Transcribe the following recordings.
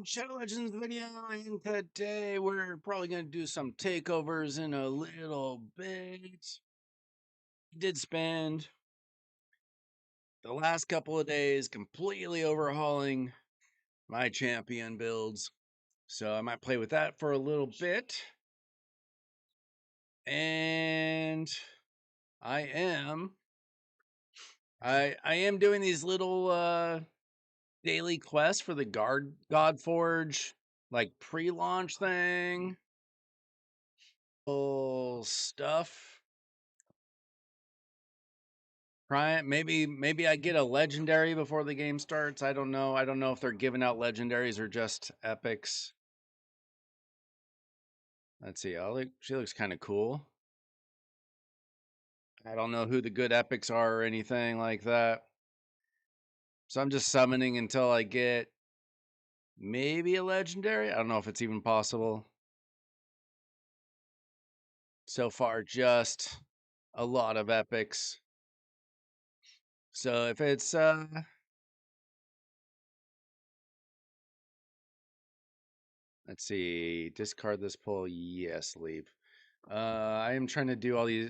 Shadow Legends video, and today we're probably going to do some takeovers in a little bit. Did spend the last couple of days completely overhauling my champion builds, so I might play with that for a little bit. And I am I am doing these little daily quests for the God Forge, like pre-launch thing. Stuff. Maybe I get a legendary before the game starts. I don't know. I don't know if they're giving out legendaries or just epics. Let's see. She looks kind of cool. I don't know who the good epics are or anything like that. So I'm just summoning until I get maybe a legendary. I don't know if it's even possible. So far, just a lot of epics. So if it's let's see, discard this pull. Yes, leave. I am trying to do all these.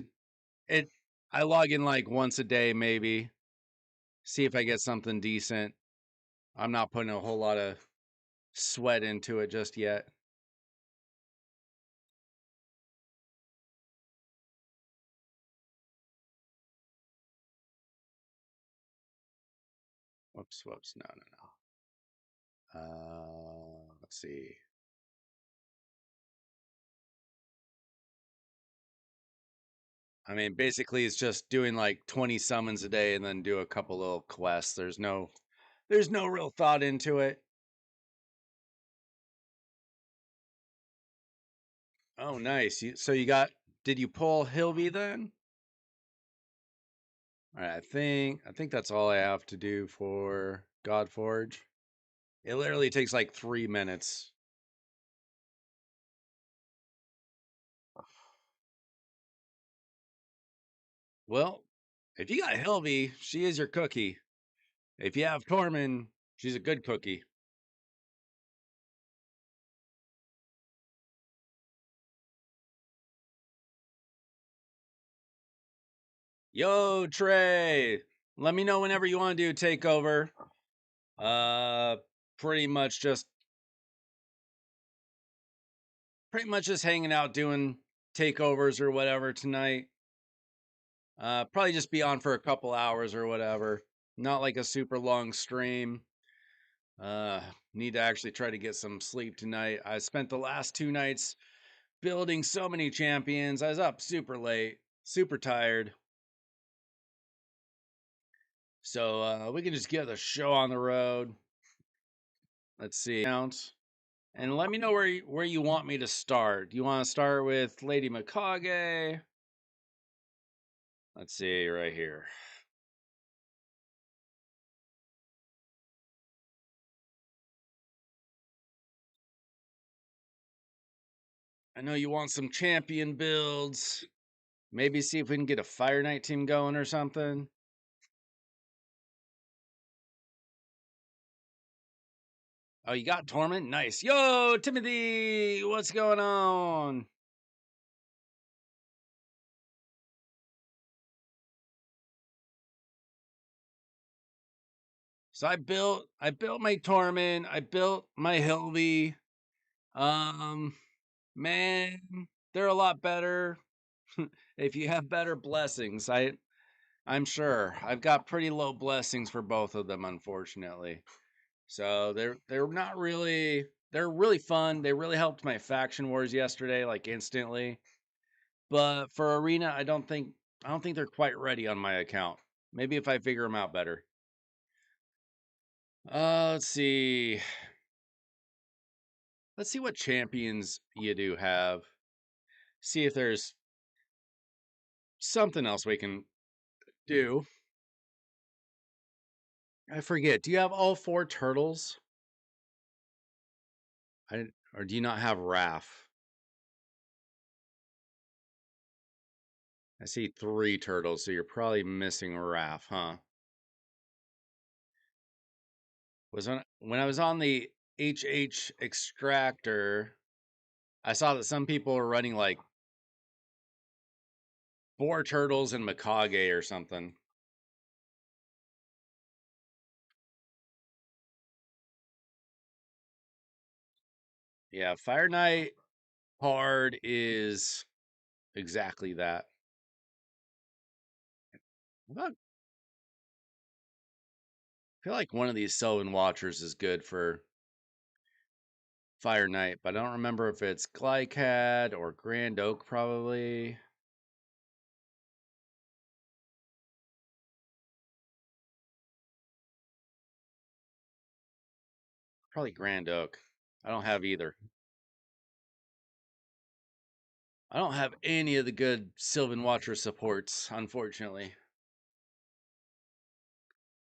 It. I log in like once a day, maybe. See if I get something decent. I'm not putting a whole lot of sweat into it just yet. Whoops, whoops. No, no, no. Let's see. I mean, basically, it's just doing like 20 summons a day and then do a couple little quests. There's no real thought into it. Oh, nice. So you got? Did you pull Hilvy then? All right, I think that's all I have to do for Godforge. It literally takes like 3 minutes. Well, if you got Hilvy, she is your cookie. If you have Tormund, she's a good cookie. Yo, Trey. Let me know whenever you want to do a takeover. Uh pretty much just hanging out doing takeovers or whatever tonight. Probably just be on for a couple hours or whatever. Not like a super long stream. Uh, Need to actually try to get some sleep tonight. I spent the last 2 nights building so many champions. I was up super late, super tired. So we can just get the show on the road. Let's see. And let me know where you want me to start. Do you want to start with Lady Mikage? Let's see right here. I know you want some champion builds. Maybe see if we can get a Fire Knight team going or something. Oh, you got Torment? Nice. Yo, Timothy, what's going on? So I built my Torment, I built my Hilvy. Um Man, they're a lot better if you have better blessings. I'm sure. I've got pretty low blessings for both of them, unfortunately. So they're not really they're really fun. They really helped my faction wars yesterday, like instantly. But for arena, I don't think they're quite ready on my account. Maybe if I figure them out better. Let's see. Let's see what champions you do have. See if there's something else we can do. I forget. Do you have all 4 turtles? Or do you not have Raph? I see 3 turtles, so you're probably missing Raph, huh? Was when I was on the HH extractor, I saw that some people are running like 4 turtles and Mikage or something. Yeah, Fire Knight hard is exactly that. I feel like one of these Sylvan Watchers is good for Fire Knight, but I don't remember if it's Glycad or Grand Oak, probably. Probably Grand Oak. I don't have either. I don't have any of the good Sylvan Watcher supports, unfortunately.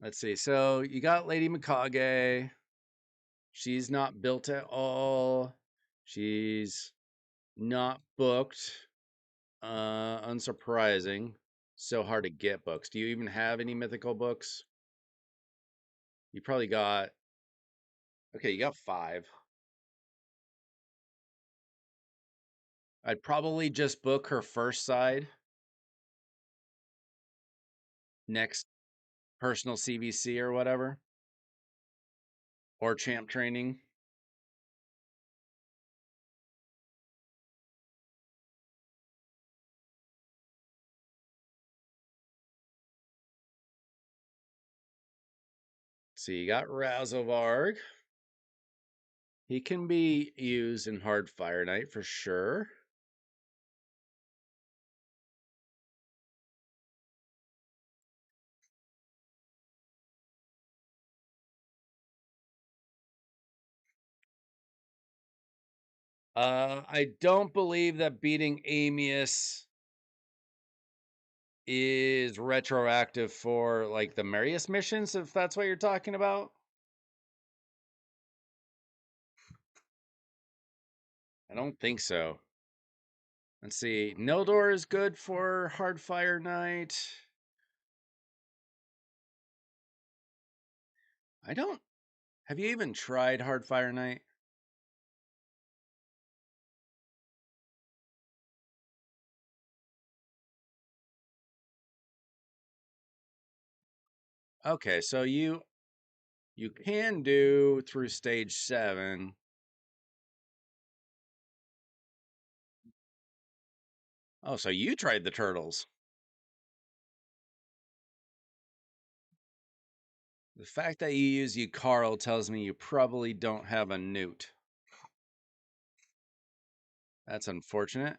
Let's see. So you got Lady Mikage. She's not built at all. She's not booked. Unsurprising. So hard to get books. Do you even have any mythical books? You probably got. Okay, you got 5. I'd probably just book her first side next personal CVC or whatever, or champ training. So you got Razovarg. He can be used in Hard Fire Knight for sure. I don't believe that beating Amius is retroactive for like the Marius missions, if that's what you're talking about. I don't think so. Let's see. Noldor is good for Hard Fire Knight. I don't. Have you even tried Hard Fire Knight? Okay, so you can do through stage 7. Oh, so you tried the turtles. The fact that you use Carl tells me you probably don't have a newt. That's unfortunate.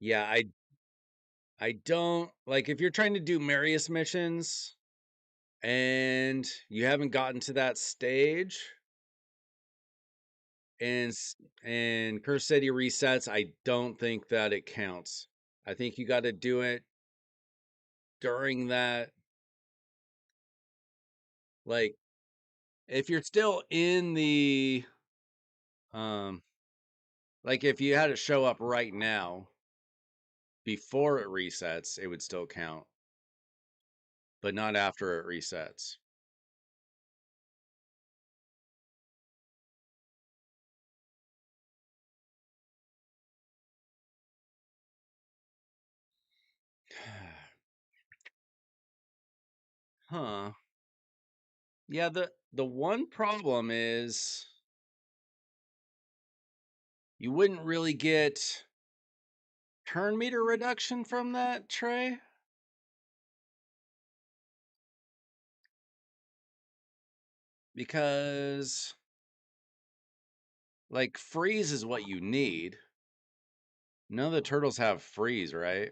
Yeah, I don't like if you're trying to do Marius missions and you haven't gotten to that stage and and Curse City resets, I don't think that it counts. I think you got to do it during that, like if you're still in the um like if you had to show up right now before it resets, it would still count, but not after it resets. Huh. Yeah, the one problem is you wouldn't really get turn meter reduction from that tray. Because like freeze is what you need. None of the turtles have freeze, right?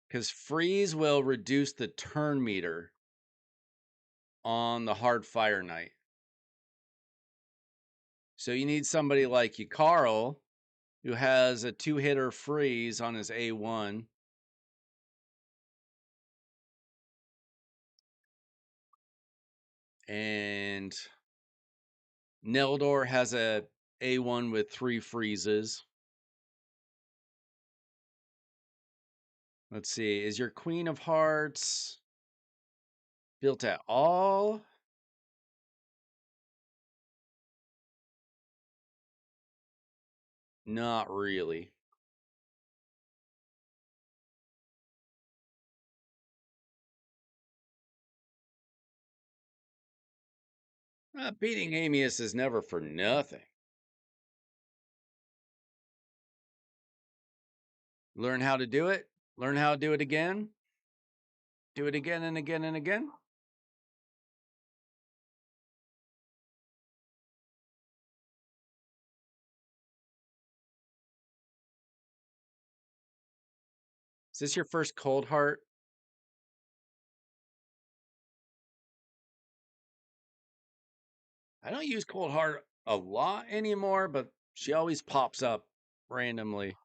Because freeze will reduce the turn meter on the hard fire knight. So you need somebody like you, Carl, who has a 2-hitter freeze on his A1. And Neldor has a A1 with 3 freezes. Let's see. Is your Queen of Hearts built at all? Not really. Beating Amius is never for nothing. Learn how to do it. Learn how to do it again. Do it again and again and again. Is this your first cold heart? I don't use cold heart a lot anymore, but she always pops up randomly.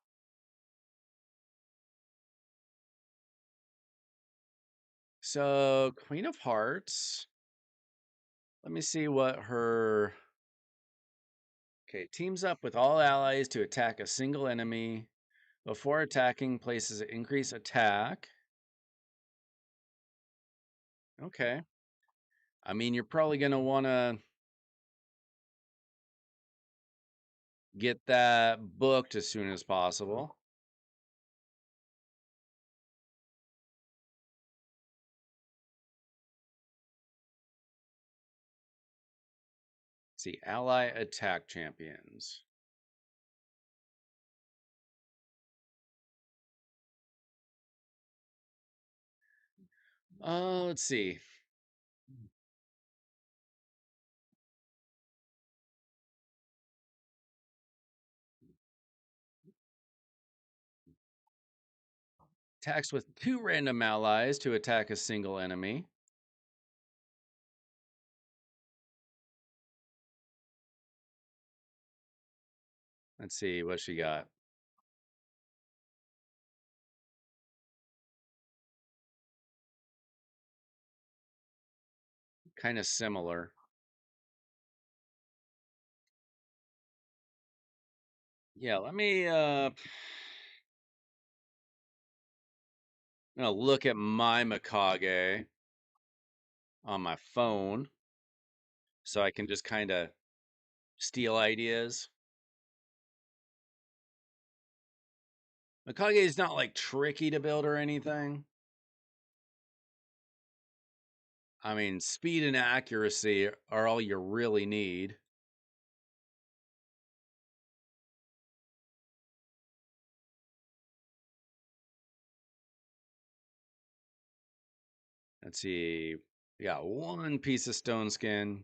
So, Queen of Hearts. Let me see what her. Okay, teams up with all allies to attack a single enemy. Before attacking, places an increase attack. Okay. I mean, you're probably going to want to get that booked as soon as possible. Let's see, ally attack champions. Let's see. Attacks with 2 random allies to attack a single enemy. Let's see what she got. Kind of similar. Yeah, let me I'm gonna look at my Mikage on my phone so I can just kind of steal ideas. Mikage is not like tricky to build or anything. I mean, speed and accuracy are all you really need. Let's see. We got 1 piece of stone skin.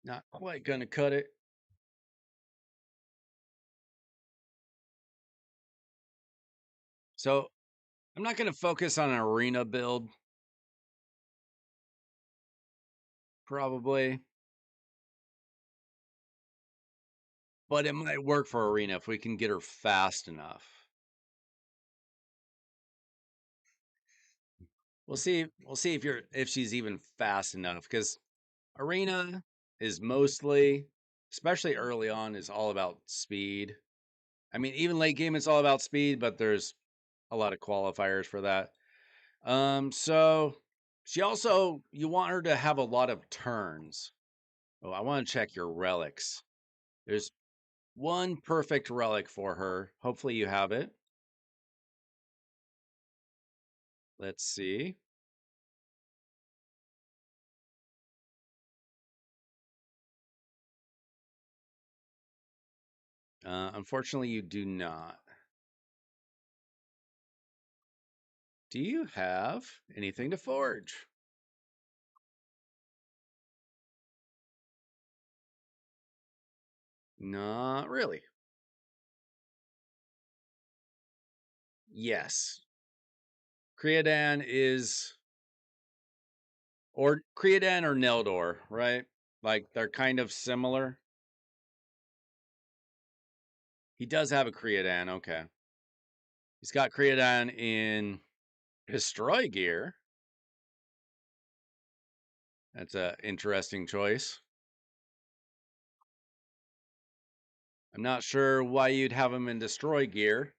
Not quite gonna cut it. So I'm not gonna focus on an arena build. Probably. But it might work for arena if we can get her fast enough. We'll see if she's even fast enough, because arena is mostly, especially early on, is all about speed. I mean, even late game it's all about speed, but there's a lot of qualifiers for that. So she also, you want her to have a lot of turns. Oh, I want to check your relics. There's 1 perfect relic for her. Hopefully you have it. Let's see. Unfortunately, you do not. Do you have anything to forge? Not really. Yes. Creodan is, or Creodan or Neldor, right? Like they're kind of similar. He does have a Creodan. Okay. He's got Creodan in Destroy Gear. That's a interesting choice. I'm not sure why you'd have him in Destroy Gear,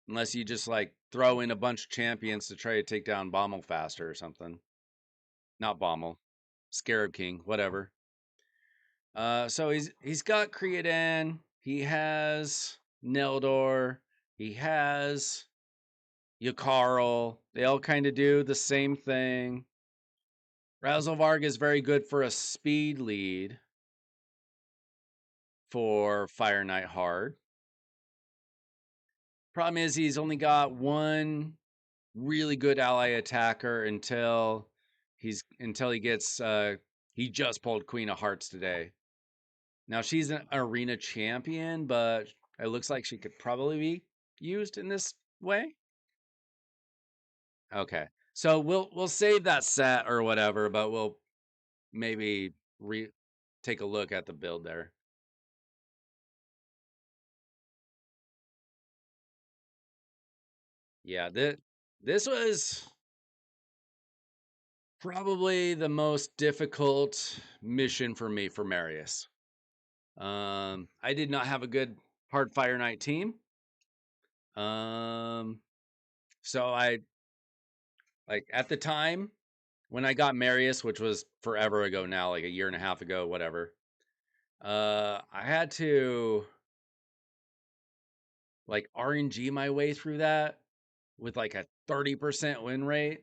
unless you just like throw in a bunch of champions to try to take down Bommel faster or something. Not Bommel, Scarab King, whatever. So he's got Creodan. He has Neldor. He has Yakarl. They all kind of do the same thing. Razzlevarg is very good for a speed lead for Fire Knight Hard. Problem is he's only got one really good ally attacker until he gets he just pulled Queen of Hearts today. Now she's an arena champion, but it looks like she could probably be used in this way. Okay. So we'll save that set or whatever, but we'll maybe take a look at the build there. Yeah, this was probably the most difficult mission for me for Marius. I did not have a good hard Fire Knight team. Um, so I like at the time when I got Marius, which was forever ago now, like a year and a half ago, whatever. I had to like RNG my way through that with like a 30% win rate.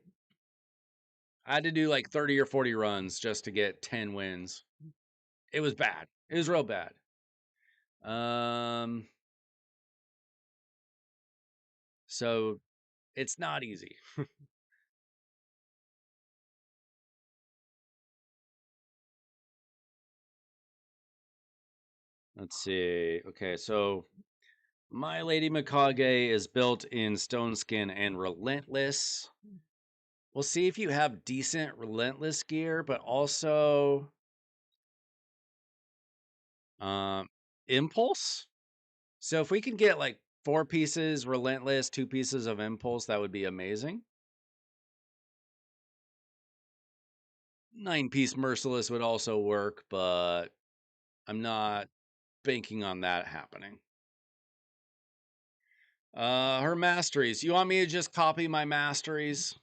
I had to do like 30 or 40 runs just to get 10 wins. It was bad. It was real bad. Um, so it's not easy. Let's see. Okay, so My Lady Mikage is built in Stone Skin and Relentless. We'll see if you have decent Relentless gear, but also um, Impulse. So if we can get like 4 pieces Relentless, 2 pieces of Impulse, that would be amazing. 9-piece Merciless would also work, but I'm not banking on that happening. Her masteries. You want me to just copy my masteries?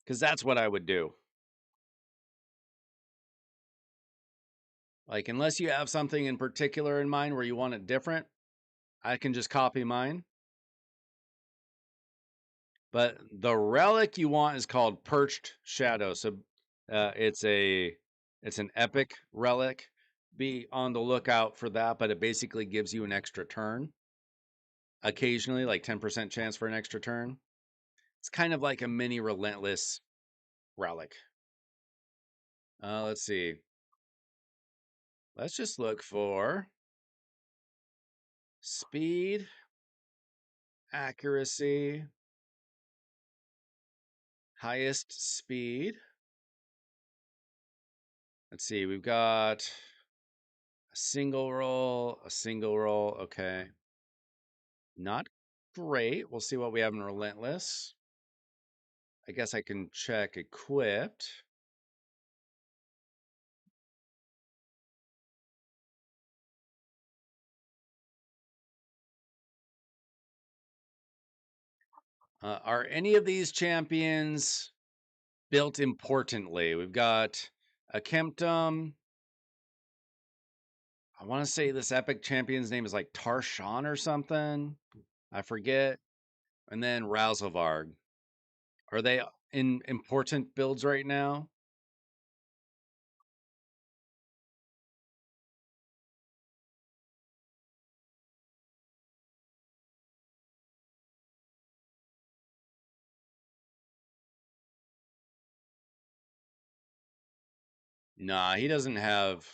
Because that's what I would do. Like, unless you have something in particular in mind where you want it different, I can just copy mine. But the relic you want is called Perched Shadow. So it's an epic relic. Be on the lookout for that, but it basically gives you an extra turn. Occasionally, like 10% chance for an extra turn. It's kind of like a mini Relentless relic. Let's see. Let's just look for speed, accuracy, highest speed. Let's see. We've got a single roll, a single roll. Okay. Not great. We'll see what we have in Relentless. I guess I can check equipped. Are any of these champions built importantly? We've got a Kemptum. I want to say this epic champion's name is like Tarshan or something. I forget. And then Razzlevarg. Are they in important builds right now? Nah, he doesn't have.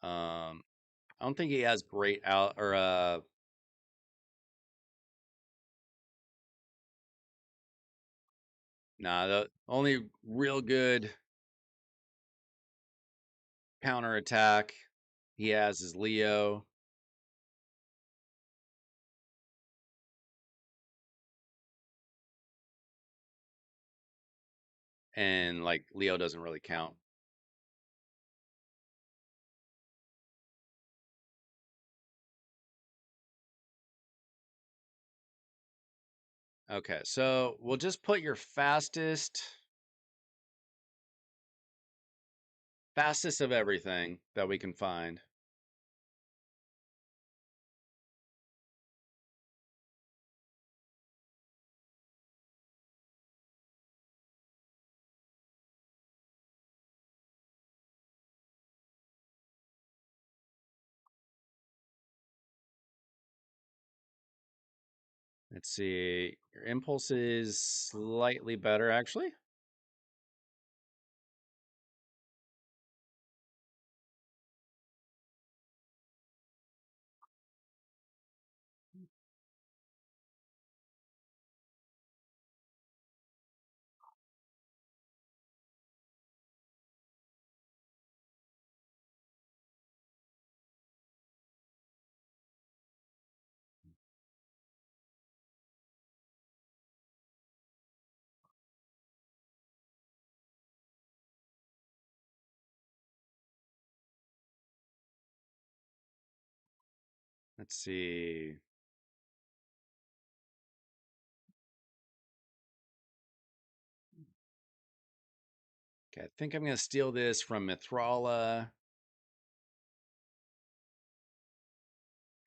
I don't think he has great out or nah. The only real good counter attack he has is Leo. and like Leo doesn't really count. Okay, so we'll just put your fastest of everything that we can find. Let's see. Your impulse is slightly better, actually. Let's see. Okay, I think I'm going to steal this from Mithrala.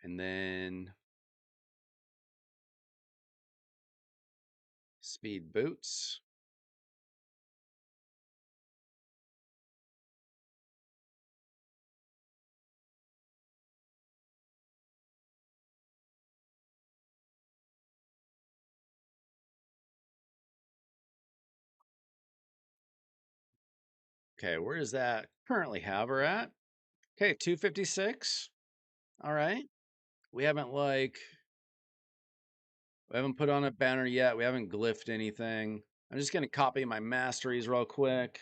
And then speed boots. Okay, where does that currently have her at? Okay, 256. All right. We haven't like we haven't put on a banner yet. We haven't glyphed anything. I'm just gonna copy my masteries real quick.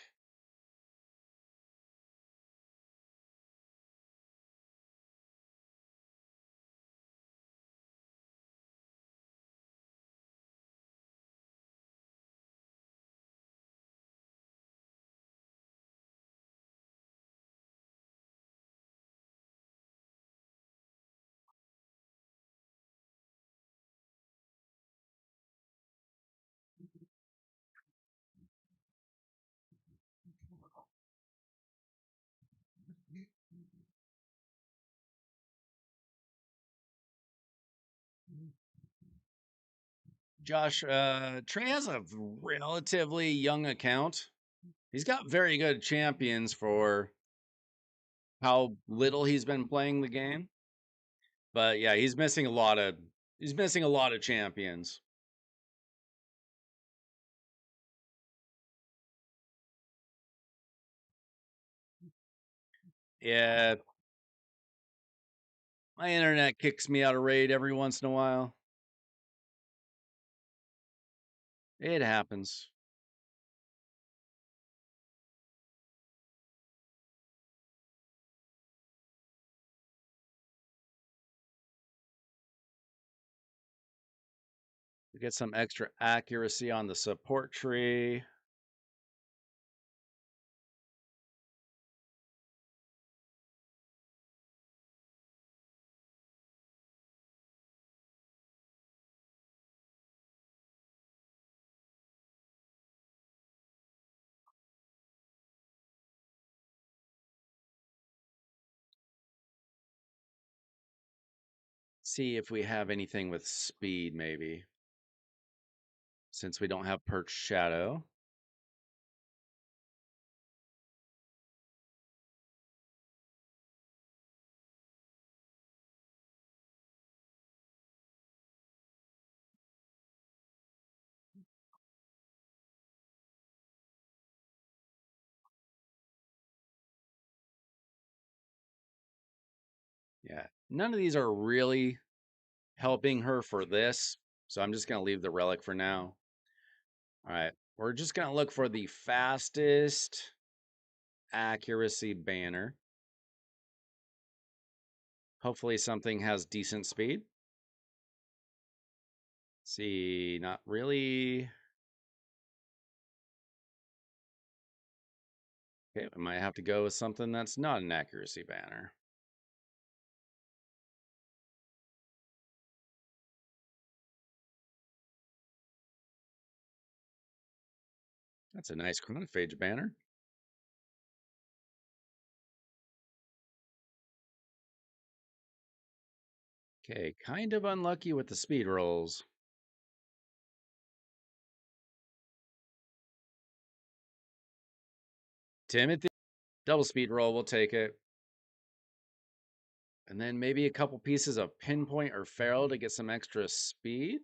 Josh, Trey has a relatively young account. He's got very good champions for how little he's been playing the game. But yeah, he's missing a lot of champions. Yeah, my internet kicks me out of raid every once in a while. It happens. We get some extra accuracy on the support tree. See if we have anything with speed, maybe. Since we don't have perch shadow. Yeah, none of these are really helping her for this. So I'm just going to leave the relic for now. All right. We're just going to look for the fastest accuracy banner. Hopefully something has decent speed. Let's see, not really. Okay, we might have to go with something that's not an accuracy banner. That's a nice chronophage banner. Okay, kind of unlucky with the speed rolls. Timothy, double speed roll, we'll take it. And then maybe a couple pieces of pinpoint or feral to get some extra speed.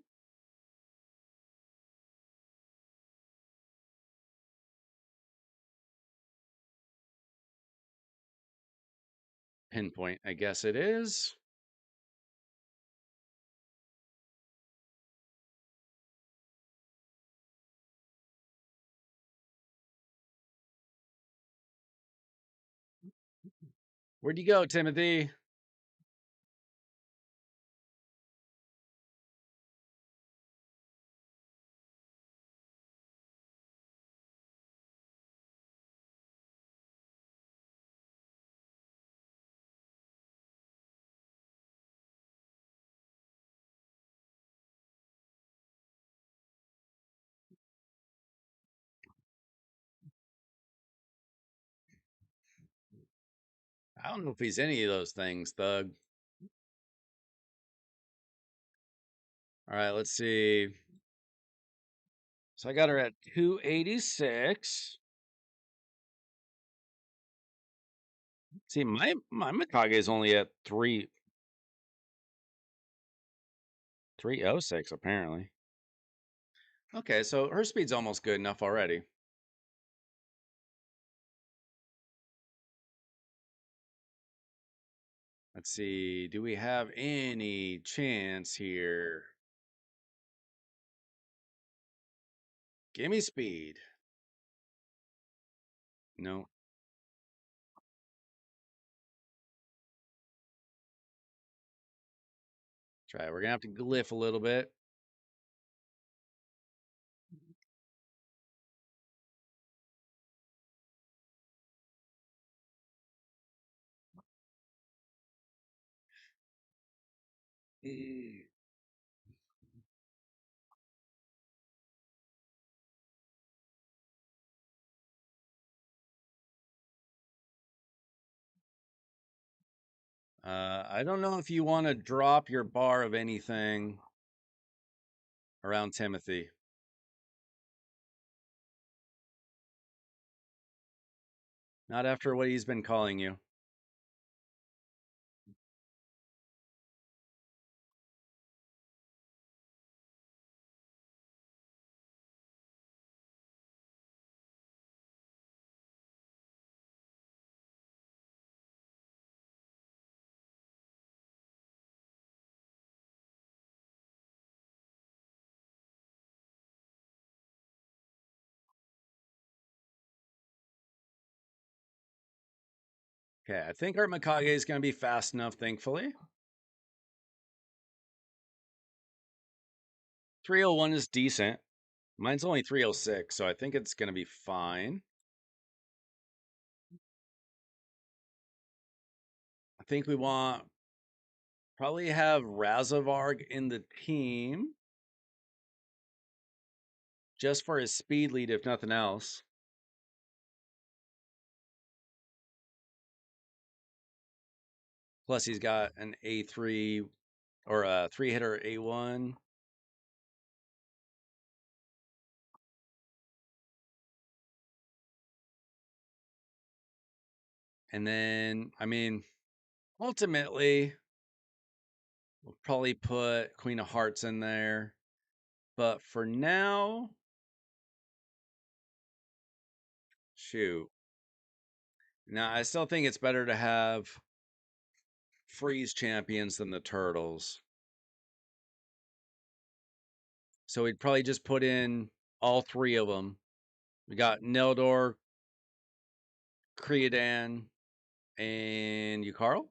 Pinpoint, I guess it is. Where'd you go, Timothy? I don't know if he's any of those things, Thug. All right, let's see. So I got her at 286. See, my Mikage is only at 306 apparently. Okay, so her speed's almost good enough already. Let's see. Do we have any chance here? Give me speed. No. Try. We're gonna have to glyph a little bit. I don't know if you want to drop your bar of anything around Timothy. Not after what he's been calling you. Okay, I think our Mikage is going to be fast enough, thankfully. 301 is decent. Mine's only 306, so I think it's going to be fine. I think we want probably have Razavarg in the team just for his speed lead, if nothing else. Plus, he's got an A3 or a 3-hitter A1. And then, I mean, ultimately, we'll probably put Queen of Hearts in there. But for now, shoot. Now, I still think it's better to have freeze champions than the turtles. So we'd probably just put in all three of them. We got Neldor, Creodan, and Yukarl.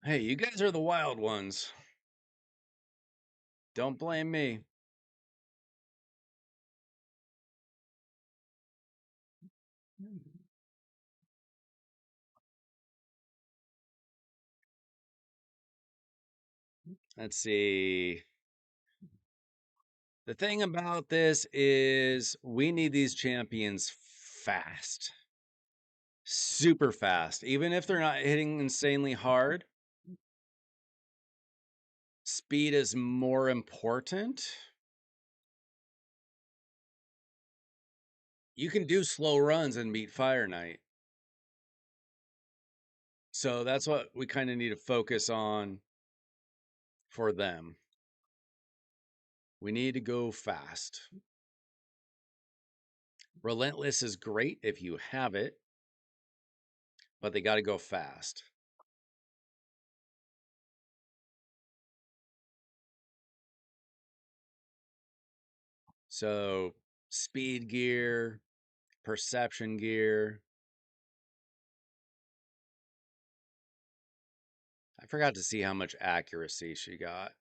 Hey, you guys are the wild ones. Don't blame me. Let's see. The thing about this is we need these champions fast. Super fast. Even if they're not hitting insanely hard, speed is more important. You can do slow runs and beat Fire Knight. So that's what we kind of need to focus on for them. We need to go fast. Relentless is great if you have it, but they got to go fast. So, speed gear, perception gear. I forgot to see how much accuracy she got.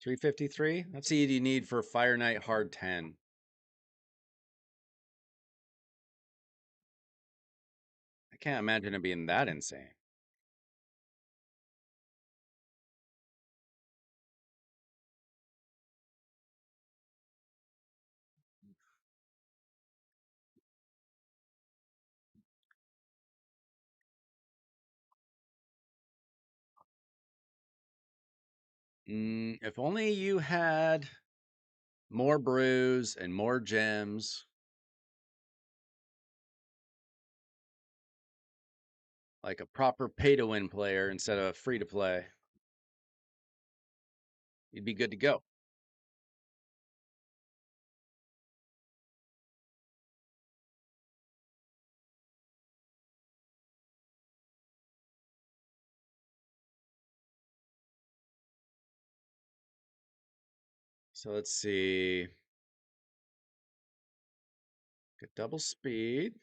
353? Let's see what you need for Fire Knight Hard 10. I can't imagine it being that insane. If only you had more brews and more gems, like a proper pay to win player instead of free to play, you'd be good to go. So let's see. Get double speed.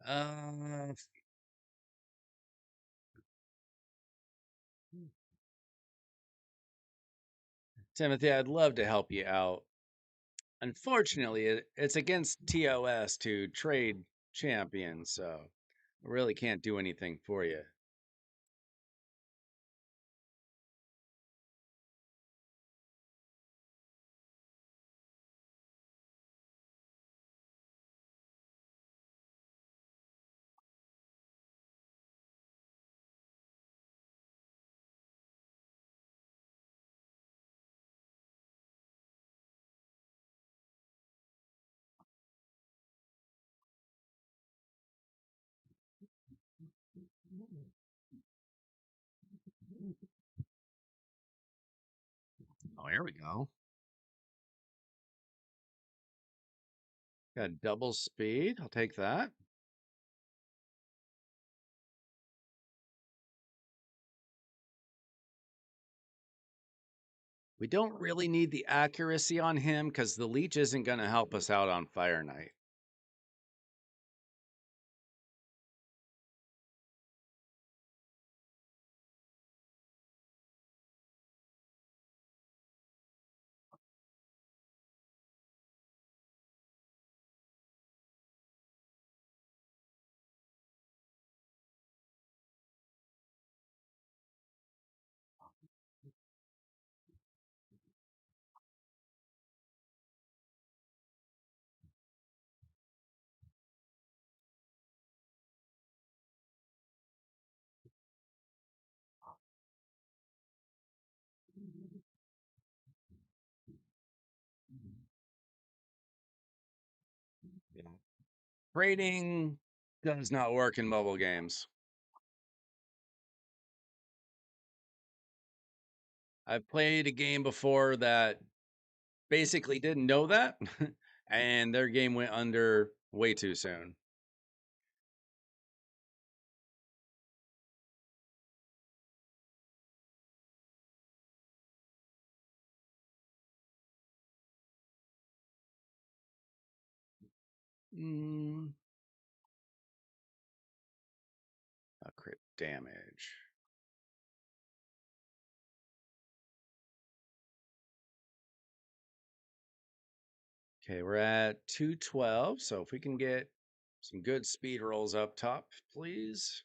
Uh, Timothy, I'd love to help you out. Unfortunately, it's against TOS to trade champions, so I really can't do anything for you. Oh, here we go. Got double speed. I'll take that. We don't really need the accuracy on him because the leech isn't going to help us out on Fire Knight. Yeah. Trading Does not work in mobile games. I've played a game before that basically didn't know that, and their game went under way too soon. Mm, a crit damage. Okay, we're at 212. So if we can get some good speed rolls up top, please.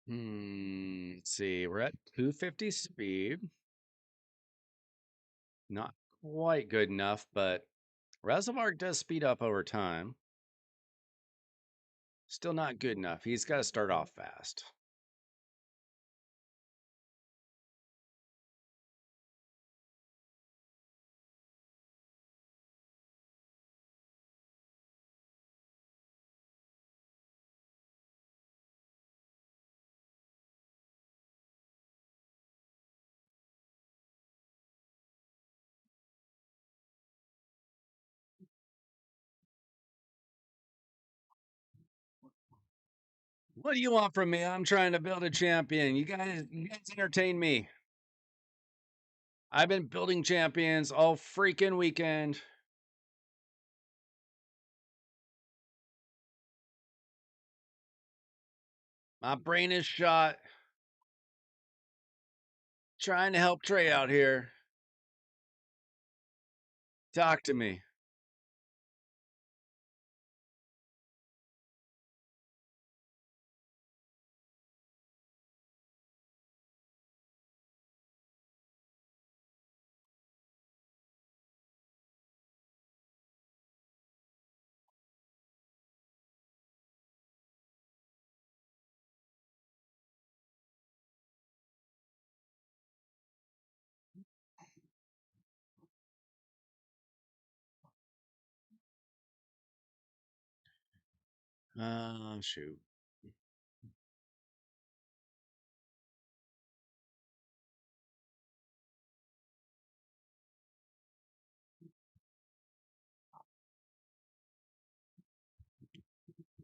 Let's see. We're at 250 speed. Not quite good enough, but Reservoir does speed up over time. Still not good enough. He's got to start off fast. What do you want from me? I'm trying to build a champion. You guys entertain me. I've been building champions all freaking weekend. My brain is shot. Trying to help Trey out here. Talk to me. Shoot.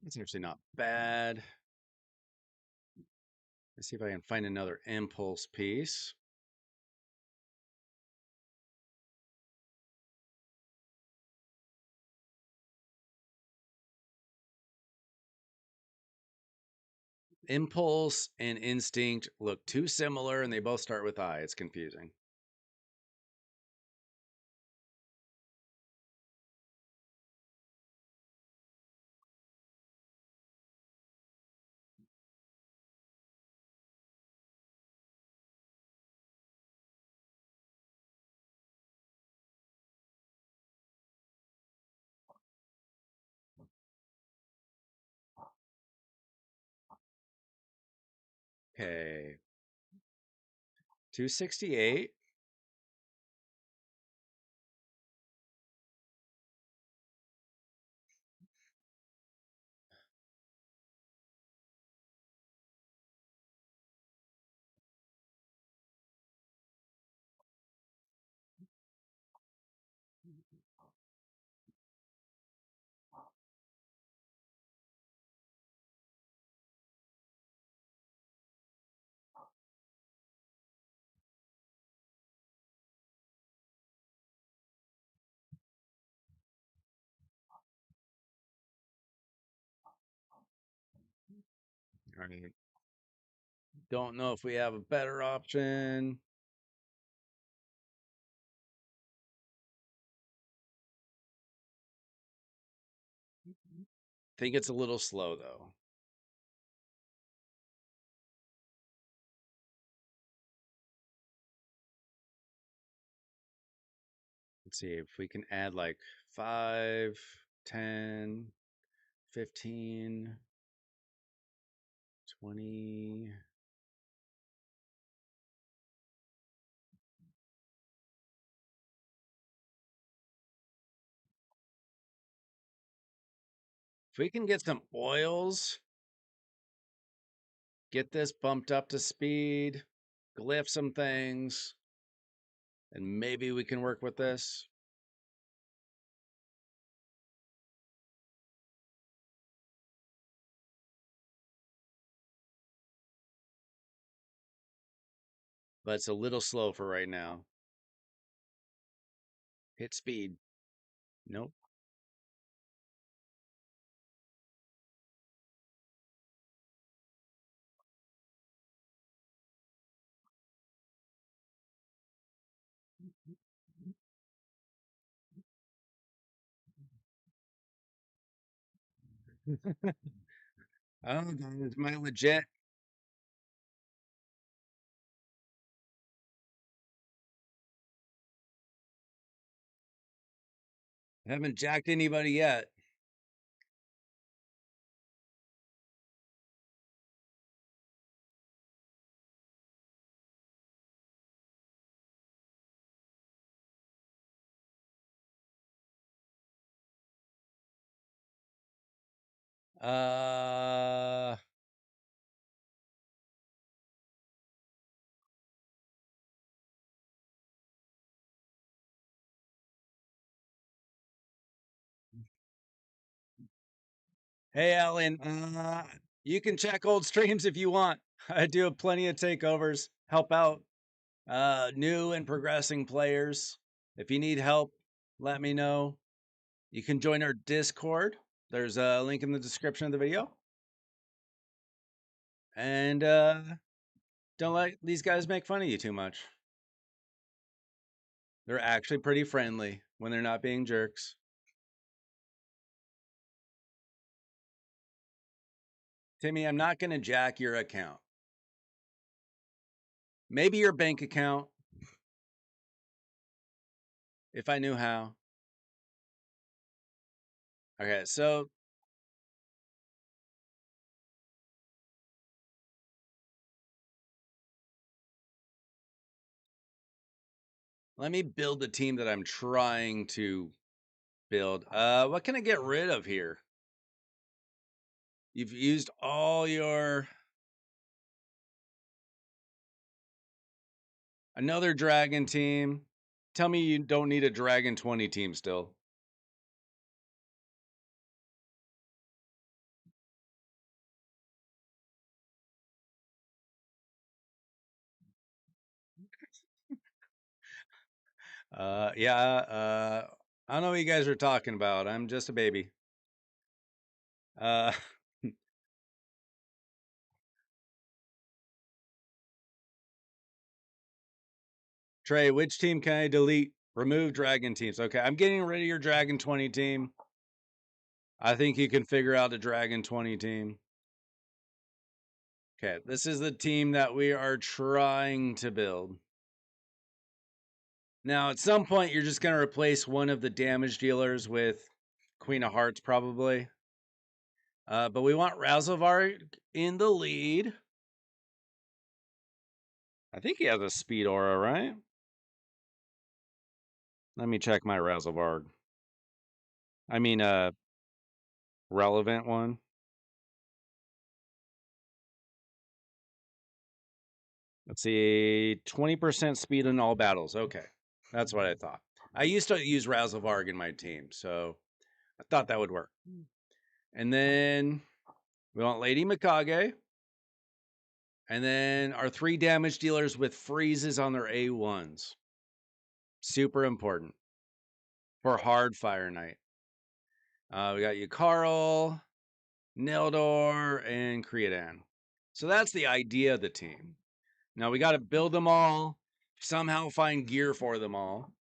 It's actually not bad. Let's see if I can find another impulse piece. Impulse and instinct look too similar and they both start with I. It's confusing. Okay. 268. All right. Don't know if we have a better option. Think it's a little slow though. Let's see if we can add like 5, 10, 15, 20. If we can get some oils, get this bumped up to speed, glyph some things, and maybe we can work with this. But it's a little slow for right now. Hit speed. Nope. Oh, guys, my legit. Haven't jacked anybody yet. Uh, hey, Alan. You can check old streams if you want. I do have plenty of takeovers. Help out new and progressing players. If you need help, let me know. You can join our Discord. There's a link in the description of the video. And don't let these guys make fun of you too much. They're actually pretty friendly when they're not being jerks. Timmy, I'm not going to jack your account. Maybe your bank account, if I knew how. Okay, so let me build the team that I'm trying to build. What can I get rid of here? You've used all your another dragon team. Tell me you don't need a dragon 20 team still. Yeah, I don't know what you guys are talking about. I'm just a baby. Uh, Trey, which team can I delete? Remove dragon teams. Okay, I'm getting rid of your dragon 20 team. I think you can figure out a dragon 20 team. Okay, this is the team that we are trying to build. Now, at some point, you're just going to replace one of the damage dealers with Queen of Hearts, probably. But we want Razovar in the lead. I think he has a speed aura, right? Let me check my Razzlevarg. I mean, relevant one. Let's see, 20% speed in all battles. Okay, that's what I thought. I used to use Razzlevarg in my team, so I thought that would work. And then we want Lady Mikage. And then our 3 damage dealers with freezes on their A1s. Super important for hard Fire Knight. We got Yukarl, Nildor, and Creodan. So that's the idea of the team. Now we got to build them all, somehow find gear for them all.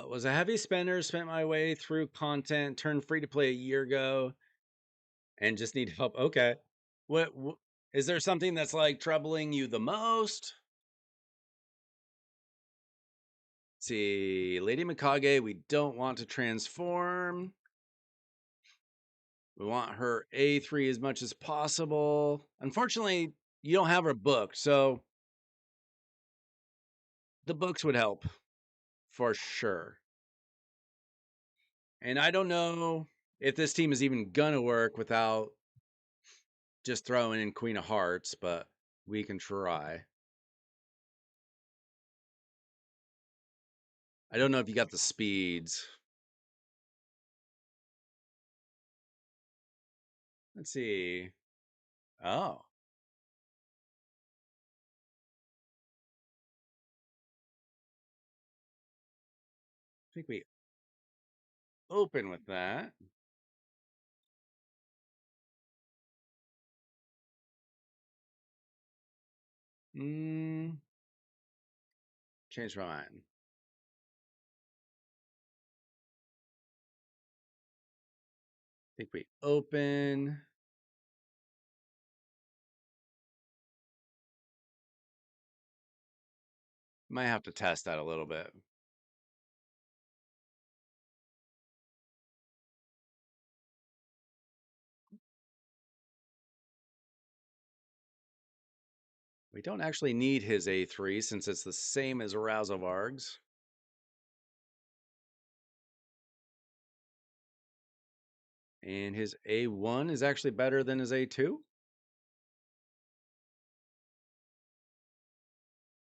Was a heavy spender, spent my way through content, turned free to play a year ago, and just need help. Okay. What is there something that's like troubling you the most? Let's see, Lady Mikage, we don't want to transform. We want her A3 as much as possible. Unfortunately, you don't have her book, so the books would help for sure. And I don't know if this team is even gonna work without just throwing in Queen of Hearts, but we can try. I don't know if you got the speeds. Let's see. Oh, I think we open with that. Mm, change my mind. I think we open. Might have to test that a little bit. We don't actually need his A3 since it's the same as Razzlevarg's. And his A1 is actually better than his A2.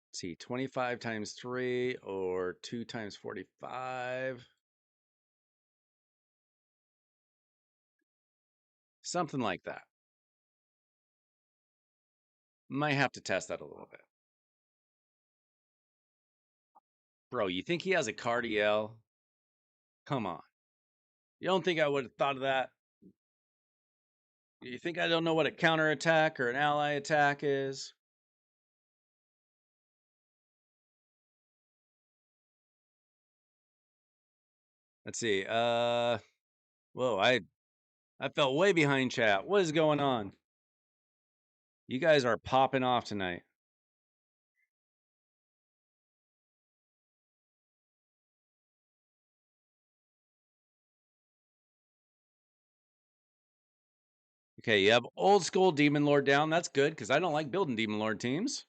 Let's see, 25 times 3 or 2 times 45. Something like that. Might have to test that a little bit. Bro, you think he has a Cardiel? Come on. You don't think I would have thought of that? You think I don't know what a counterattack or an ally attack is? Let's see. Whoa, I felt way behind chat. What is going on? You guys are popping off tonight. Okay, you have old school Demon Lord down. That's good because I don't like building Demon Lord teams.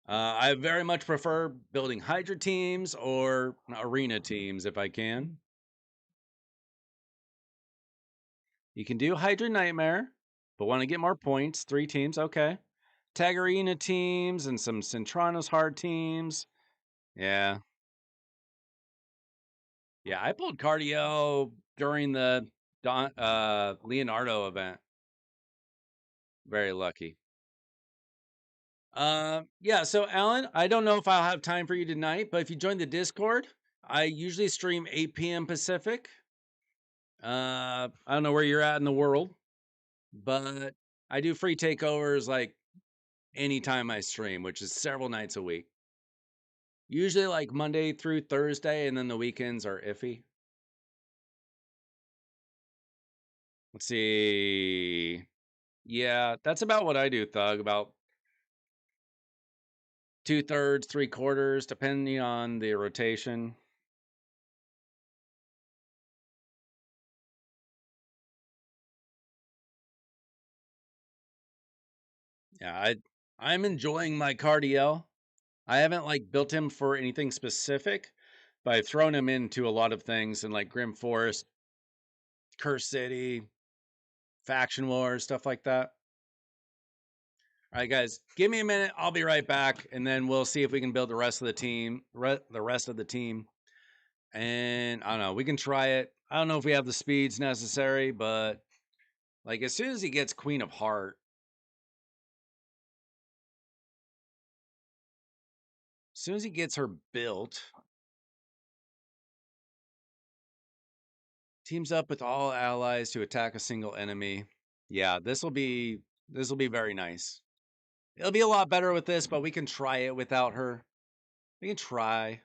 I very much prefer building Hydra teams or arena teams if I can. You can do Hydra Nightmare, but want to get more points. 3 teams, okay. Tag arena teams and some Centranos hard teams. Yeah. Yeah, I pulled Cardio during the Leonardo event. Very lucky. Yeah, so Alan, I don't know if I'll have time for you tonight, but if you join the Discord, I usually stream 8 p.m. Pacific. I don't know where you're at in the world, but I do free takeovers like anytime I stream, which is several nights a week. Usually like Monday through Thursday, and then the weekends are iffy. Let's see. Yeah, that's about what I do, Thug. About two-thirds, three-quarters, depending on the rotation. Yeah, I'm enjoying my Cardiel. I haven't like built him for anything specific, but I've thrown him into a lot of things in like Grim Forest, Curse City, Faction Wars, stuff like that. All right, guys, give me a minute. I'll be right back, and then we'll see if we can build the rest of the team. The rest of the team, and I don't know. We can try it. I don't know if we have the speeds necessary, but like as soon as he gets Queen of Heart, as soon as he gets her built, teams up with all allies to attack a single enemy. Yeah, this will be very nice. It'll be a lot better with this, but we can try it without her. We can try.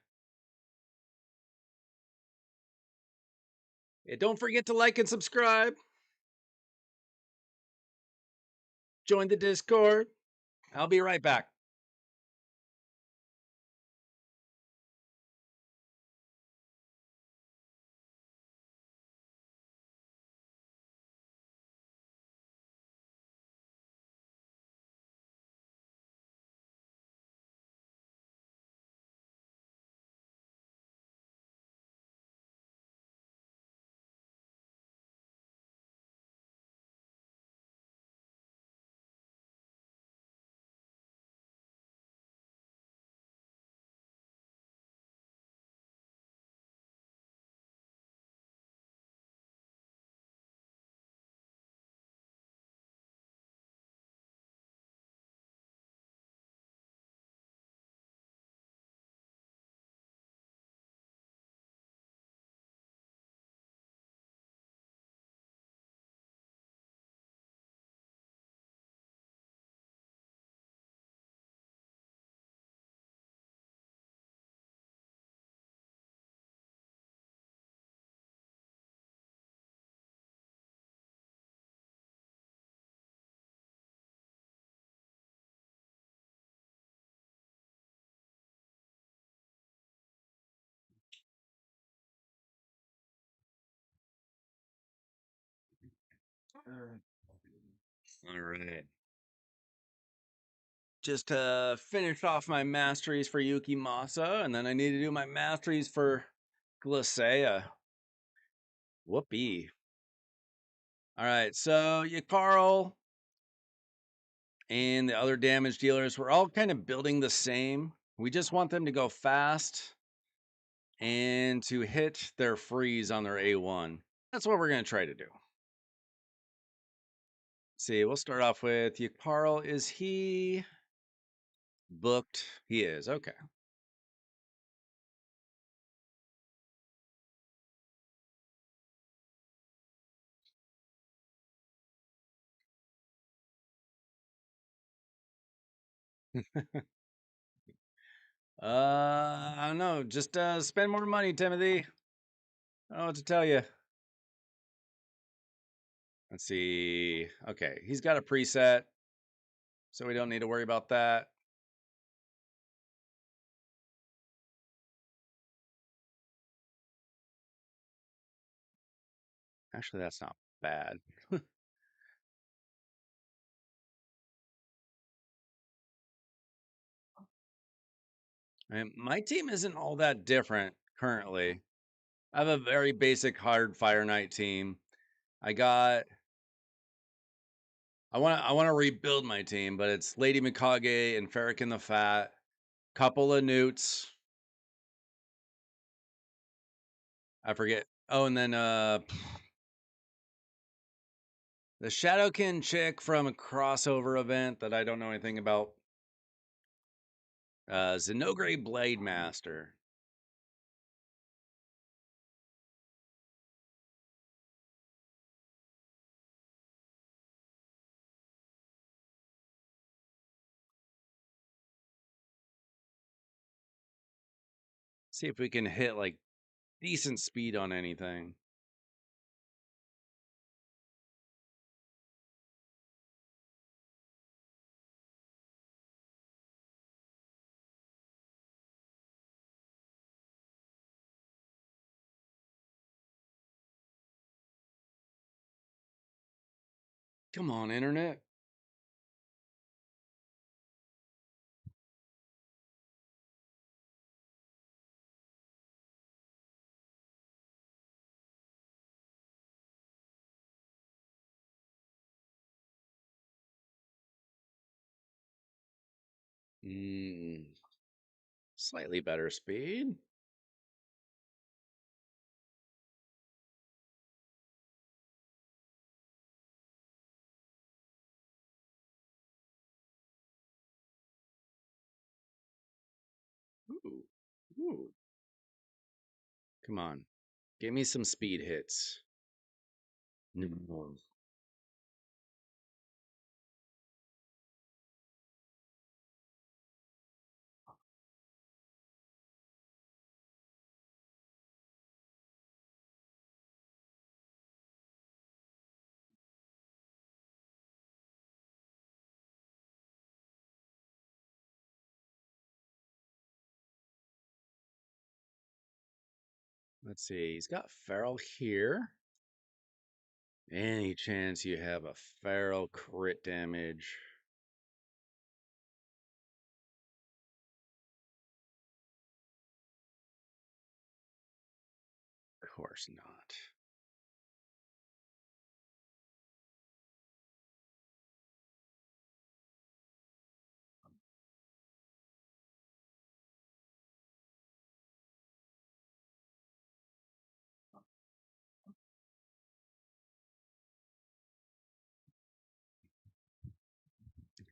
And don't forget to like and subscribe. Join the Discord. I'll be right back. All right. Just finish off my masteries for Yuki Masa, and then I need to do my masteries for Glacea. Whoopee. All right, so Yakarl and the other damage dealers, we're all kind of building the same. We just want them to go fast and to hit their freeze on their A1. That's what we're going to try to do. Let's see, we'll start off with Yakarl. Is he booked? He is. Okay. I don't know. Just spend more money, Timothy. I don't know what to tell you. Let's see. Okay, he's got a preset, so we don't need to worry about that. Actually, that's not bad. And my team isn't all that different currently. I have a very basic hard Fire Knight team. I got. I want to rebuild my team, but it's Lady Mikage and Ferric the Fat, couple of Newts. I forget. Oh, and then the Shadowkin chick from a crossover event that I don't know anything about. Zenogre Blade Master. See if we can hit like decent speed on anything. Come on, internet. Mm, slightly better speed. Ooh, ooh. Come on, give me some speed hits. No. Let's see. He's got feral here. Any chance you have a feral crit damage? Of course not.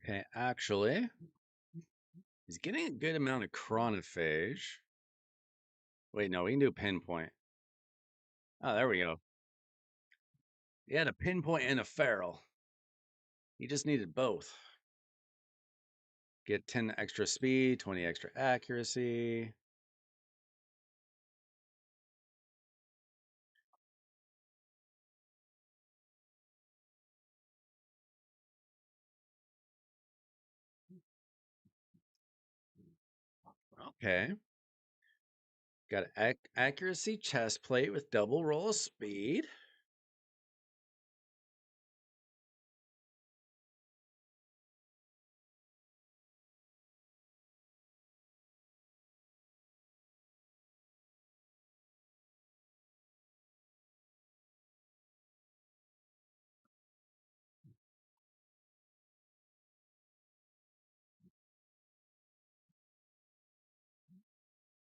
Okay, actually, he's getting a good amount of chronophage. Wait, no, we can do pinpoint. Oh, there we go. He had a pinpoint and a feral. He just needed both. Get 10 extra speed, 20 extra accuracy. Okay. Got accuracy chest plate with double roll of speed.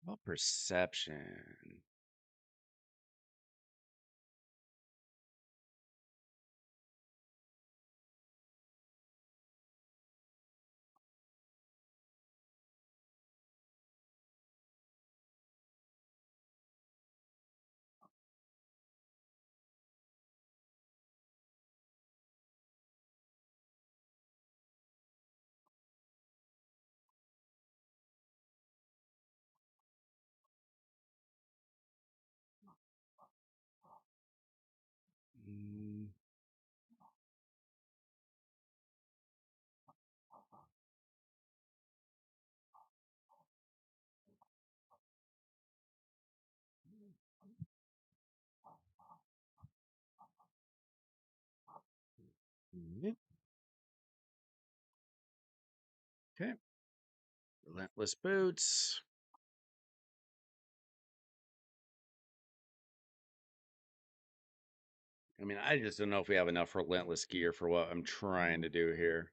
Oh, perception. Mm, mhm. Okay. Relentless boots. I mean, I just don't know if we have enough relentless gear for what I'm trying to do here.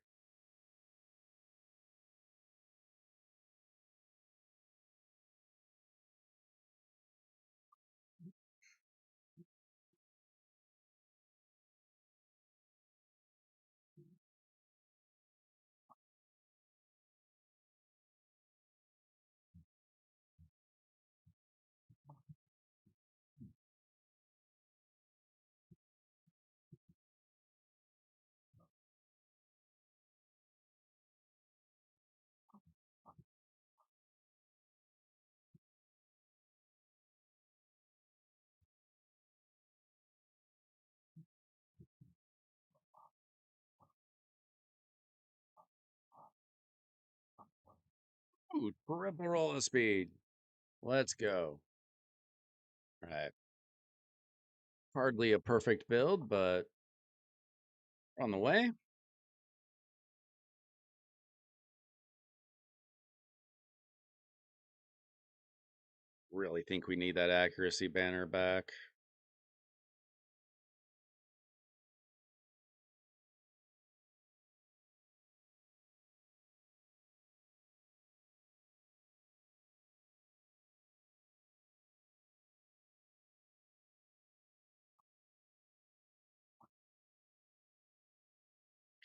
Ooh, triple roll of speed. Let's go. All right. Hardly a perfect build, but on the way. Really think we need that accuracy banner back.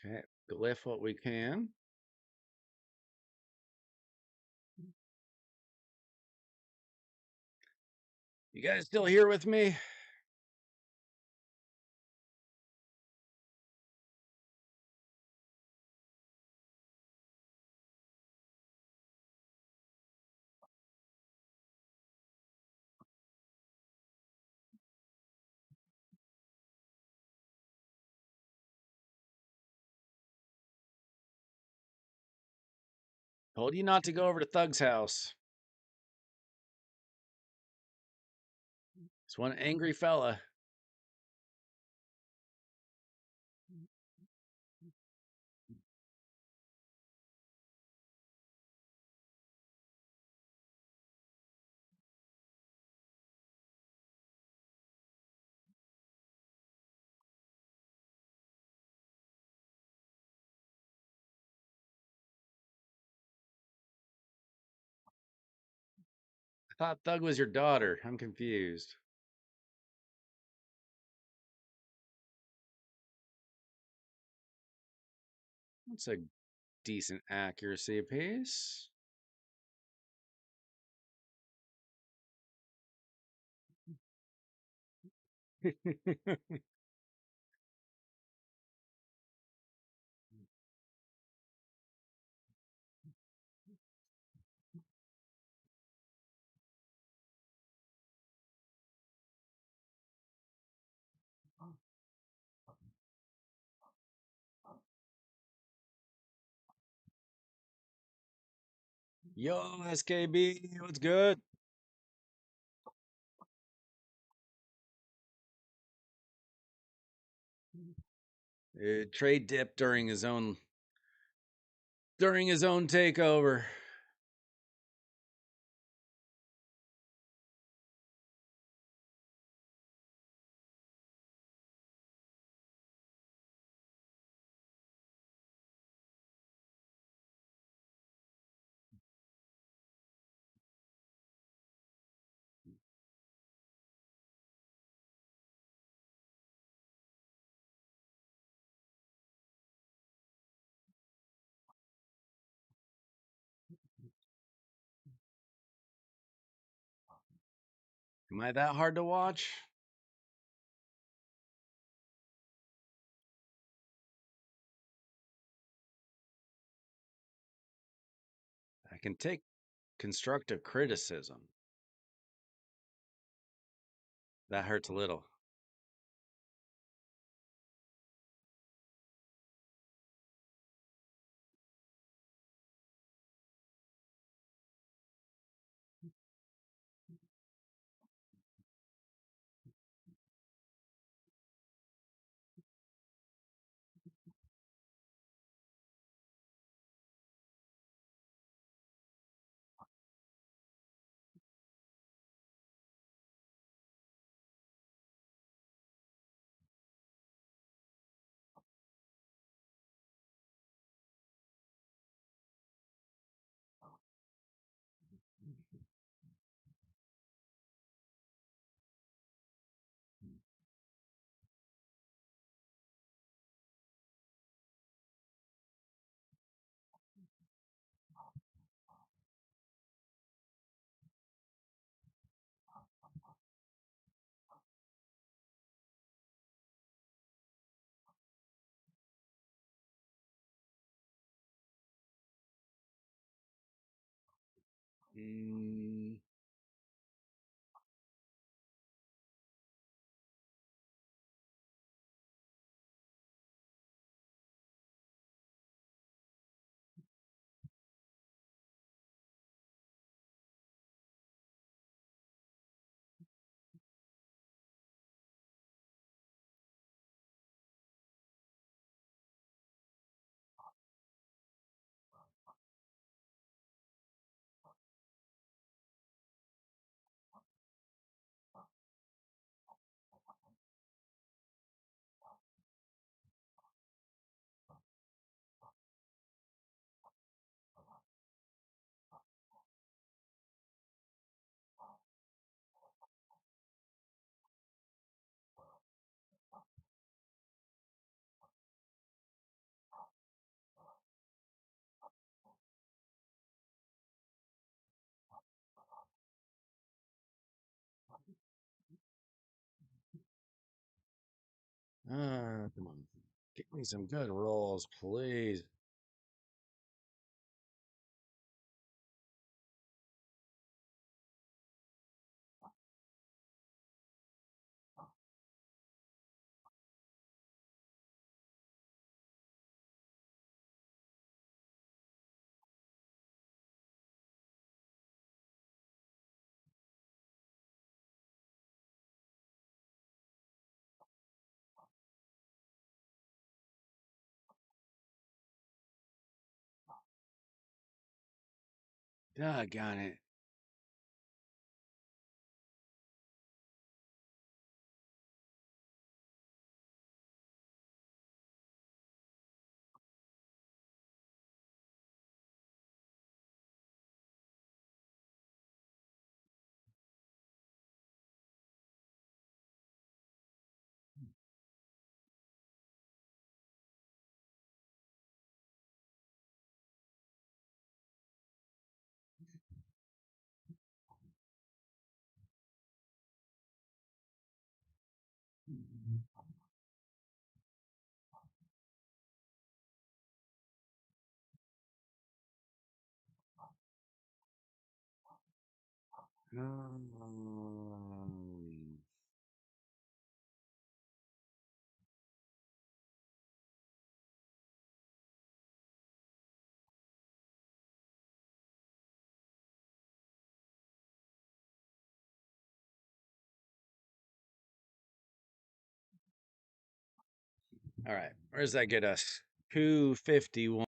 Okay, glyph what we can. You guys still here with me? Told you not to go over to Thug's house. It's one angry fella. I thought Thug was your daughter. I'm confused. That's a decent accuracy piece. Yo, SKB, what's good? Trade dip during his own takeover. Am I that hard to watch? I can take constructive criticism. That hurts a little. Mm, Come on. Give me some good rolls, please. Doggone it. Um, all right. Where does that get us? 251.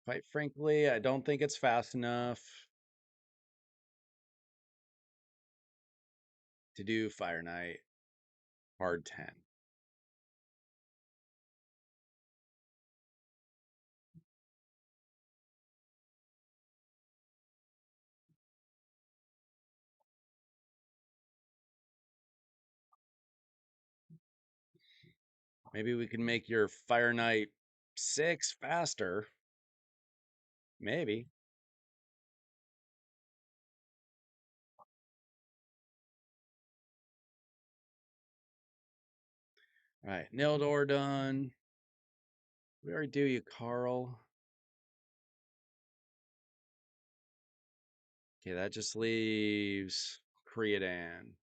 Quite frankly, I don't think it's fast enough to do Fire Knight hard 10. Maybe we can make your Fire Knight 6 faster. Maybe. All right. Nildor done. We already do you, Carl. Okay, that just leaves Creodan.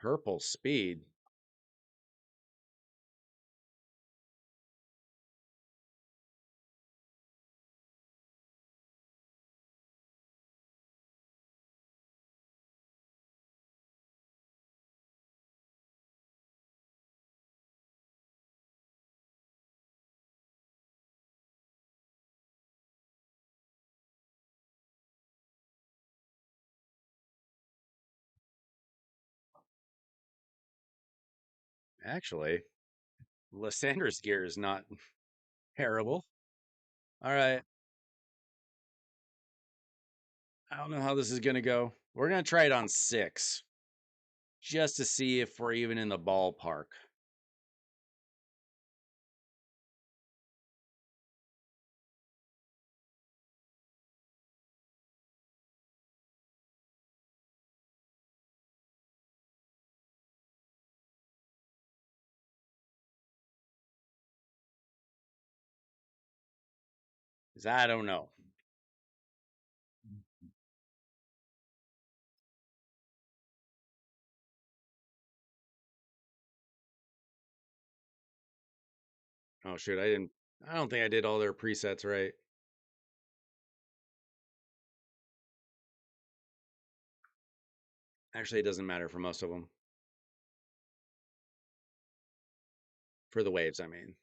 Purple speed. Actually, Lysandra's gear is not terrible. All right. I don't know how this is going to go. We're going to try it on 6 just to see if we're even in the ballpark. Because I don't know. Oh, shoot. I don't think I did all their presets right. Actually, it doesn't matter for most of them. For the waves, I mean.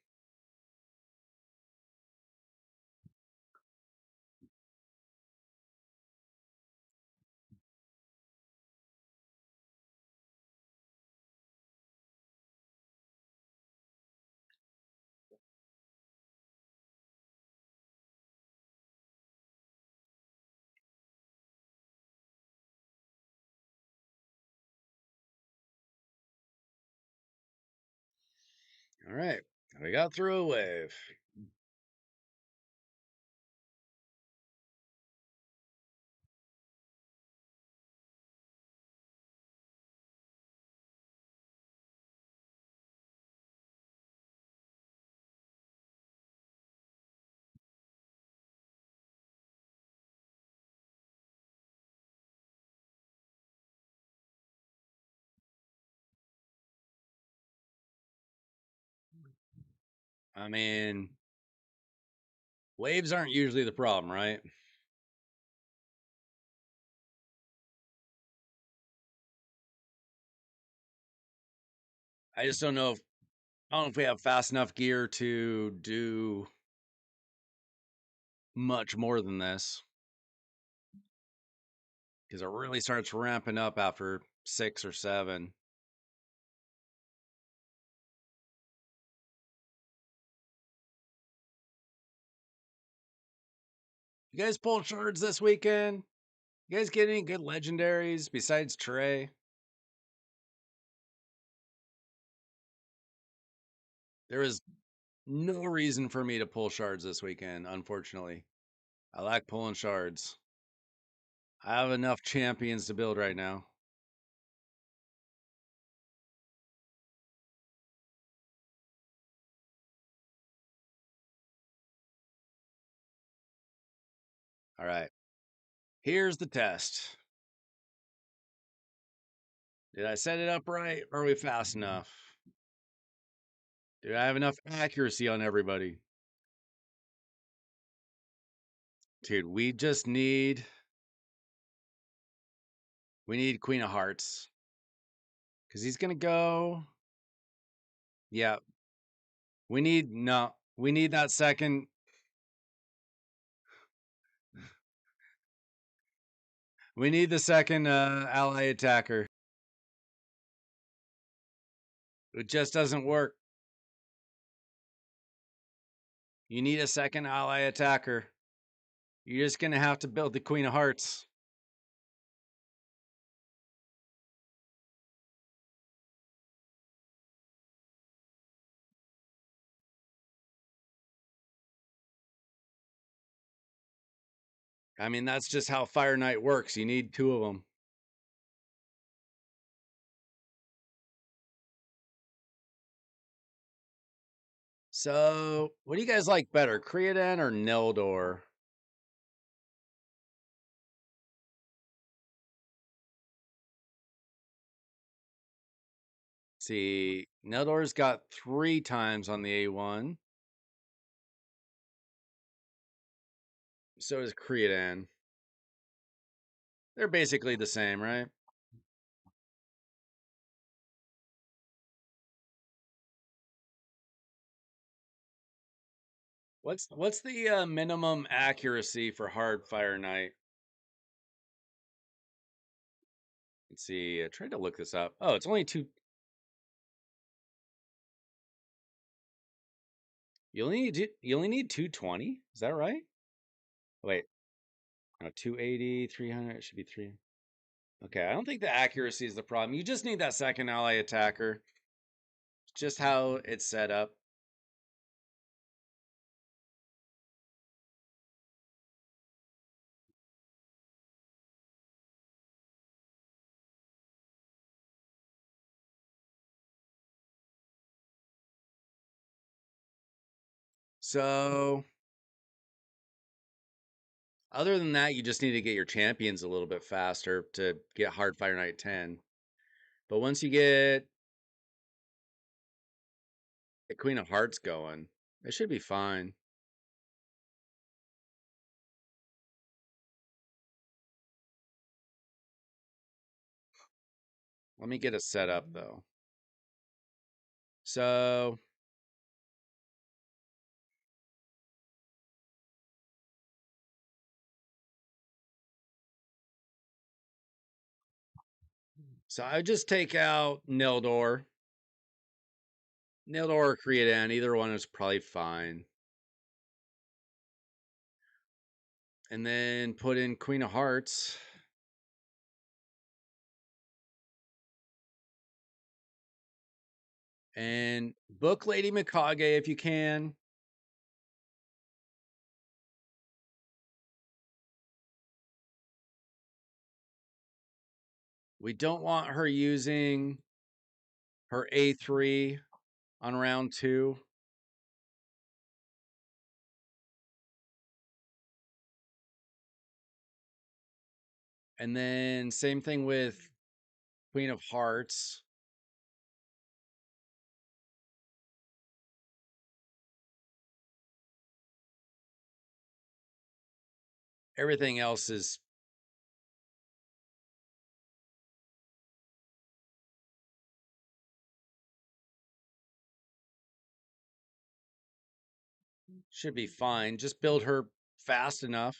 All right. We got through a wave. I mean, waves aren't usually the problem, right? I just don't know if I don't know if we have fast enough gear to do much more than this because it really starts ramping up after 6 or 7. You guys pulled shards this weekend? You guys get any good legendaries besides Trey? There is no reason for me to pull shards this weekend, unfortunately. I like pulling shards. I have enough champions to build right now. All right. Here's the test. Did I set it up right? Or are we fast enough? Did I have enough accuracy on everybody? Dude, we need Queen of Hearts. Cause he's gonna go. Yeah. We need that second. We need the second ally attacker. It just doesn't work. You need a second ally attacker. You're just gonna have to build the Queen of Hearts. I mean, that's just how Fire Knight works. You need two of them. So, what do you guys like better, Creodan or Neldor? See, Neldor's got 3 times on the A1. So does Creodan. They're basically the same, right? What's the minimum accuracy for hard Fire Knight? Let's see. I tried to look this up. Oh, it's only two. You only need 220. Is that right? Wait, no, 280, 300. It should be 3. Okay, I don't think the accuracy is the problem. You just need that second ally attacker. Just how it's set up. So, other than that, you just need to get your champions a little bit faster to get hard Fire Knight 10. But once you get the Queen of Hearts going, it should be fine. Let me get a setup though. So, I just take out Neldor or Creodan. Either one is probably fine. And then put in Queen of Hearts. And book Lady Mikage if you can. We don't want her using her A3 on round 2. And then same thing with Queen of Hearts. Everything else is should be fine. Just build her fast enough.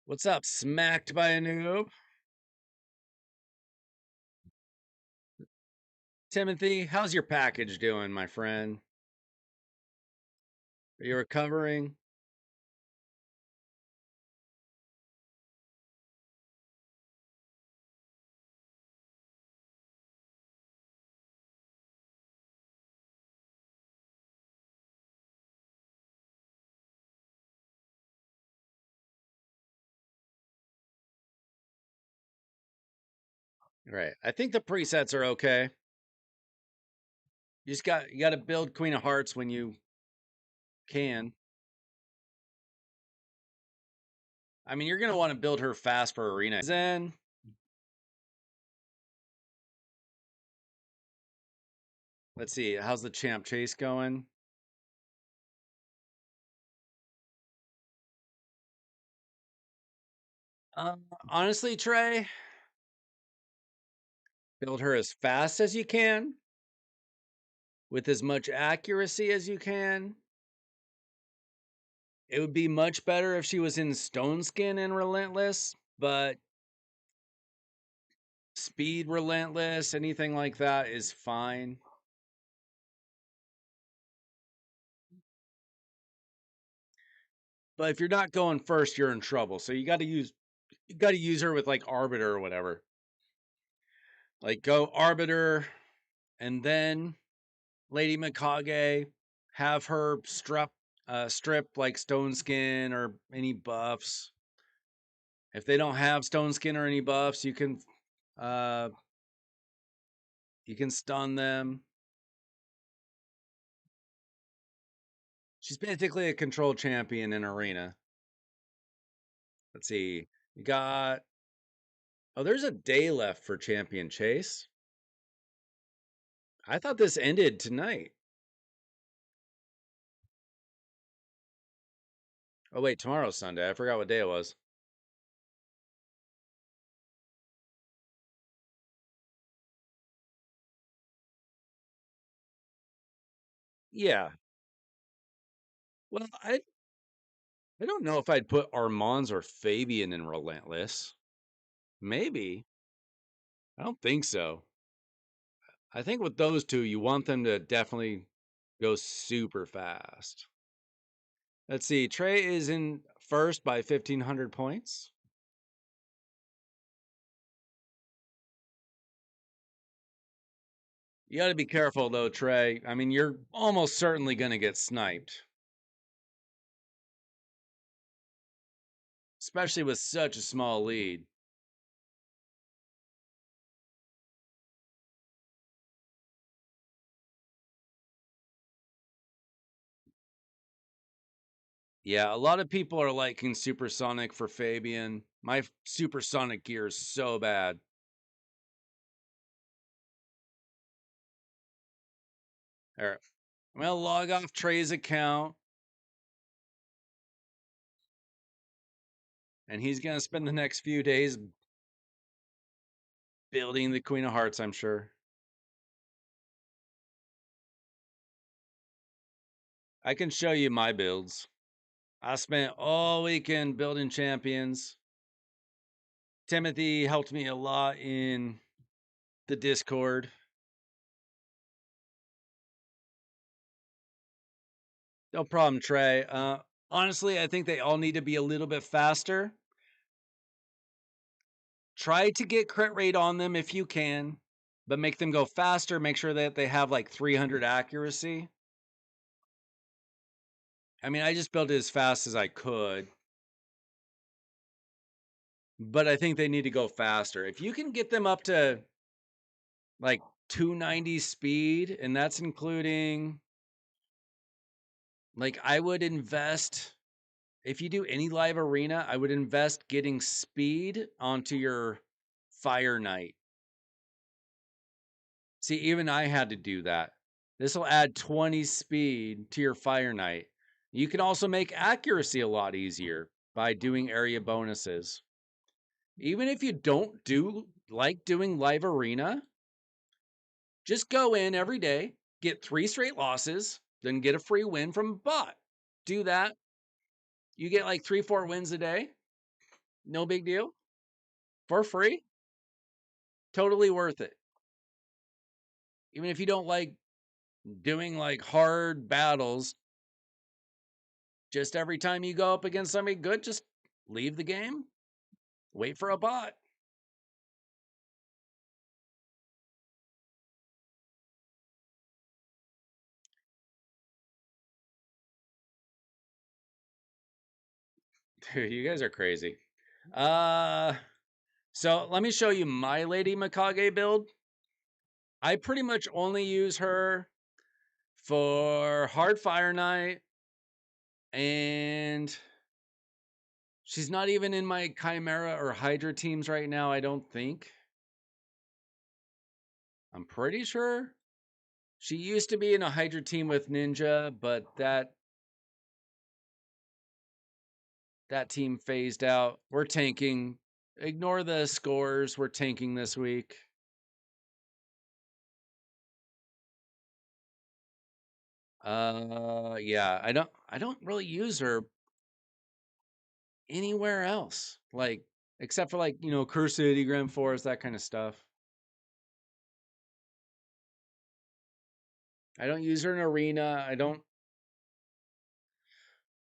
What's up? Smacked by a noob? Timothy, how's your package doing, my friend? Are you recovering? Right. I think the presets are okay. You got to build Queen of Hearts when you can. I mean, you're going to want to build her fast for arena. Then let's see, how's the champ chase going? Honestly, Trey, build her as fast as you can with as much accuracy as you can. It would be much better if she was in Stone Skin and Relentless, but Speed Relentless, anything like that is fine. But if you're not going first, you're in trouble. So you got to use her with like Arbiter or whatever. Like go Arbiter and then Lady Mikage, have her strip like Stone Skin or any buffs. If they don't have Stone Skin or any buffs, uh you can stun them. She's basically a control champion in arena. Let's see. You got there's a day left for Champion Chase. I thought this ended tonight. Oh wait, tomorrow's Sunday. I forgot what day it was. Yeah. Well, I don't know if I'd put Armands or Fabian in Relentless. Maybe. I don't think so. I think with those two, you want them to definitely go super fast. Let's see. Trey is in first by 1,500 points. You got to be careful, though, Trey. I mean, you're almost certainly going to get sniped, especially with such a small lead. Yeah, a lot of people are liking Supersonic for Fabian. My Supersonic gear is so bad. All right. I'm going to log off Trey's account. And he's going to spend the next few days building the Queen of Hearts, I'm sure. I can show you my builds. I spent all weekend building champions. Timothy helped me a lot in the Discord. No problem, Trey. Honestly, I think they all need to be a little bit faster. Try to get crit rate on them if you can, but make them go faster. Make sure that they have like 300 accuracy. I mean, I just built it as fast as I could, but I think they need to go faster. If you can get them up to like 290 speed, and that's including, like, I would invest, if you do any live arena, I would invest getting speed onto your Fire Knight. See, even I had to do that. This will add 20 speed to your Fire Knight. You can also make accuracy a lot easier by doing area bonuses. Even if you don't do like doing live arena, just go in every day, get 3 straight losses, then get a free win from a bot. Do that. You get like 3, 4 wins a day. No big deal. For free. Totally worth it. Even if you don't like doing like hard battles, just every time you go up against somebody good, just leave the game, wait for a bot. Dude, you guys are crazy. So let me show you my Lady Mikage build. I pretty much only use her for Hard Fire Knight, and she's not even in my Chimera or Hydra teams right now, I don't think. I'm pretty sure. She used to be in a Hydra team with Ninja, but that team phased out. We're tanking. Ignore the scores. We're tanking this week. Yeah, I don't really use her anywhere else. Like, except for like, Curse City, Grand Forest, that kind of stuff. I don't use her in arena. I don't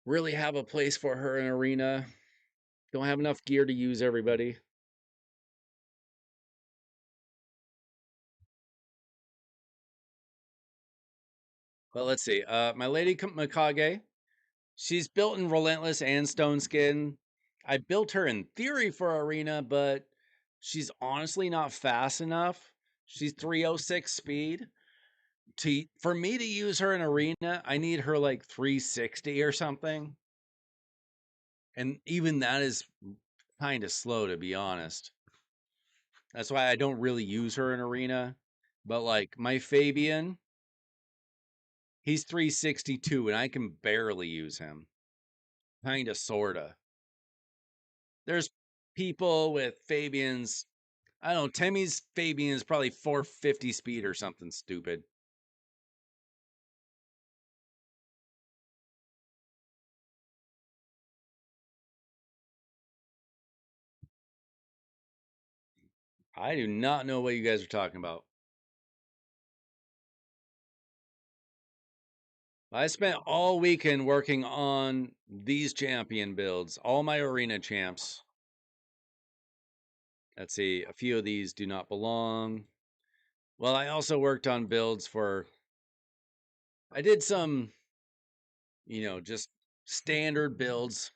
really have a place for her in arena. Don't have enough gear to use everybody. But let's see. My Lady Mikage, she's built in Relentless and Stone Skin. I built her in theory for arena, but she's honestly not fast enough. She's 306 speed. For me to use her in arena, I need her like 360 or something. And even that is kind of slow, to be honest. That's why I don't really use her in arena. But like my Fabian, he's 362 and I can barely use him. Kind of, sorta. There's people with Fabians. I don't know. Temmie's Fabian is probably 450 speed or something stupid. I do not know what you guys are talking about. I spent all weekend working on these champion builds, all my arena champs. Let's see, a few of these do not belong. Well, I also worked on builds for, I did some, just standard builds,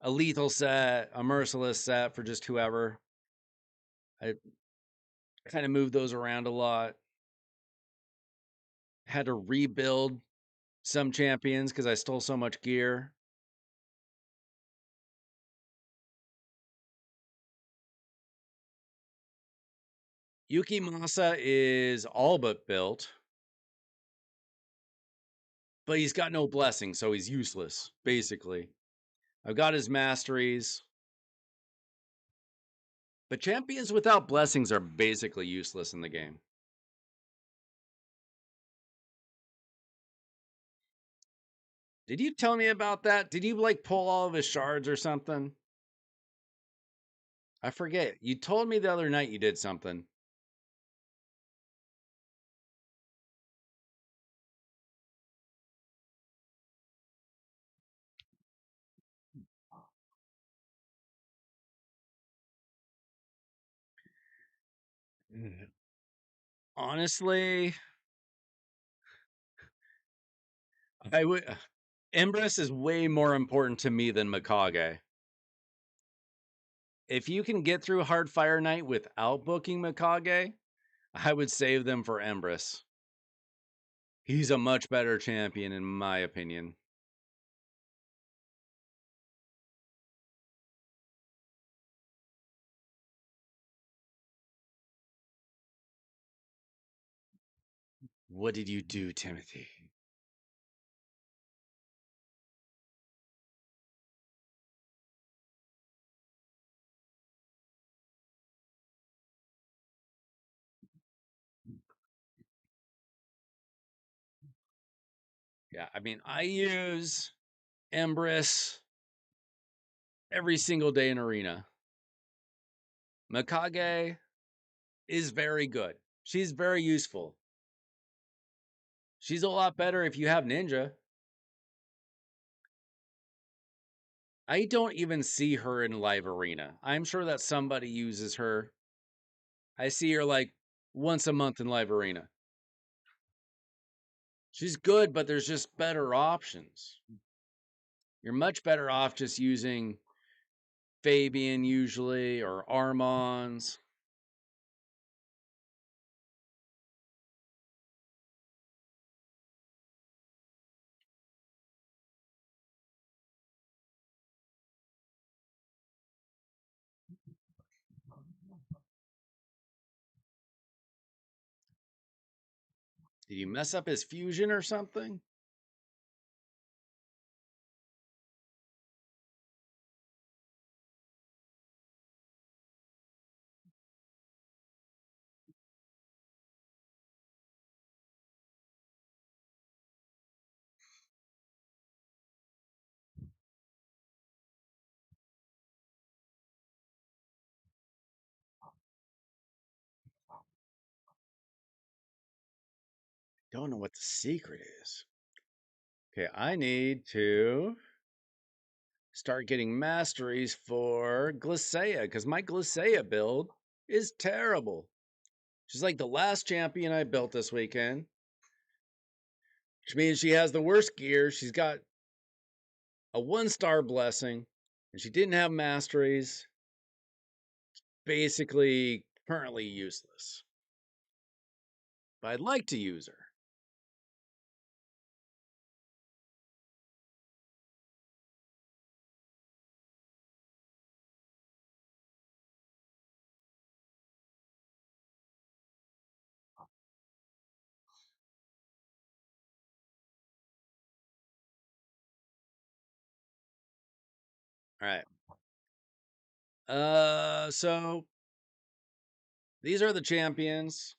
a lethal set, a merciless set for just whoever. I kind of moved those around a lot. Had to rebuild some champions because I stole so much gear. Yuki Masa is all but built, but he's got no blessing, so he's useless, basically. I've got his masteries, but champions without blessings are basically useless in the game. Did you tell me about that? Did you like pull all of his shards or something? I forget. You told me the other night you did something. Honestly, I would. Empress is way more important to me than Mikage. If you can get through Hard Fire Night without booking Mikage, I would save them for Empress. He's a much better champion, in my opinion. What did you do, Timothy? Yeah, I mean, I use Empress every single day in Arena. Mikage is very good. She's very useful. She's a lot better if you have Ninja. I don't even see her in live arena. I'm sure that somebody uses her. I see her like once a month in live arena. She's good, but there's just better options. You're much better off just using Fabian usually or Armand's. Did you mess up his fusion or something? Don't know what the secret is. Okay, I need to start getting masteries for Glycea because my Glycea build is terrible. She's like the last champion I built this weekend, which means she has the worst gear. She's got a 1-star blessing, and she didn't have masteries. Basically, currently useless. But I'd like to use her. All right. So these are the champions.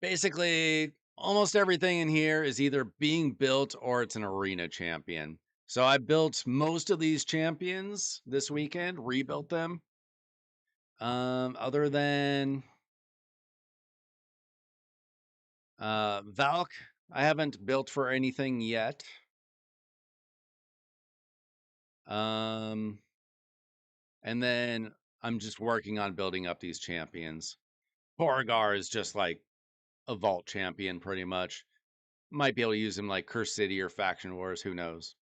Basically, almost everything in here is either being built or it's an arena champion. So I built most of these champions this weekend, rebuilt them. Other than Valk, I haven't built for anything yet. And then I'm just working on building up these champions. Porygar is just like a vault champion, pretty much. Might be able to use him like Curse City or Faction Wars, who knows.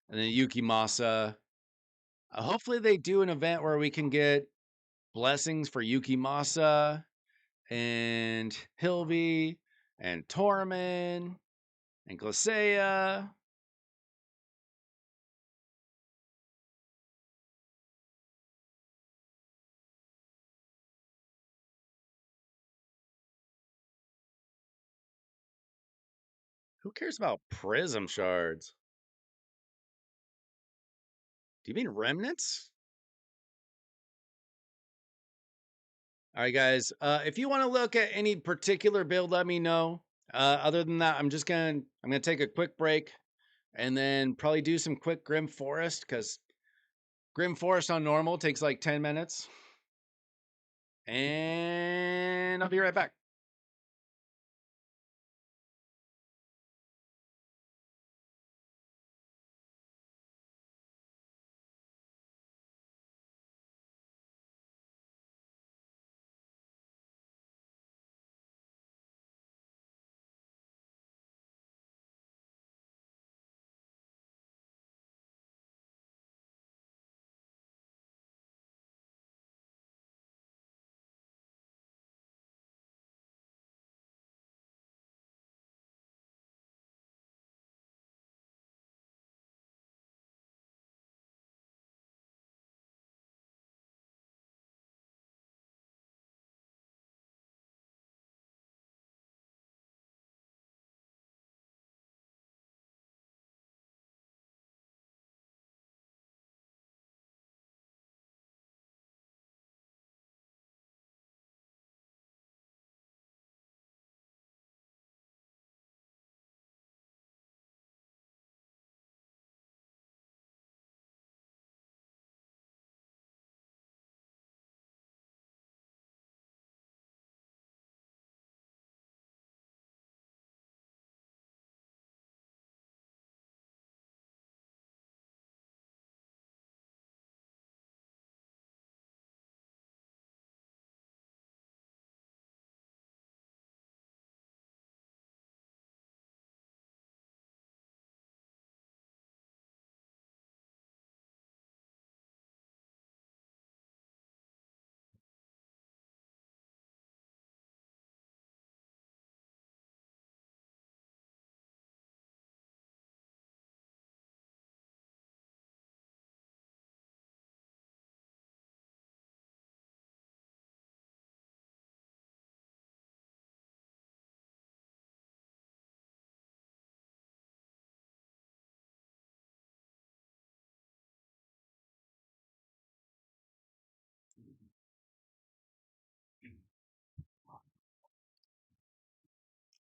And then Yuki Masa. Hopefully they do an event where we can get blessings for Yuki Masa and Hilby and Tormin and Glycea. Who cares about prism shards? Do you mean remnants? All right, guys. If you want to look at any particular build, let me know. Other than that, I'm gonna take a quick break and then probably do some quick Grim Forest because Grim Forest on normal takes like 10 minutes. And I'll be right back.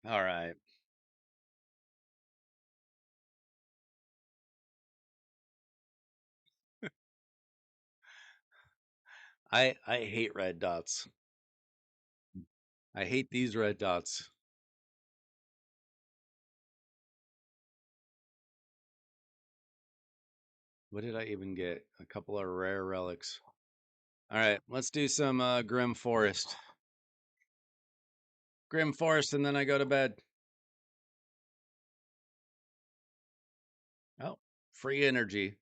All right. I hate red dots. I hate these red dots. What did I even get? A couple of rare relics. All right, let's do some Grim Forest. Grim Forest, and then I go to bed. Oh, free energy.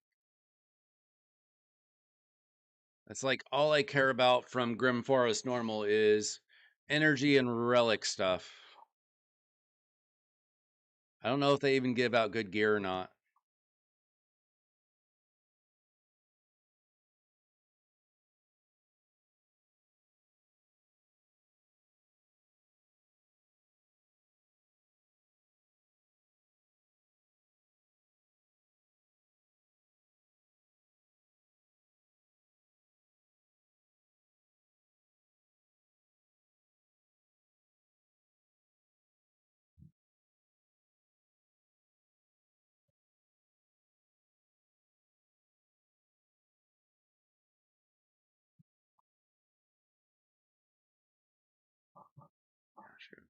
That's like all I care about from Grim Forest normal is energy and relic stuff. I don't know if they even give out good gear or not. Sure.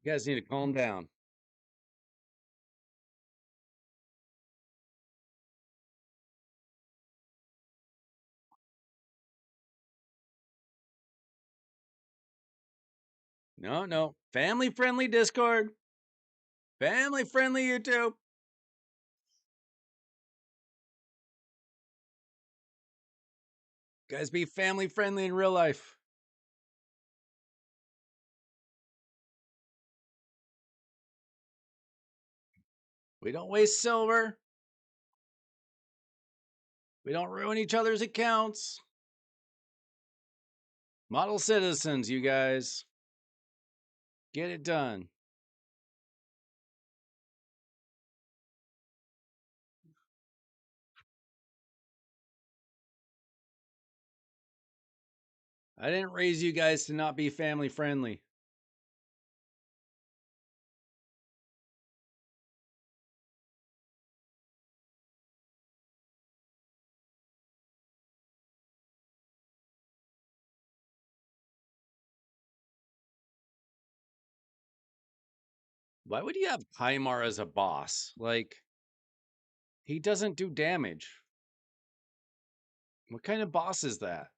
You guys need to calm down. No, no. Family friendly Discord. Family friendly YouTube. Guys, be family friendly in real life. We don't waste silver. We don't ruin each other's accounts. Model citizens, you guys. Get it done. I didn't raise you guys to not be family friendly. Why would you have Kaimar as a boss? Like, he doesn't do damage. What kind of boss is that?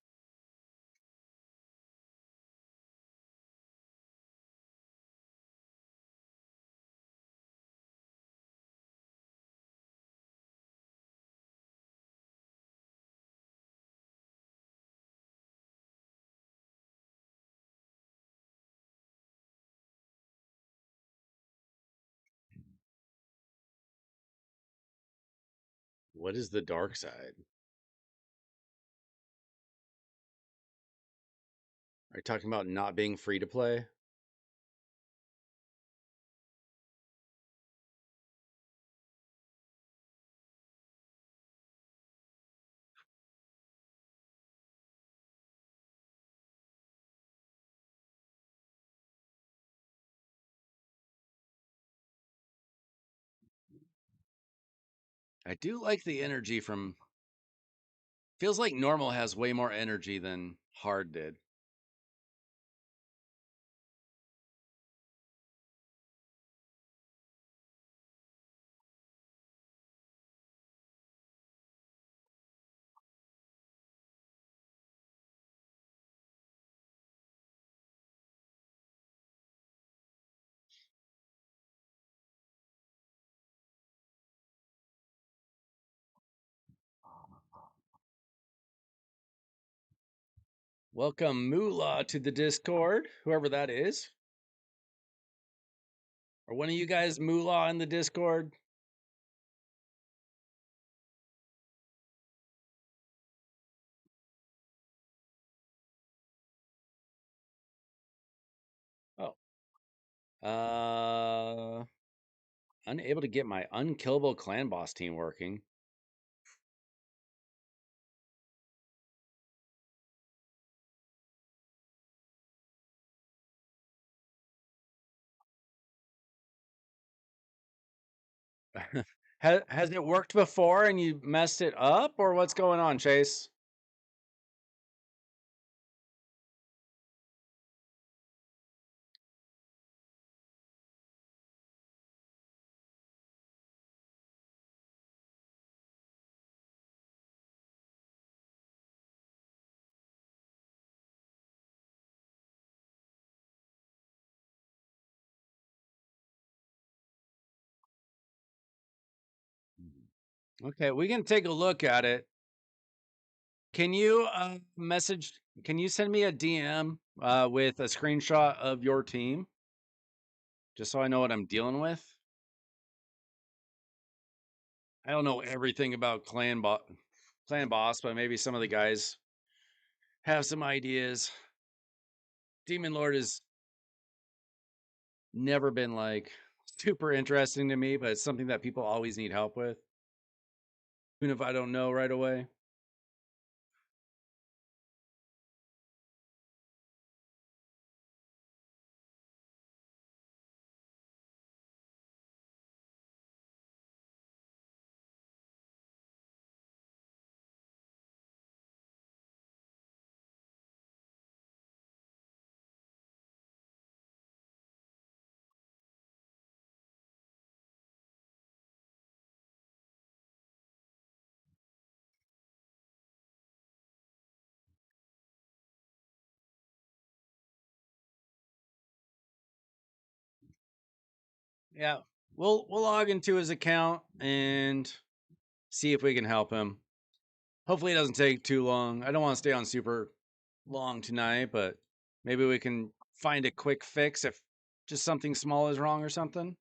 What is the dark side? Are you talking about not being free to play? I do like the energy from. Feels like normal has way more energy than hard did. Welcome Moolah to the Discord, whoever that is. Or one of you guys Moolah in the Discord? Oh, Uh, Unable to get my unkillable clan boss team working. Has it worked before and you messed it up, or what's going on, Chase? Okay, we can take a look at it. Can you message? Can you send me a DM with a screenshot of your team, just so I know what I'm dealing with? I don't know everything about clan boss, but maybe some of the guys have some ideas. Demon Lord has never been like super interesting to me, but it's something that people always need help with, even if I don't know right away. Yeah, we'll log into his account and see if we can help him. Hopefully, it doesn't take too long. I don't want to stay on super long tonight, but maybe we can find a quick fix if just something small is wrong or something.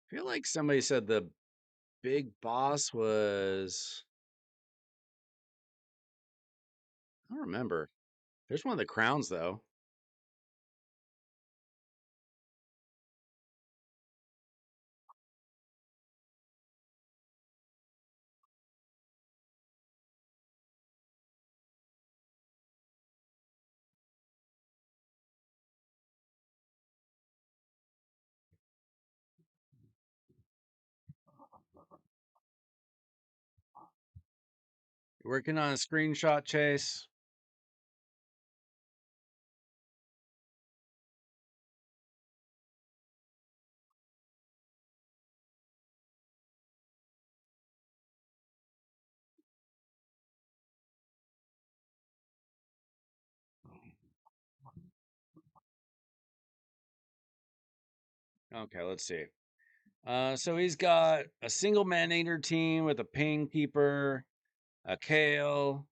I feel like somebody said the big boss was. I don't remember. There's one of the crowns though. Working on a screenshot, Chase. Okay, let's see. So he's got a single man-eater team with a Pain Keeper, a Kale,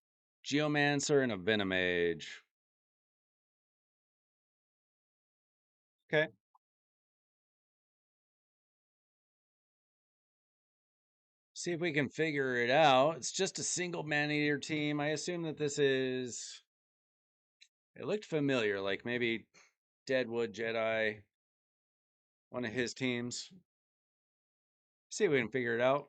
Geomancer, and a Venomage. Okay. See if we can figure it out. It's just a single man-eater team. I assume that this is. It looked familiar, like maybe Deadwood Jedi, one of his teams. See if we can figure it out.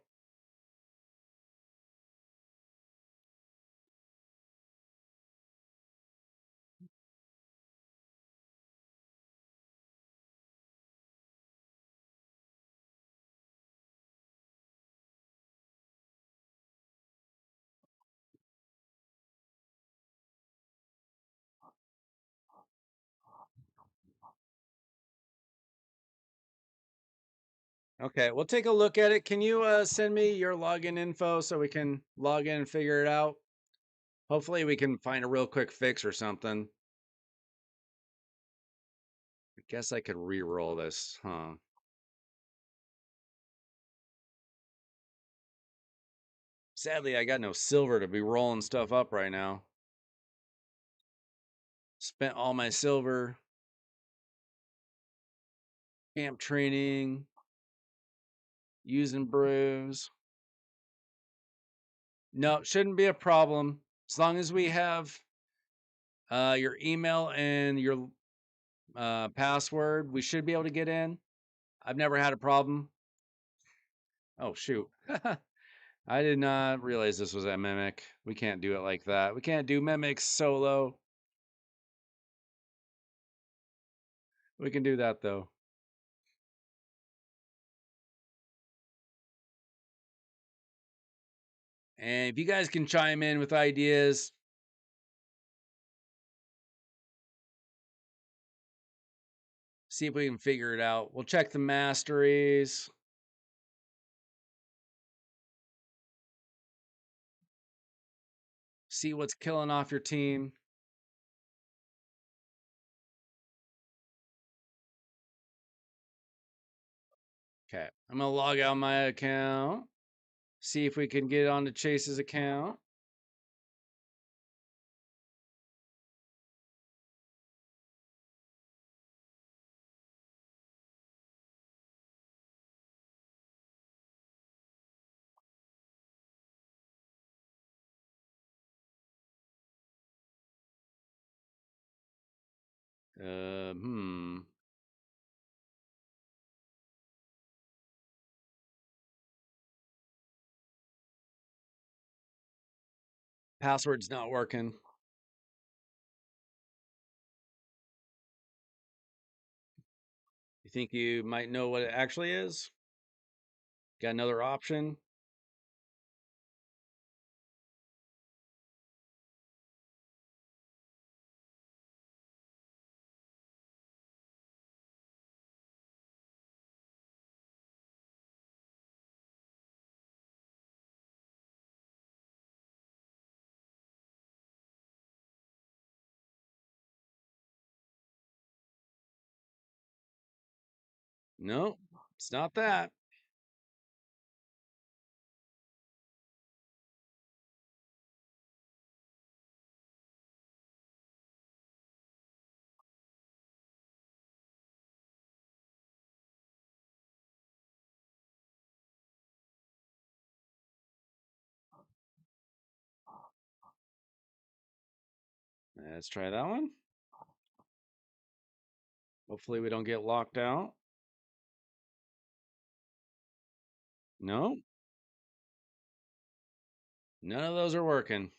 Okay, we'll take a look at it. Can you send me your login info so we can log in and figure it out? Hopefully, we can find a real quick fix or something. I guess I could re-roll this, huh? Sadly, I got no silver to be rolling stuff up right now. Spent all my silver. Camp training. Using brews. No, shouldn't be a problem. As long as we have your email and your password, we should be able to get in. I've never had a problem. Oh, shoot. I did not realize this was a mimic. We can't do it like that. We can't do mimics solo. We can do that, though. And if you guys can chime in with ideas, see if we can figure it out. We'll check the masteries. See what's killing off your team. Okay, I'm gonna log out my account. See if we can get onto Chase's account. Hmm. Password's not working. You think you might know what it actually is? Got another option? No, it's not that. Let's try that one. Hopefully we don't get locked out. No, none of those are working.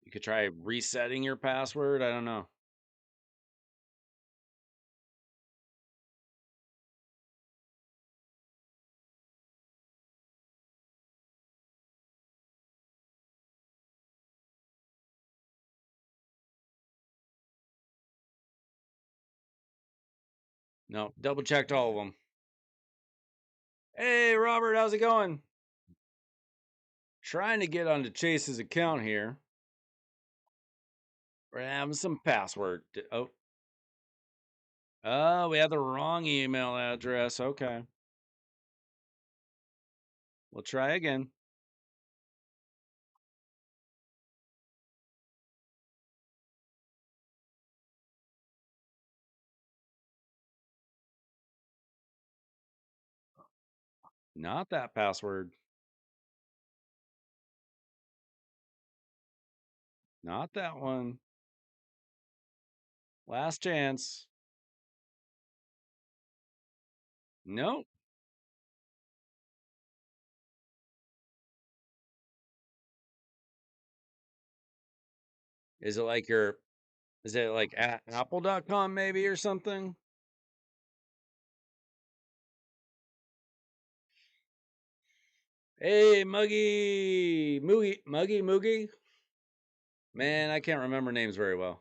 You could try resetting your password. I don't know. No, double checked all of them. Hey, Robert, how's it going? Trying to get onto Chase's account here. We're having some password. Oh, we have the wrong email address. Okay. We'll try again. Not that password. Not that one. Last chance. Nope. Is it like your, is it like at apple.com maybe or something? Hey, Muggy. Muggy. Man, I can't remember names very well.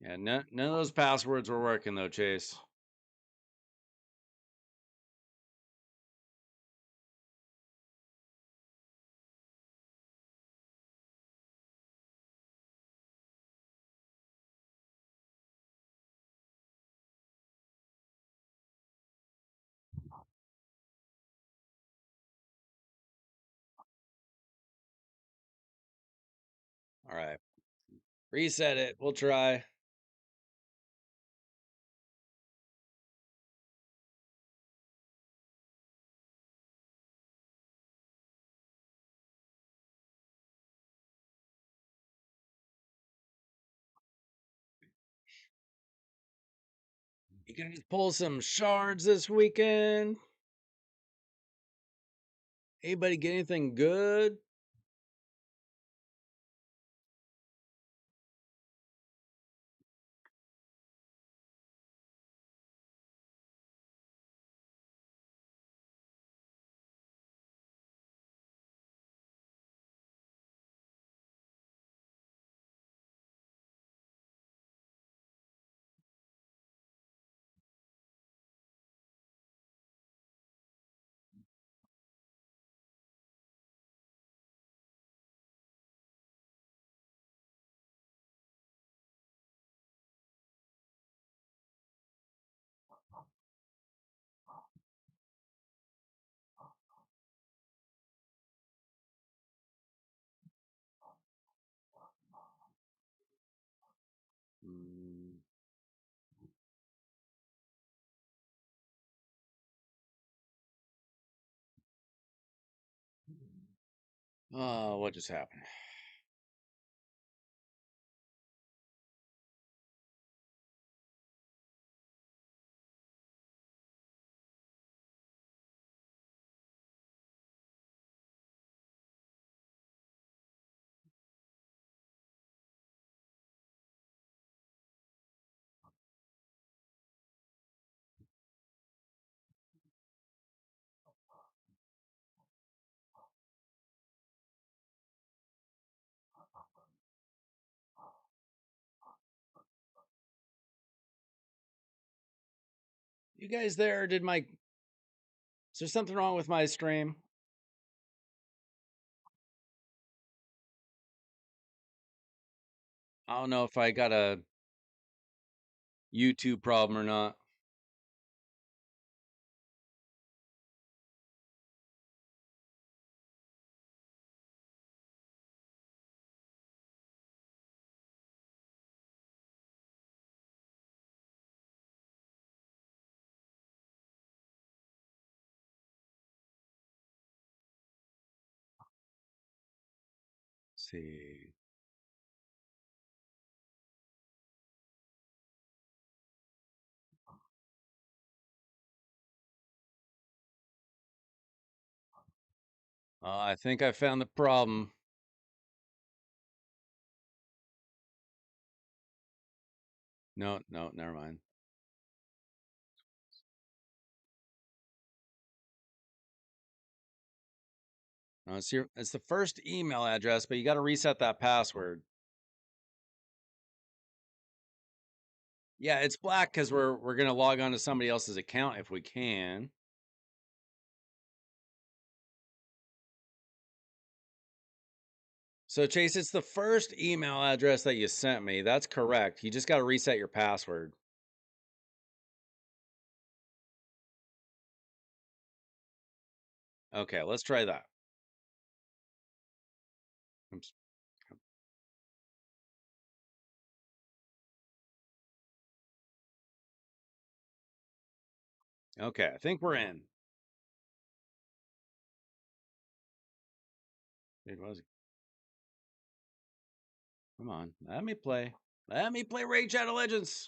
Yeah, none of those passwords were working though, Chase. All right. Reset it. We'll try. You guys pull some shards this weekend? Anybody get anything good? Mm. Oh, what just happened? You guys there? Is there something wrong with my stream? I don't know if I got a YouTube problem or not. Let's see. I think I found the problem. No, no, never mind. No, it's the first email address, but you got to reset that password. Yeah, it's black because we're gonna log on to somebody else's account if we can. So Chase, it's the first email address that you sent me. That's correct. You just got to reset your password. Okay, let's try that. Oops. Okay, I think we're in. It was. Come on, let me play. Let me play Raid Shadow Legends.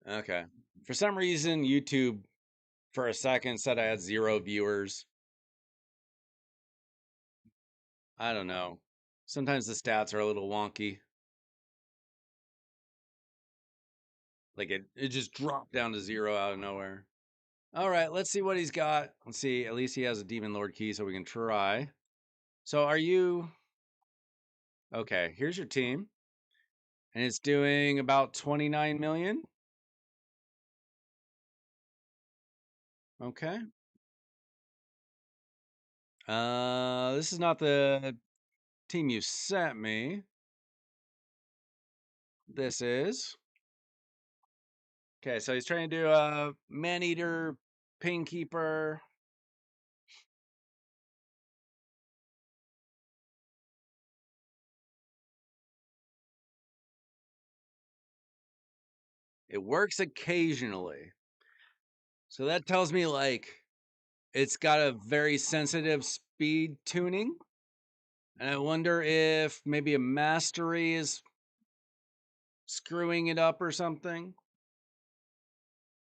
Okay. For some reason, YouTube for a second said I had 0 viewers. I don't know. Sometimes the stats are a little wonky. Like it just dropped down to 0 out of nowhere. All right, let's see what he's got. Let's see. At least he has a Demon Lord key, so we can try. So are you okay? Here's your team, and it's doing about 29 million. Okay. This is not the team you sent me. This is okay. So he's trying to do a man eater, pain keeper. It works occasionally. So that tells me like it's got a very sensitive speed tuning. And I wonder if maybe a mastery is screwing it up or something.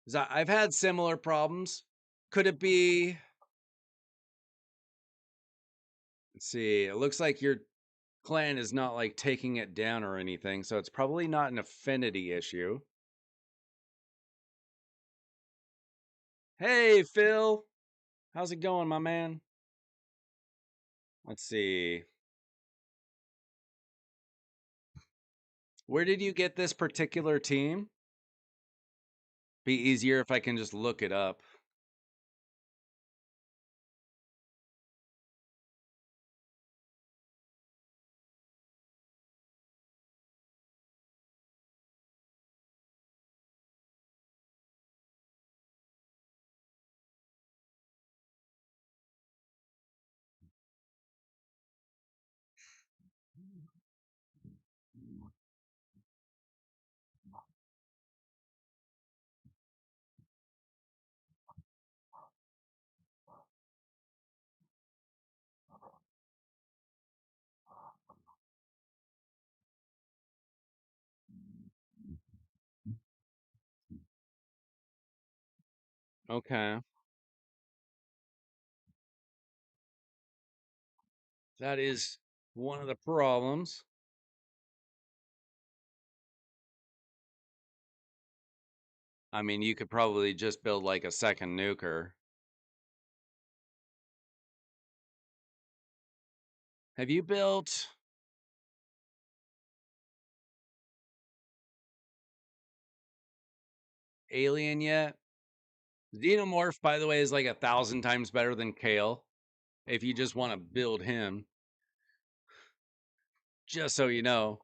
'Cause I've had similar problems. Could it be? Let's see. It looks like your clan is not like taking it down or anything. So it's probably not an affinity issue. Hey, Phil. How's it going, my man? Let's see. Where did you get this particular team? Be easier if I can just look it up. Okay. That is one of the problems. I mean, you could probably just build like a second nuker. Have you built Alien yet? Xenomorph, by the way, is like 1,000 times better than Kale. If you just want to build him, just so you know.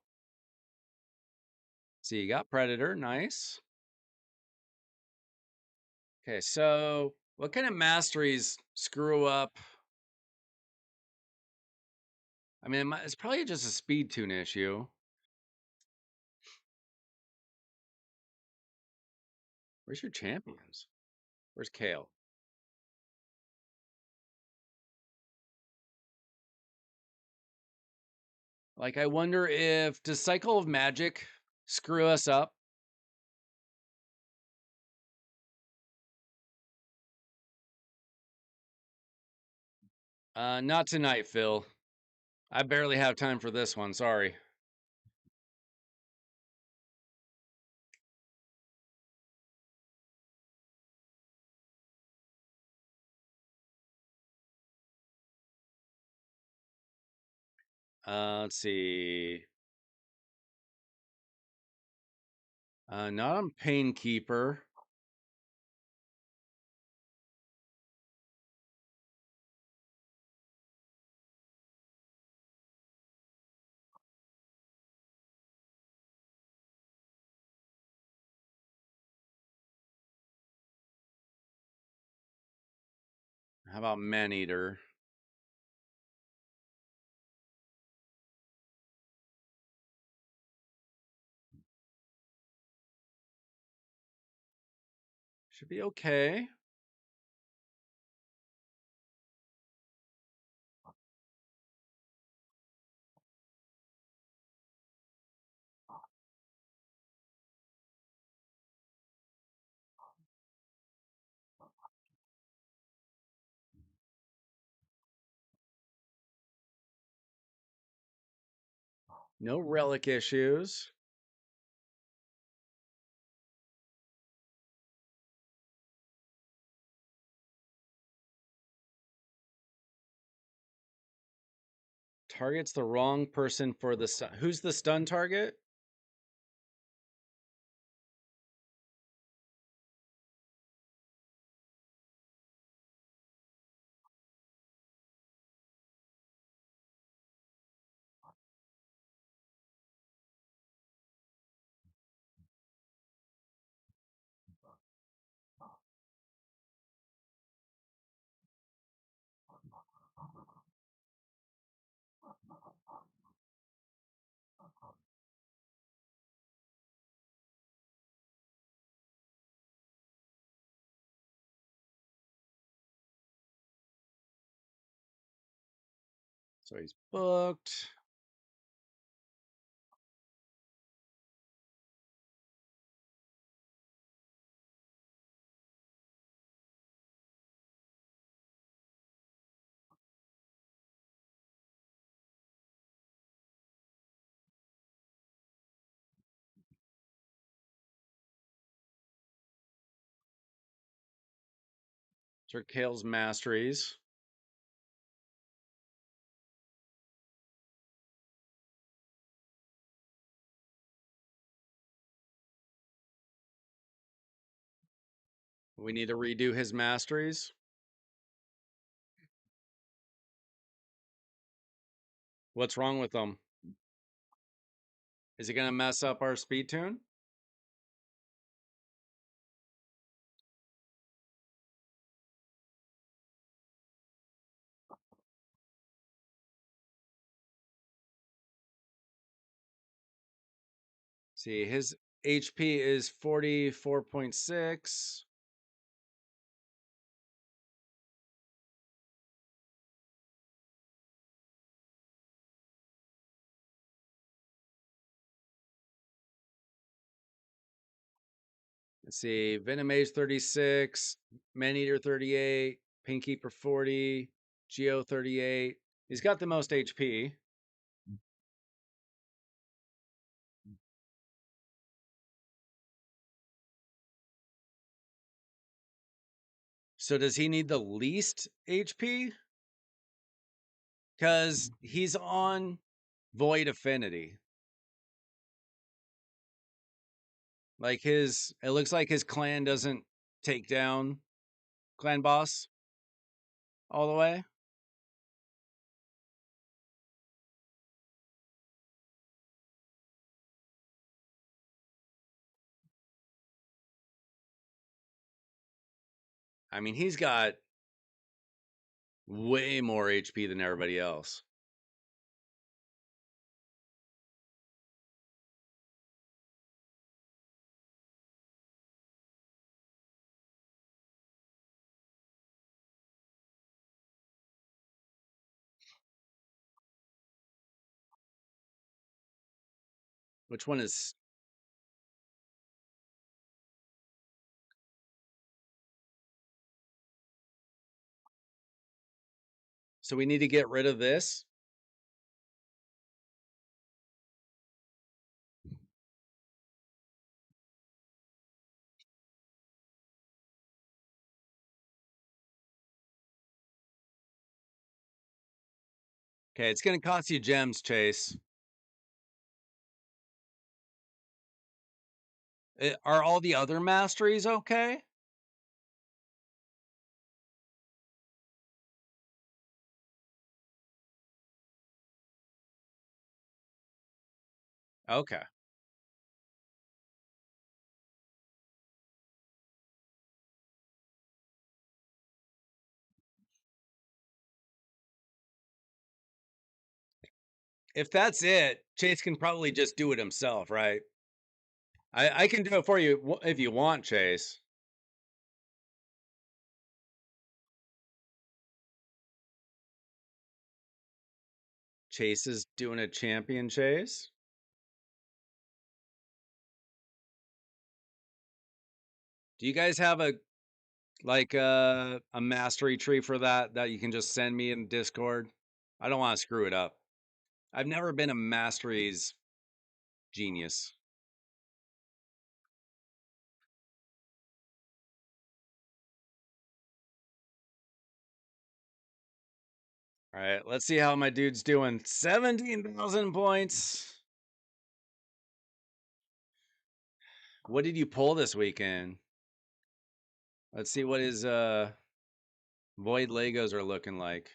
So you got Predator, nice. Okay, so what kind of masteries screw up? I mean, it's probably just a speed tune issue. Where's your champions? Where's Kale? Like, I wonder if does Cycle of Magic screw us up? Not tonight, Phil. I barely have time for this one. Sorry. Let's see. Not on Painkeeper. How about Maneater? Should be okay. No relic issues. Targets the wrong person for the stun. Who's the stun target? So he's booked. Sir Kale's masteries. We need to redo his masteries. What's wrong with them? Is it going to mess up our speed tune? See, his HP is 44.6. Let's see, Venomage 36, Maneater 38, Pinkeeper 40, Geo 38. He's got the most HP. So does he need the least HP? Because he's on Void Affinity. Like it looks like his clan doesn't take down clan boss all the way. I mean, he's got way more HP than everybody else. Which one is? So we need to get rid of this. Okay, it's going to cost you gems, Chase. Are all the other masteries okay? Okay. If that's it, Chase can probably just do it himself, right? I can do it for you if you want, Chase. Chase is doing a champion chase. Do you guys have a mastery tree for that you can just send me in Discord? I don't want to screw it up. I've never been a masteries genius. All right, let's see how my dude's doing. 17,000 points. What did you pull this weekend? Let's see what his void Legos are looking like.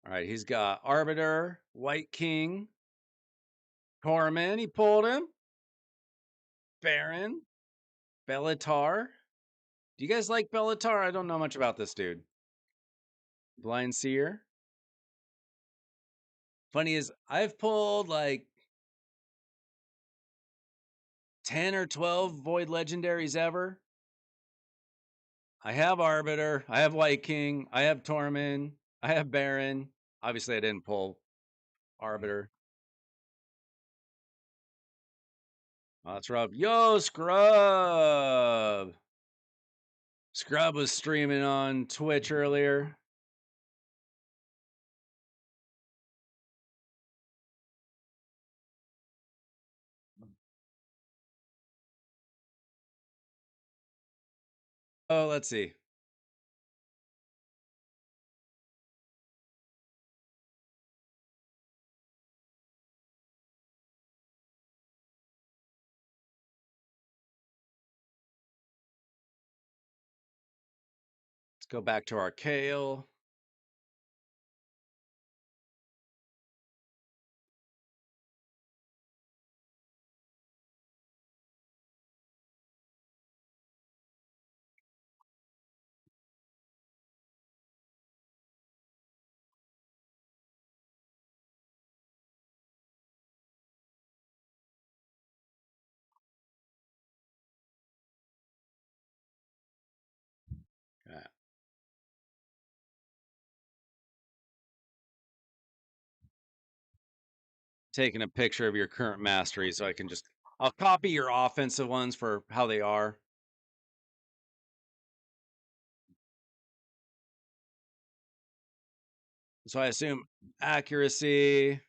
All right, he's got Arbiter, White King, Torment. He pulled him. Baron, Bellatar. Do you guys like Bellatar? I don't know much about this dude. Blind Seer. Funny is, I've pulled like 10 or 12 Void Legendaries ever. I have Arbiter, I have White King, I have Torment, I have Baron. Obviously, I didn't pull Arbiter. Oh, that's Rob. Yo, Scrub! Scrub was streaming on Twitch earlier. Oh, let's see. Let's go back to our Kale. Taking a picture of your current mastery so I can just, I'll copy your offensive ones for how they are. So I assume accuracy.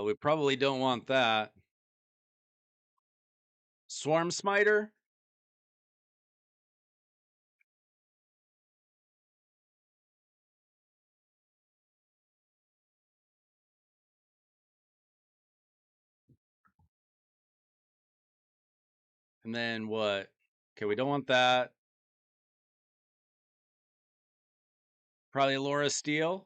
We probably don't want that. Swarm Smiter. And then what? Okay, we don't want that. Probably Laura Steele.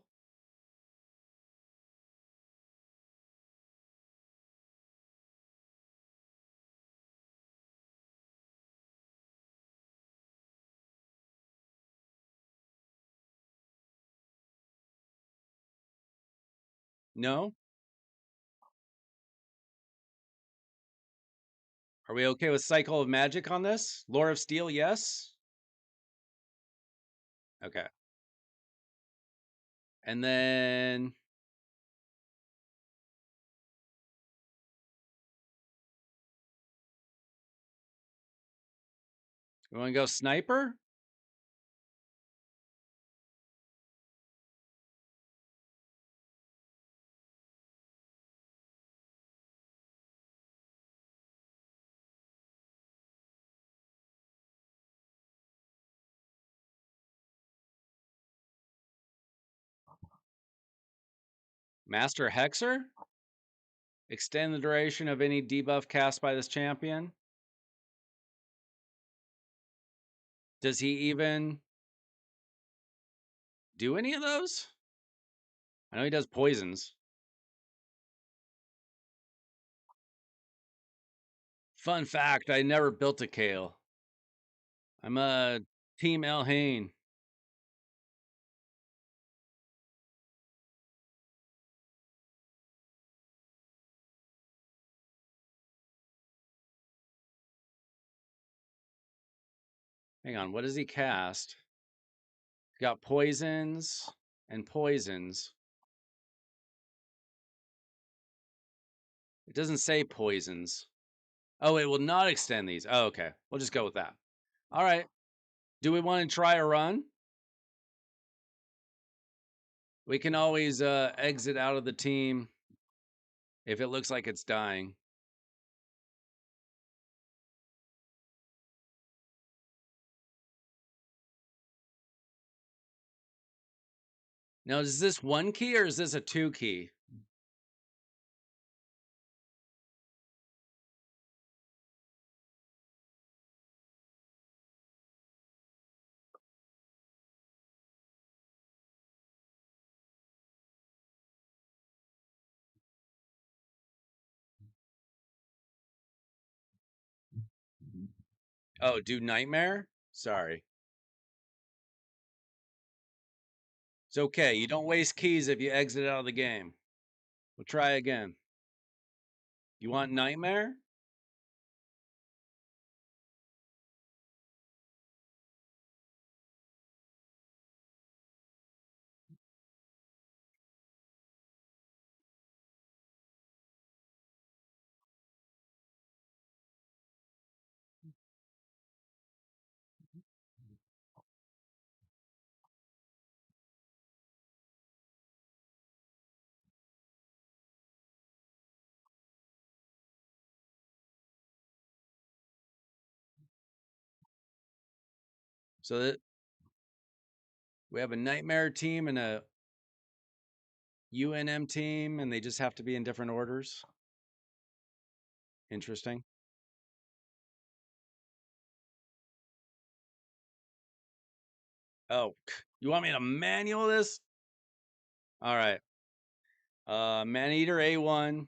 No? Are we okay with Cycle of Magic on this? Lore of Steel, yes? Okay. And then we want to go Sniper? Master Hexer? Extend the duration of any debuff cast by this champion. Does he even do any of those? I know he does poisons. Fun fact, I never built a Kale. I'm a Team Elhain. Hang on, what does he cast? He's got poisons and poisons. It doesn't say poisons. Oh, it will not extend these. Oh, okay. We'll just go with that. All right. Do we want to try a run? We can always exit out of the team if it looks like it's dying. Now, is this one key or is this a 2 key? Oh, do nightmare? Sorry. It's okay. You don't waste keys if you exit out of the game. We'll try again. You want nightmare? So that we have a nightmare team and a UNM team, and they just have to be in different orders. Interesting. Oh, you want me to manual this? All right. Maneater A1,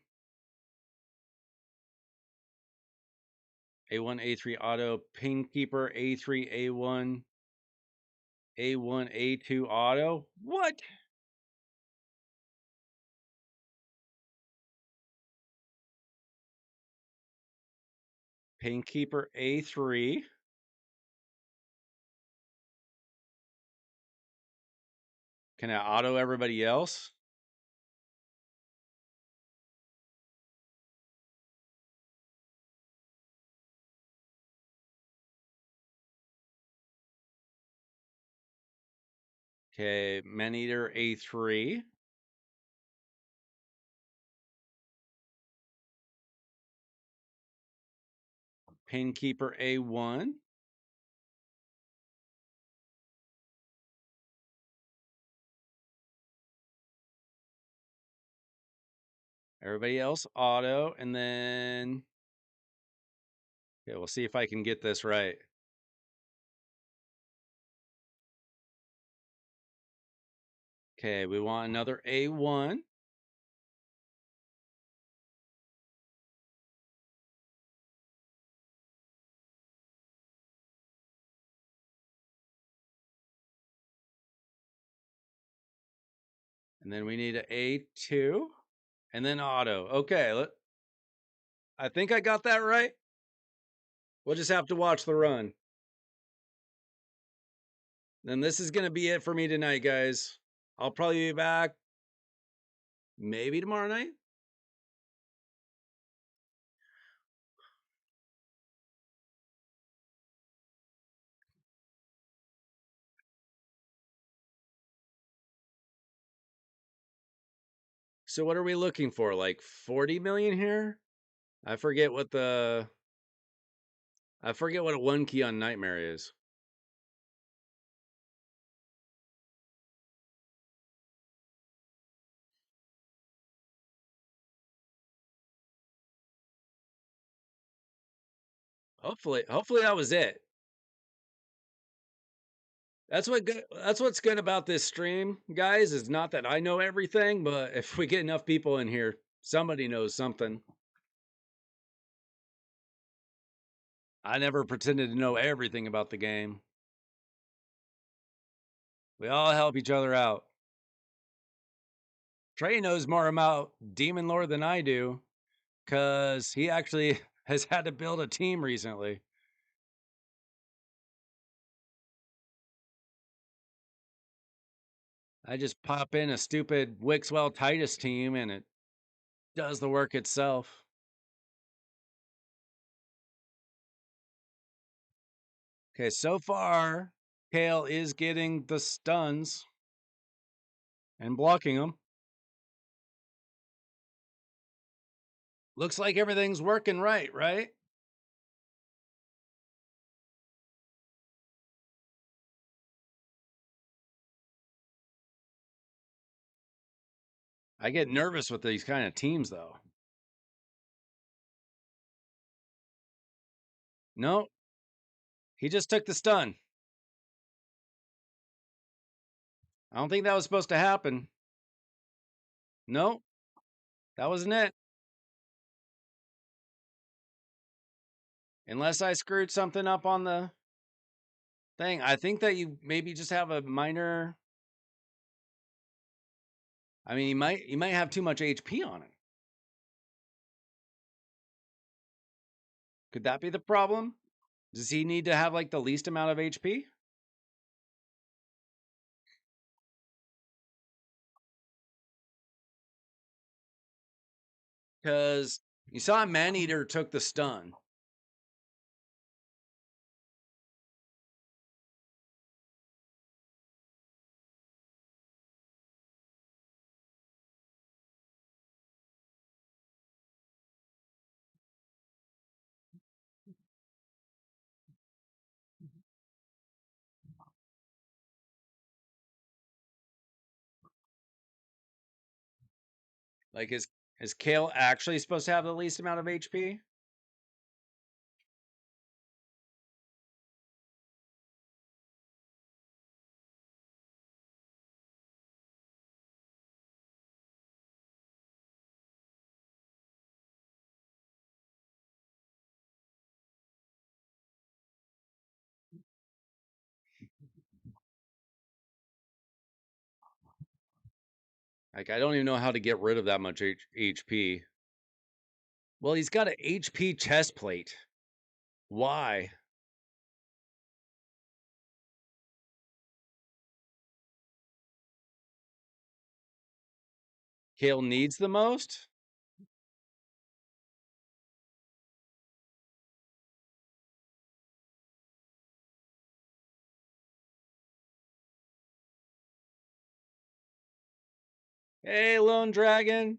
A1, A3 auto, Painkeeper A3, A1, A1, A2 auto. What? Painkeeper A3. Can I auto everybody else? Okay, Maneater A3. Painkeeper A1. Everybody else auto. And then, okay, we'll see if I can get this right. Okay, we want another A1. And then we need an A2. And then auto. Okay, I think I got that right. We'll just have to watch the run. Then this is going to be it for me tonight, guys. I'll probably be back maybe tomorrow night. So what are we looking for? Like 40 million here? I forget what the I forget what a 1 key on Nightmare is. Hopefully that was it. That's what's good about this stream, guys, is not that I know everything, but if we get enough people in here, somebody knows something. I never pretended to know everything about the game. We all help each other out. Trey knows more about Demon Lore than I do, because he actually has had to build a team recently. I just pop in a stupid Wixwell Titus team and it does the work itself. Okay, so far, Kale is getting the stuns and blocking them. Looks like everything's working right? I get nervous with these kind of teams, though. No, he just took the stun. I don't think that was supposed to happen. No, that wasn't it. Unless I screwed something up on the thing. I think that you maybe just have a minor. I mean, you might have too much HP on it. Could that be the problem? Does he need to have like the least amount of HP? Because you saw Maneater took the stun. Like, is Kale actually supposed to have the least amount of HP? Like, I don't even know how to get rid of that much HP. Well, he's got an HP chest plate. Why? Kale needs the most? Hey, Lone Dragon.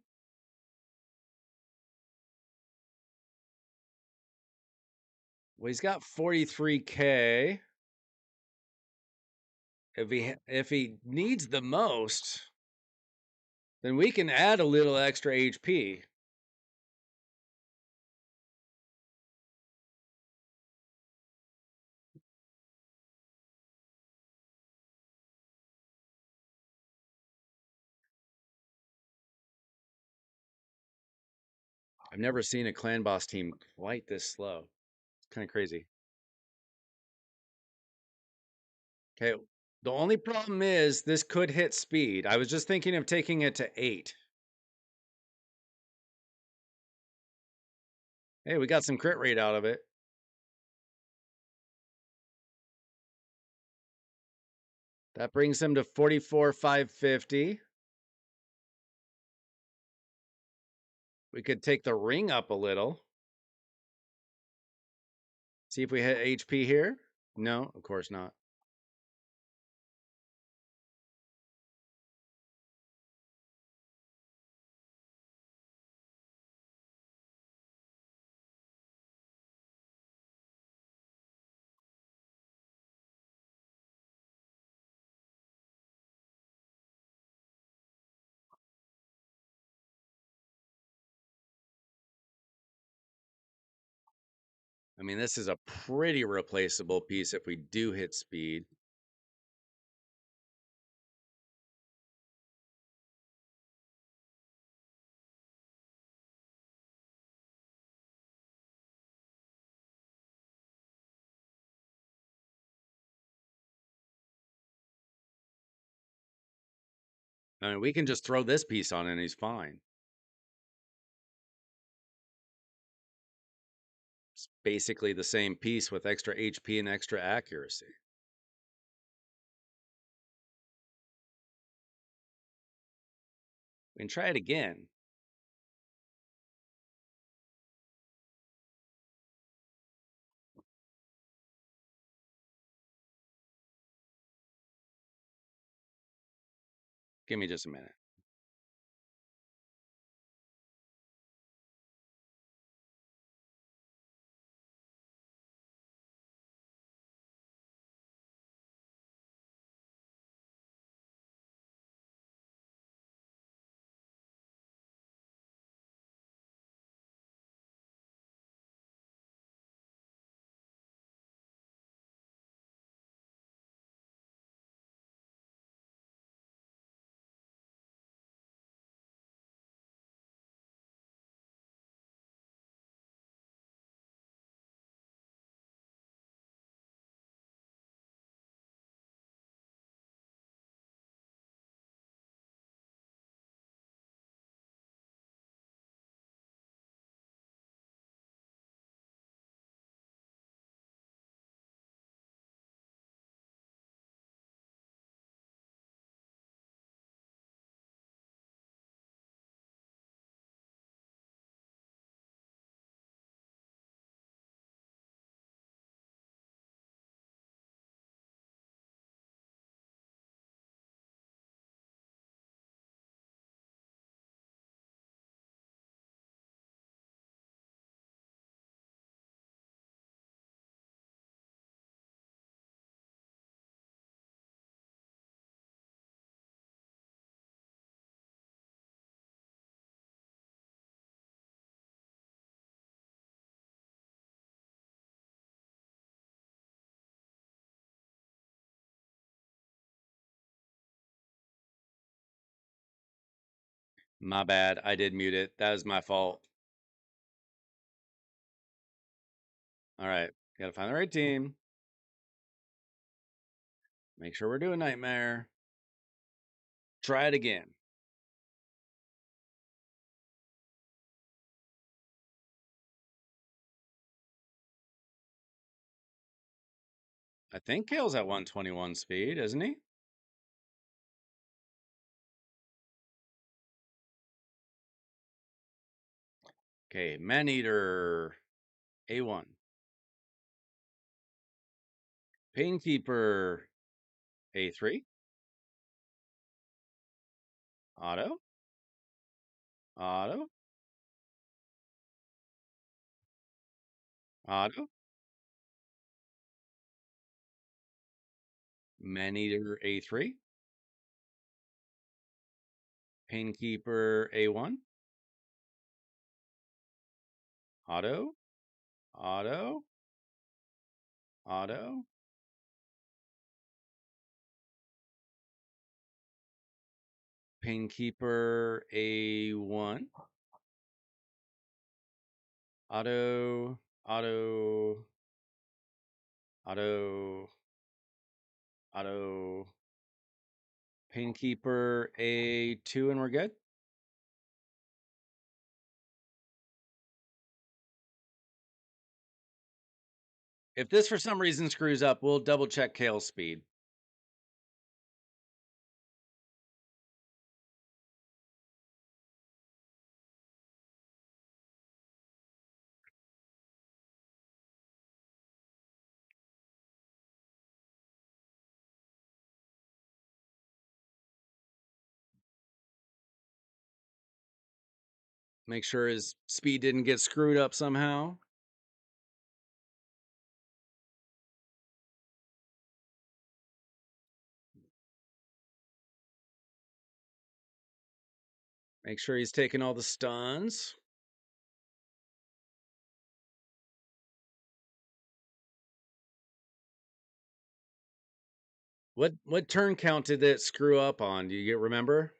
Well, he's got 43K. If he needs the most, then we can add a little extra HP. I've never seen a clan boss team quite this slow. It's kind of crazy. Okay, the only problem is this could hit speed. I was just thinking of taking it to 8. Hey, we got some crit rate out of it. That brings him to 44,550. We could take the ring up a little. See if we hit HP here. No, of course not. I mean, this is a pretty replaceable piece if we do hit speed. I mean, we can just throw this piece on and he's fine. It's basically the same piece with extra HP and extra accuracy. We can try it again. Give me just a minute. My bad. I did mute it. That was my fault. All right. Got to find the right team. Make sure we're doing Nightmare. Try it again. I think Kale's at 121 speed, isn't he? Okay, Maneater A1. Painkeeper A3. Auto. Auto. Auto. Maneater A3. Painkeeper A1. Auto. Auto. Auto. Painkeeper A1. Auto. Auto. Auto. Auto. Painkeeper A2, and we're good. If this for some reason screws up, we'll double check Kale's speed. Make sure his speed didn't get screwed up somehow. Make sure he's taking all the stuns. What turn count did that screw up on? Do you remember?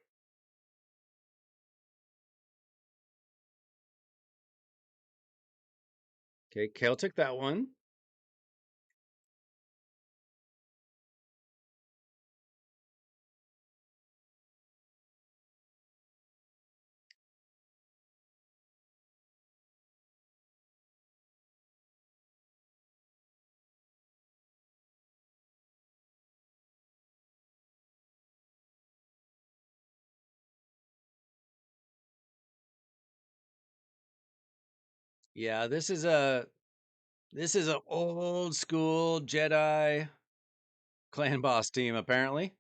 Okay, Kale took that one. Yeah, this is a old school Jedi clan boss team, apparently.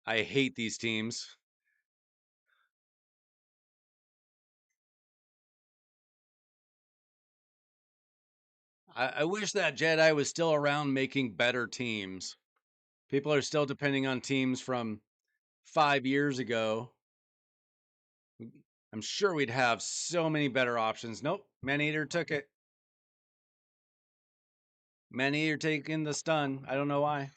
I hate these teams. I wish that Jedi was still around making better teams. People are still depending on teams from 5 years ago. I'm sure we'd have so many better options. Nope, Maneater took it. Maneater taking the stun. I don't know why.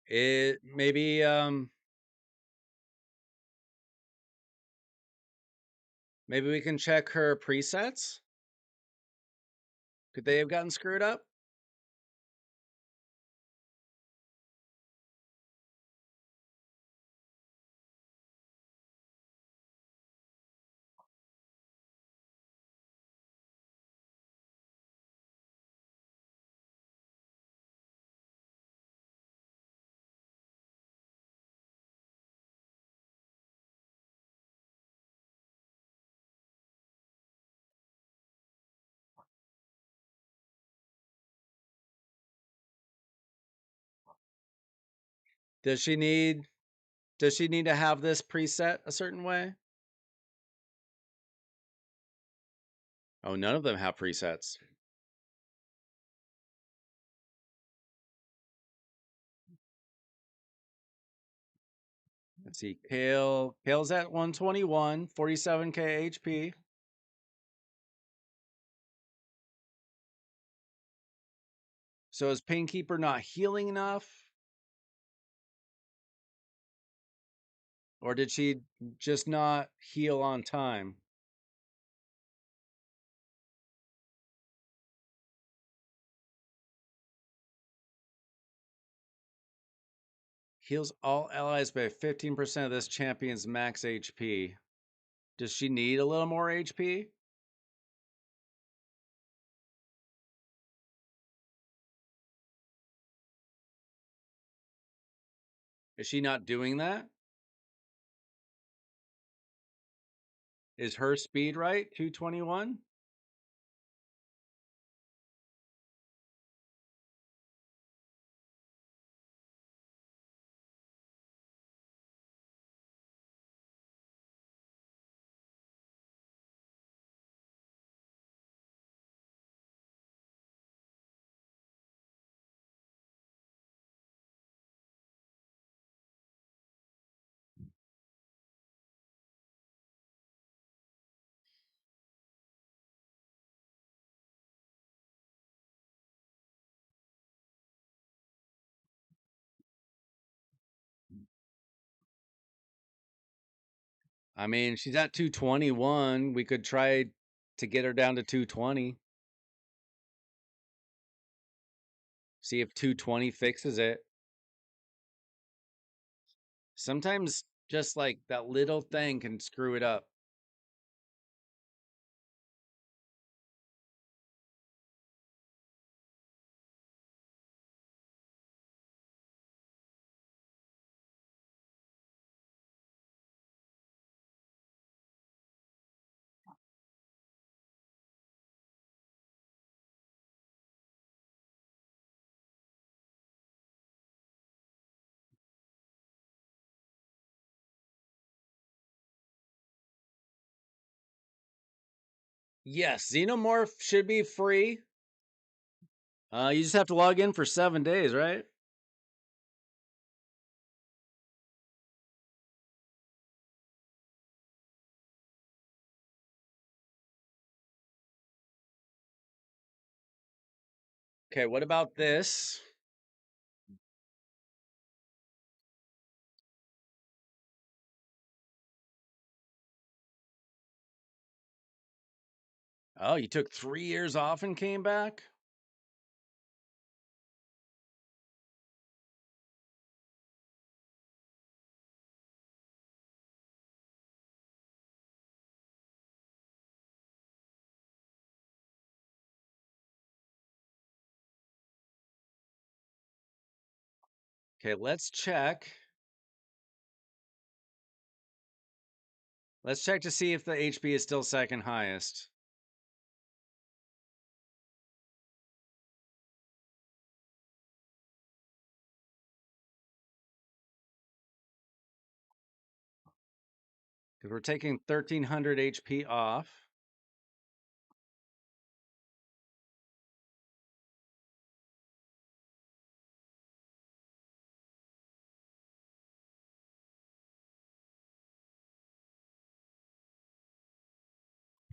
It maybe we can check her presets. Could they have gotten screwed up? Does she need to have this preset a certain way? Oh, none of them have presets. Let's see. Kale's at 121, 47k HP. So is Painkeeper not healing enough? Or did she just not heal on time? Heals all allies by 15% of this champion's max HP. Does she need a little more HP? Is she not doing that? Is her speed right? 221? I mean, she's at 221. We could try to get her down to 220. See if 220 fixes it. Sometimes just like that little thing can screw it up. Yes, Xenomorph should be free. You just have to log in for 7 days, right? Okay, what about this? Oh, you took 3 years off and came back? Okay, let's check. Let's check to see if the HP is still second highest. Because we're taking 1300 HP off.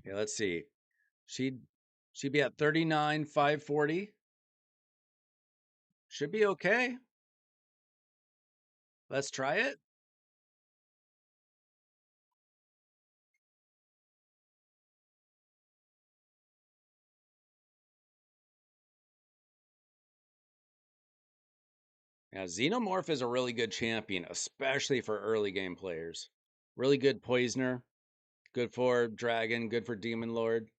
Okay, let's see. She'd she'd be at 39,540. Should be okay. Let's try it. Yeah, Xenomorph is a really good champion, especially for early game players. Really good poisoner. Good for dragon, good for demon lord.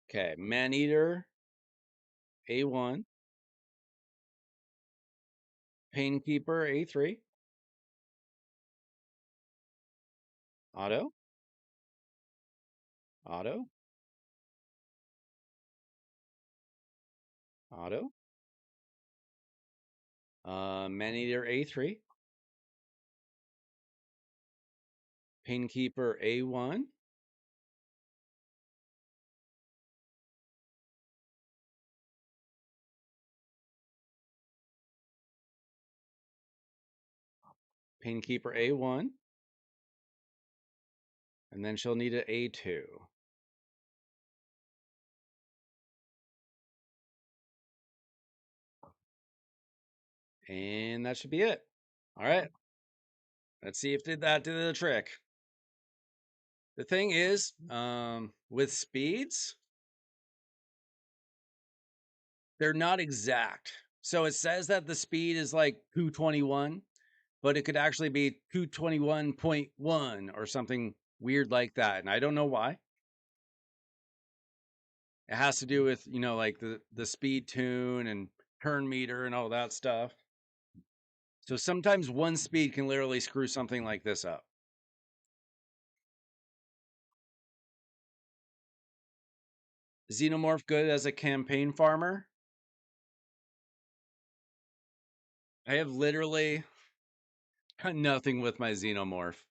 Okay, Maneater, A1. Painkeeper, A3. Auto, auto, auto. Maneater, A3. Painkeeper, A1. Painkeeper, A1. And then she'll need an A2. And that should be it. All right. Let's see if that did the trick. The thing is, with speeds, they're not exact. So it says that the speed is like 221, but it could actually be 221.1 or something weird like that. And I don't know why. It has to do with, like the speed tune and turn meter and all that stuff. So sometimes one speed can literally screw something like this up. Xenomorph good as a campaign farmer. I have literally done nothing with my Xenomorph.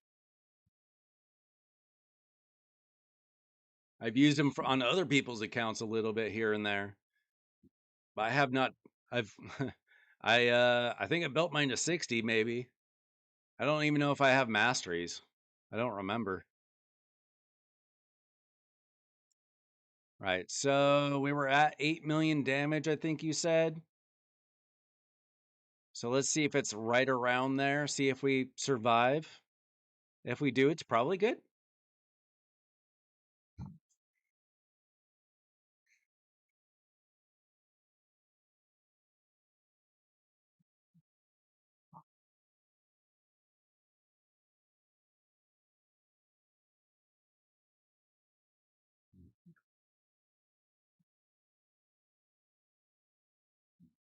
I've used him on other people's accounts a little bit here and there, but I have not. I've I think I built mine to 60 maybe. I don't even know if I have masteries. I don't remember. Right. So we were at 8 million damage, I think you said. So let's see if it's right around there. See if we survive. If we do, it's probably good.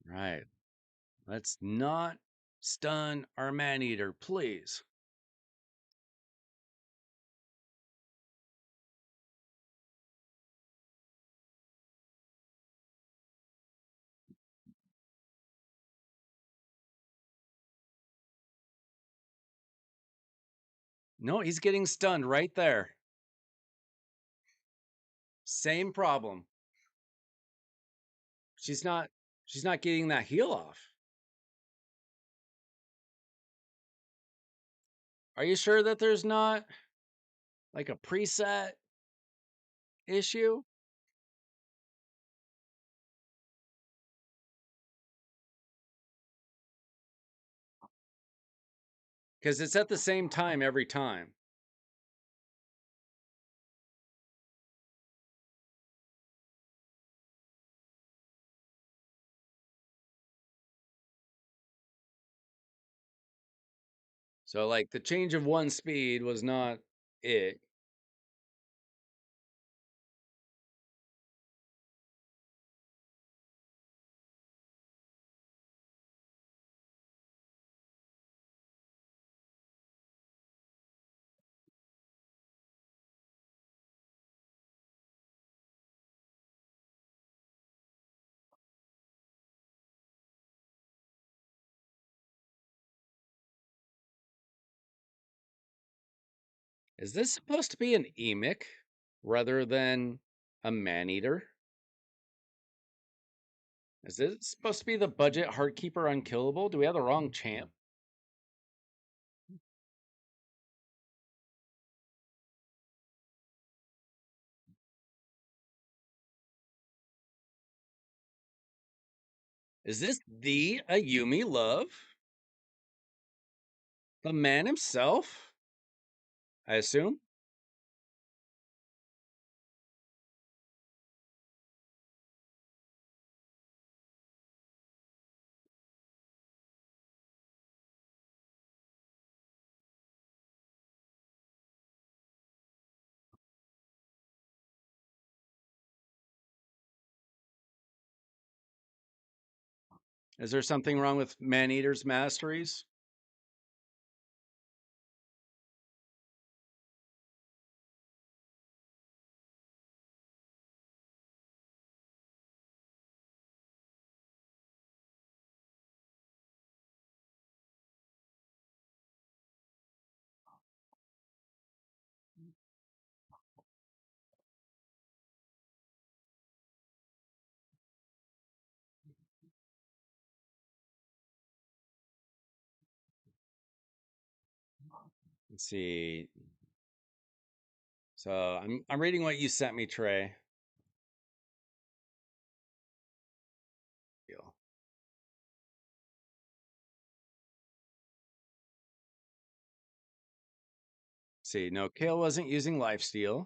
Right. Let's not stun our man-eater, please. No, he's getting stunned right there. Same problem. She's not she's not getting that heal off. Are you sure that there's not like a preset issue? Because it's at the same time every time. So like the change of one speed was not it. Is this supposed to be an emic rather than a man-eater? Is this supposed to be the budget Heartkeeper Unkillable? Do we have the wrong champ? Is this the Ayumi Love? The man himself? I assume? Is there something wrong with Man-Eater's masteries? Let's see. So I'm reading what you sent me, Trey. See, no, Kale wasn't using lifesteal.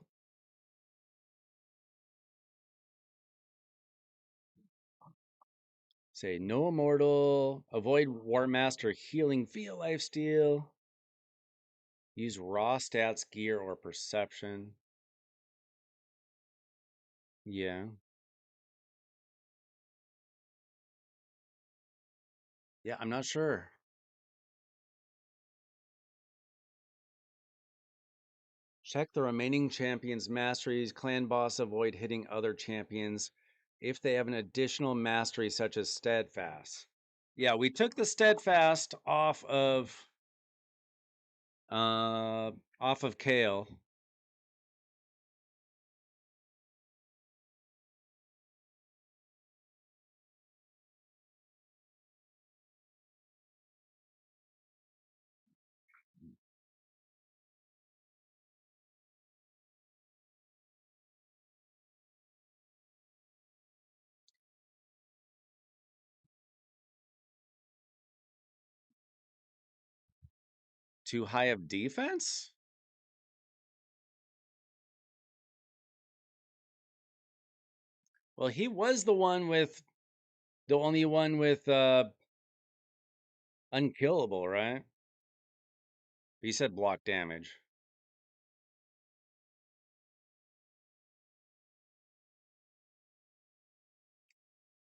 Say no immortal. Avoid War Master healing via lifesteal. Use raw stats, gear, or perception. Yeah. Yeah, I'm not sure. Check the remaining champions' masteries. Clan boss avoid hitting other champions if they have an additional mastery such as steadfast. Yeah, we took the steadfast uh off of Kale. Too high of defense? Well, he was the only one with unkillable, right? He said block damage.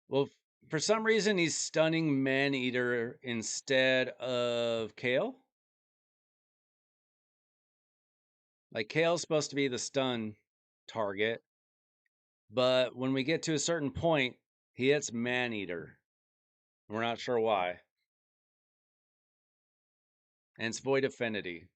Well, for some reason he's stunning Man Eater instead of Kale. Like Kale's supposed to be the stun target, but when we get to a certain point, he hits Man Eater. We're not sure why. And it's Void Affinity.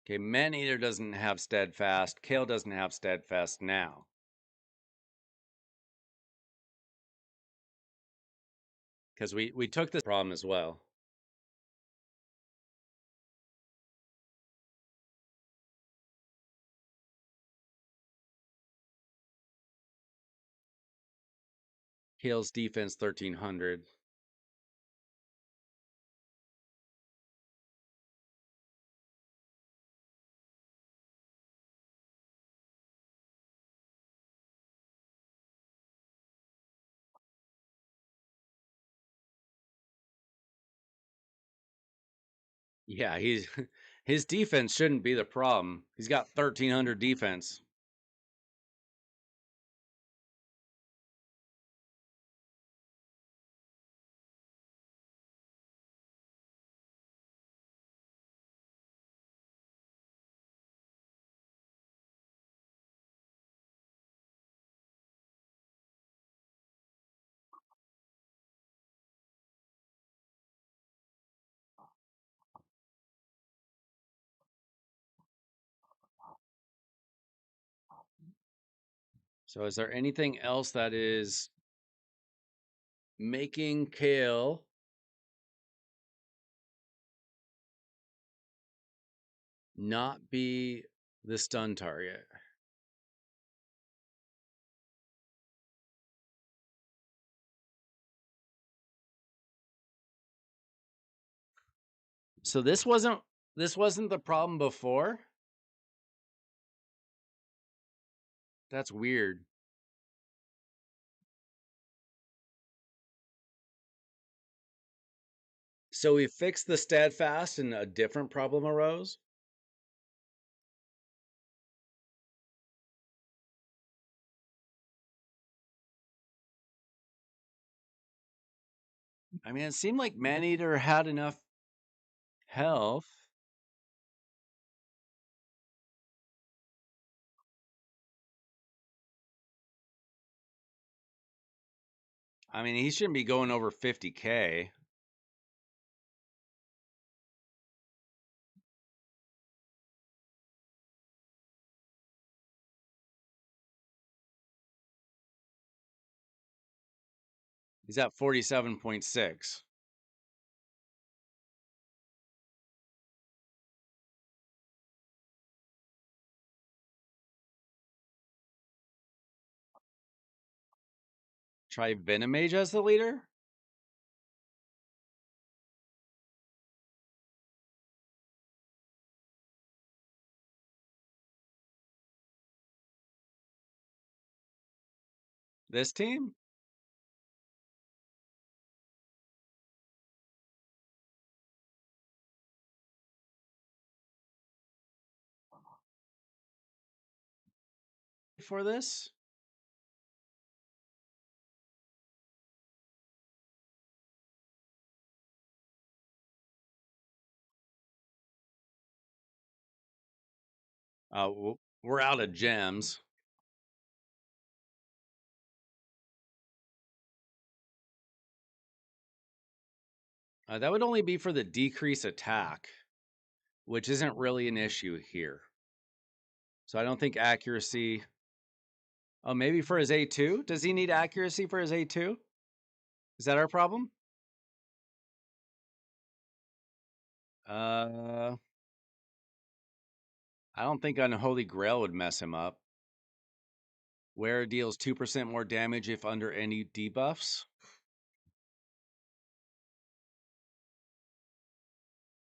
Okay, Man Eater doesn't have Steadfast. Kale doesn't have Steadfast now. Because we took this problem as well. Kale's defense 1300. Yeah, he's his defense shouldn't be the problem. He's got 1300 defense. So is there anything else that is making Kale not be the stun target? So this wasn't the problem before? That's weird. So we fixed the steadfast and a different problem arose? I mean, it seemed like Maneater had enough health. I mean, he shouldn't be going over 50K. He's at 47.6. Try Venomage as the leader? This team? For this? We're out of gems. That would only be for the decrease attack, which isn't really an issue here. So I don't think accuracy. Oh, maybe for his A2? Does he need accuracy for his A2? Is that our problem? I don't think Unholy Grail would mess him up. Where deals 2% more damage if under any debuffs.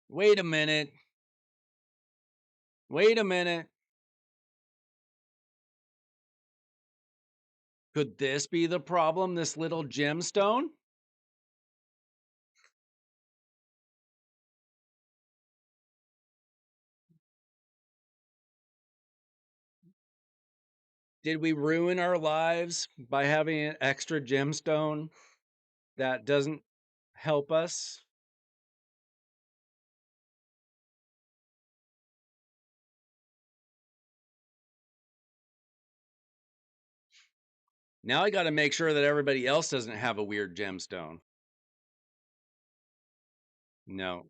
Wait a minute. Wait a minute. Could this be the problem? This little gemstone? Did we ruin our lives by having an extra gemstone that doesn't help us? Now I got to make sure that everybody else doesn't have a weird gemstone. No.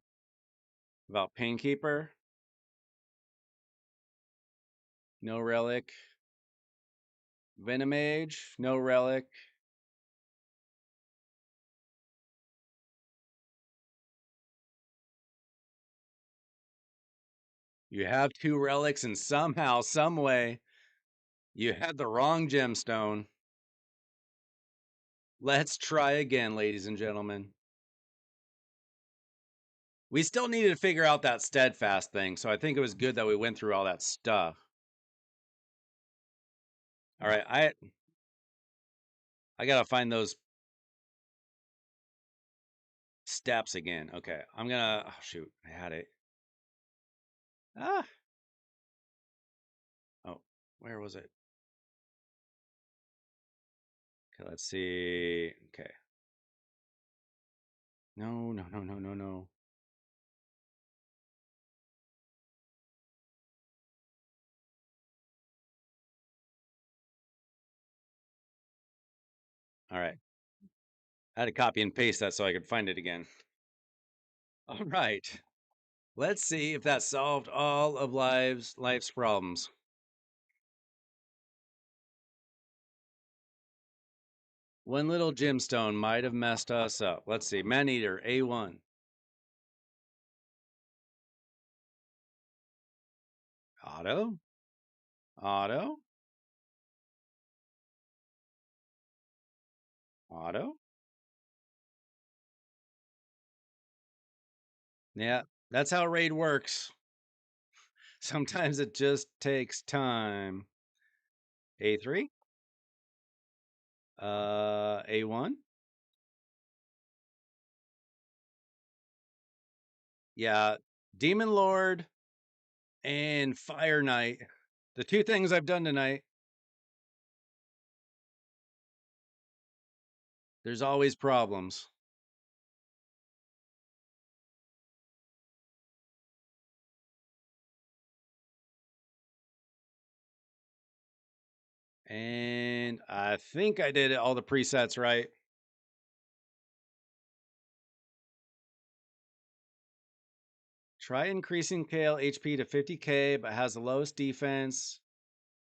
About Painkeeper? No relic. Venomage? No relic. You have two relics, and somehow, some way, you had the wrong gemstone. Let's try again, ladies and gentlemen. We still needed to figure out that steadfast thing, so I think it was good that we went through all that stuff. All right, I gotta find those steps again. Okay, I'm gonna. Oh shoot, I had it. Ah. Oh, where was it? Okay, let's see. Okay. No, no, no, no, no, no. All right. I had to copy and paste that so I could find it again. All right. Let's see if that solved all of life's problems. One little gemstone might have messed us up. Let's see. Man Eater, A1. Auto. Auto. Auto. Yeah, that's how raid works. Sometimes it just takes time. A3. A1. Yeah, Demon Lord and Fire Knight. The two things I've done tonight. There's always problems. And I think I did all the presets right. Try increasing KL HP to 50k, but has the lowest defense.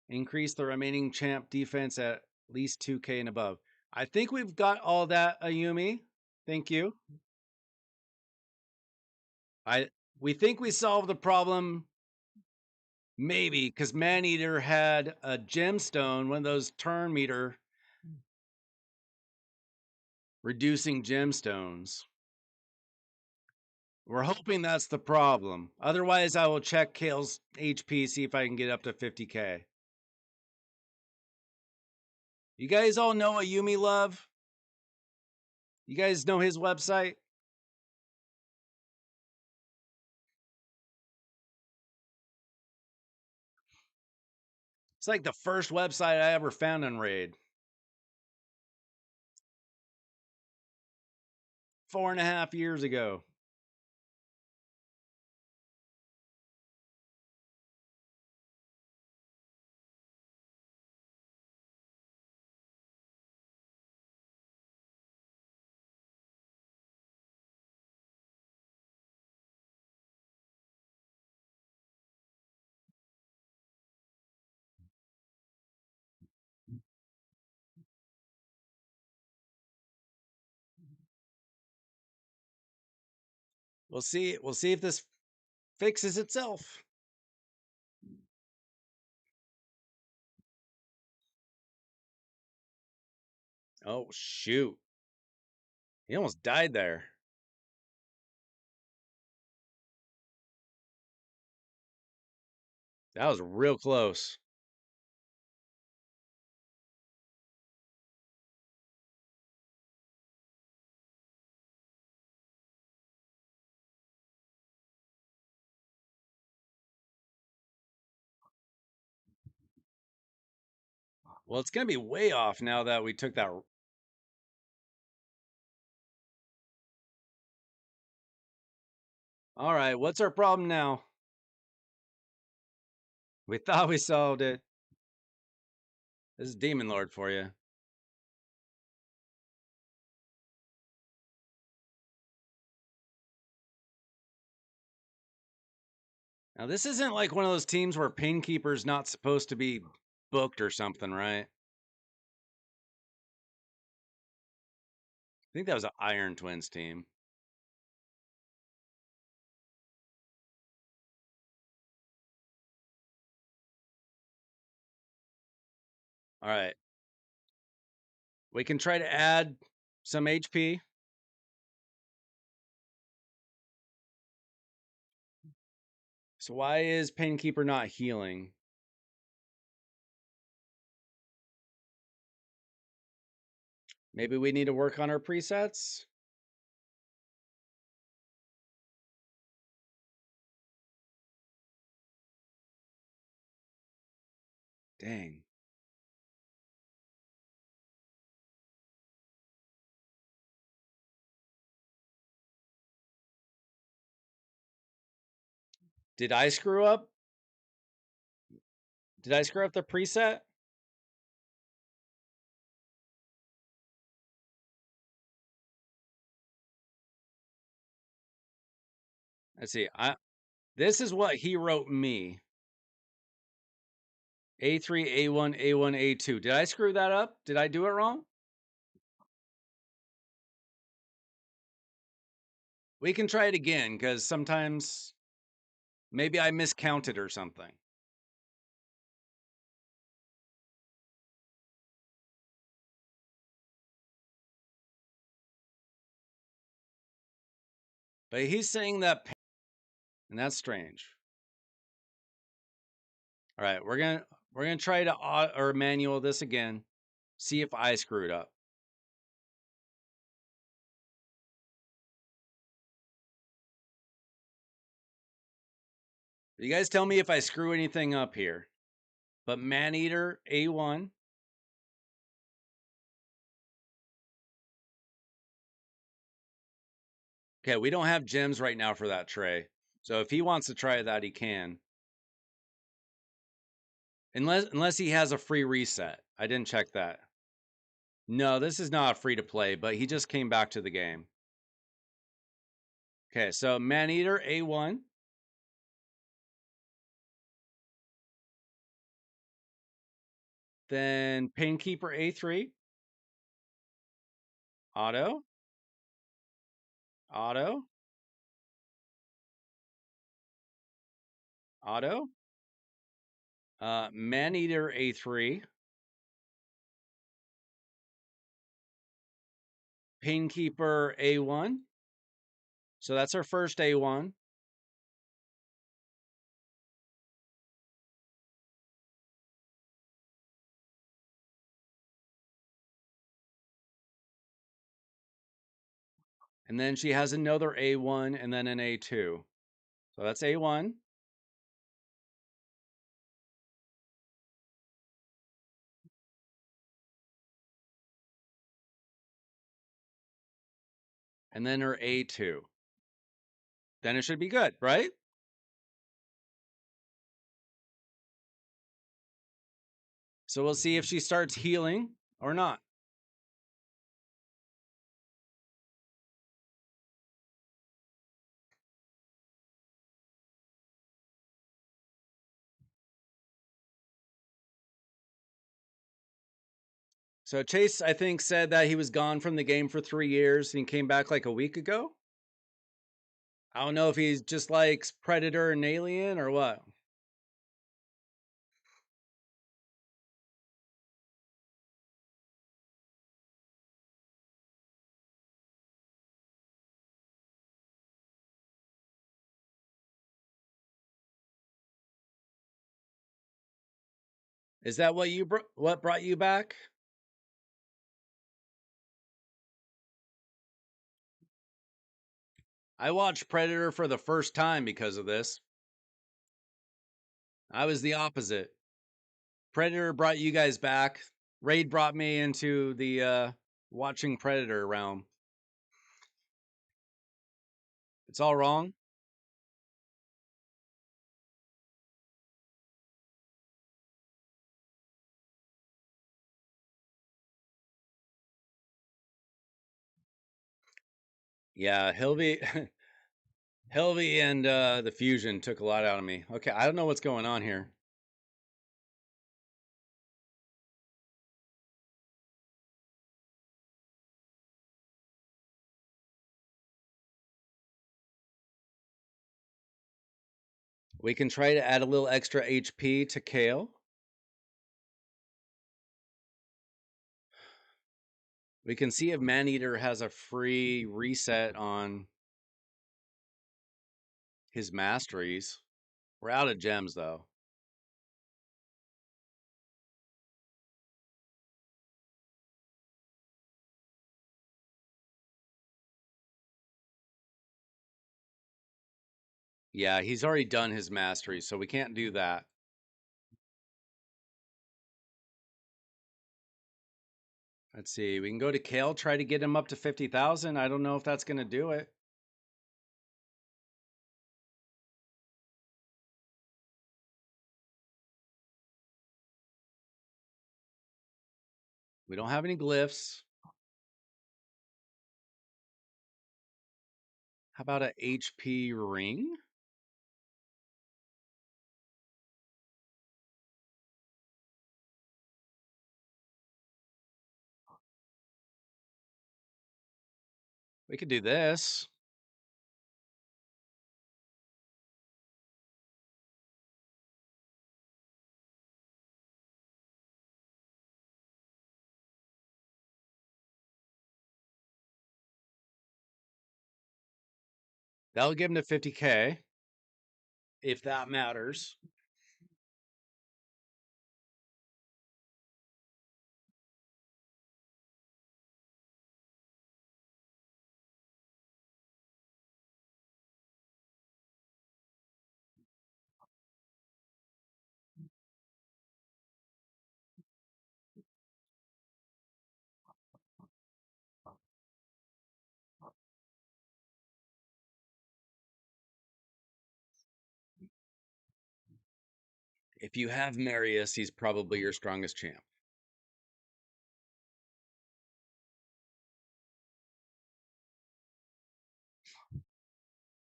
Increase the remaining champ defense at least 2k and above. I think we've got all that, Ayumi. Thank you. We think we solved the problem. Maybe because Maneater had a gemstone, one of those turn meter reducing gemstones. We're hoping that's the problem. Otherwise, I will check Kale's HP, see if I can get up to 50k. You guys all know Ayumi Love? You guys know his website? It's like the first website I ever found on Raid. 4.5 years ago. We'll see. We'll see if this fixes itself. Oh, shoot. He almost died there. That was real close. Well, it's going to be way off now that we took that. All right, what's our problem now? We thought we solved it. This is Demon Lord for you. Now, this isn't like one of those teams where Painkeeper's not supposed to be booked or something, right? I think that was an Iron Twins team. All right. We can try to add some HP. So why is Painkeeper not healing? Maybe we need to work on our presets? Dang. Did I screw up? Did I screw up the preset? Let's see. This is what he wrote me. A3, A1, A1, A2. Did I screw that up? Did I do it wrong? We can try it again because sometimes maybe I miscounted or something. But he's saying that, and that's strange. All right, we're gonna try to or manual this again. See if I screwed up. You guys tell me if I screw anything up here. But Maneater A1. Okay, we don't have gems right now for that tray. So if he wants to try that, he can. Unless he has a free reset. I didn't check that. No, this is not free to play, but he just came back to the game. Okay, so Maneater A1. Then Painkeeper A3. Auto. Auto. Auto. Maneater A3. Painkeeper A1. So that's our first A1. And then she has another A1 and then an A2. So that's A1. And then her A2. Then it should be good, right? So we'll see if she starts healing or not. So Chase, I think, said that he was gone from the game for 3 years and he came back like a week ago. I don't know if he's just likes Predator and Alien or what. Is that what brought you back? I watched Predator for the first time because of this. I was the opposite. Predator brought you guys back. Raid brought me into the watching Predator realm. It's all wrong. Yeah, Hilby, Hilby, and the fusion took a lot out of me. Okay, I don't know what's going on here. We can try to add a little extra HP to Kale. We can see if Maneater has a free reset on his masteries. We're out of gems though. Yeah, he's already done his masteries, so we can't do that. Let's see. We can go to Kale, try to get him up to 50,000. I don't know if that's going to do it. We don't have any glyphs. How about a HP ring? We could do this. That'll give him to 50K, if that matters. If you have Marius, he's probably your strongest champ.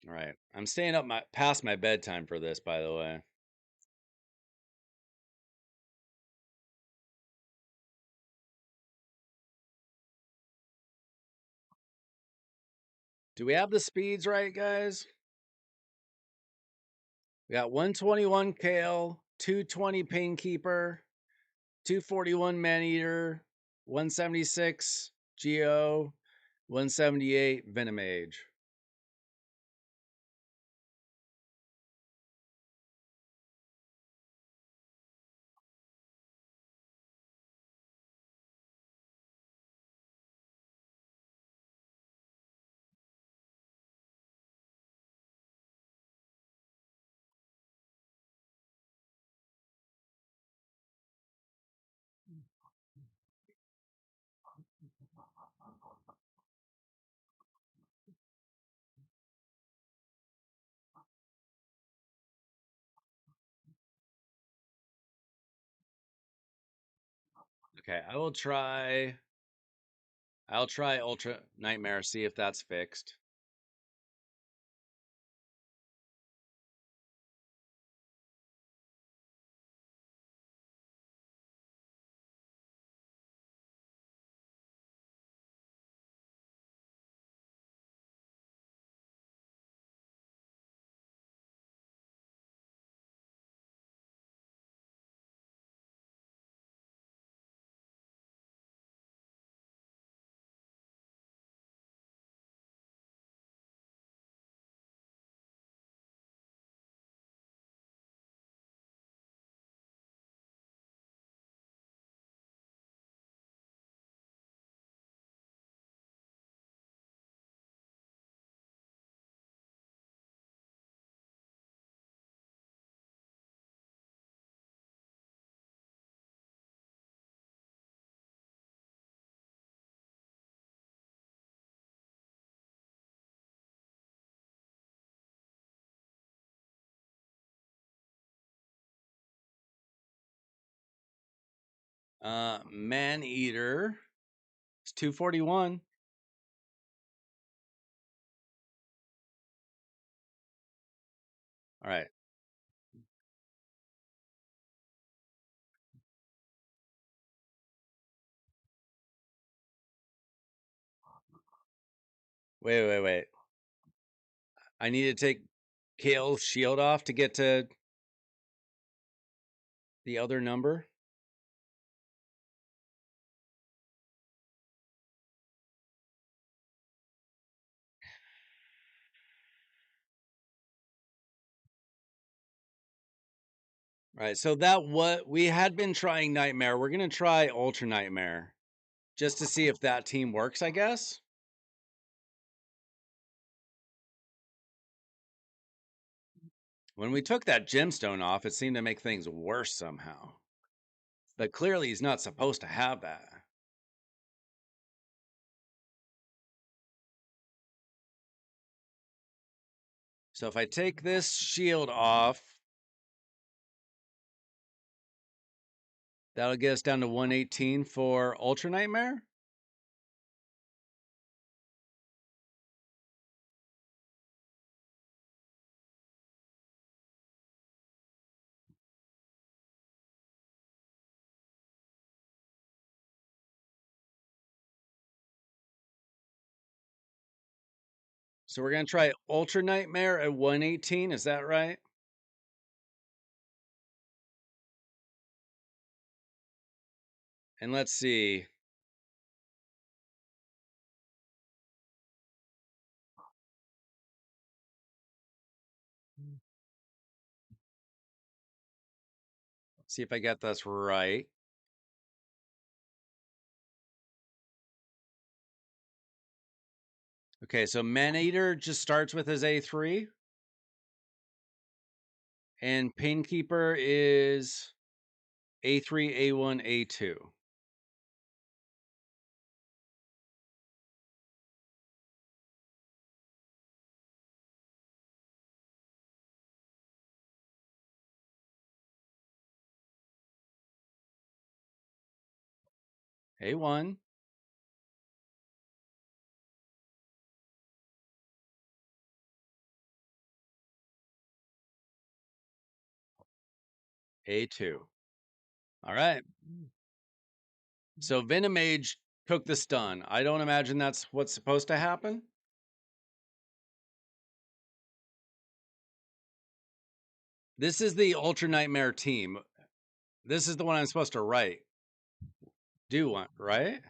All right. I'm staying up past my bedtime for this, by the way. Do we have the speeds right, guys? We got 121 Kale, 220 Painkeeper, 241 Maneater, 176 Geo, 178 Venomage. Okay, I'll try Ultra Nightmare, see if that's fixed. Man Eater. It's 241. All right. Wait. I need to take Kale's shield off to get to the other number. All right. So that what we had been trying Nightmare. We're gonna try Ultra Nightmare just to see if that team works, I guess. When we took that gemstone off, it seemed to make things worse somehow. But clearly he's not supposed to have that. So if I take this shield off, that'll get us down to 118 for Ultra Nightmare. So we're going to try Ultra Nightmare at 118. Is that right? And let's see. See if I get this right. Okay, so Maneater just starts with his A3, and Painkeeper is A3, A1, A2. A1, A2. All right. So Venomage took the stun. I don't imagine that's what's supposed to happen. This is the Ultra Nightmare team. This is the one I'm supposed to write. Do one, right?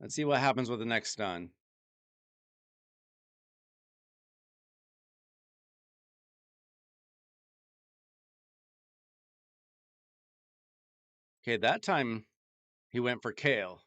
Let's see what happens with the next stun. Okay, that time he went for Kale.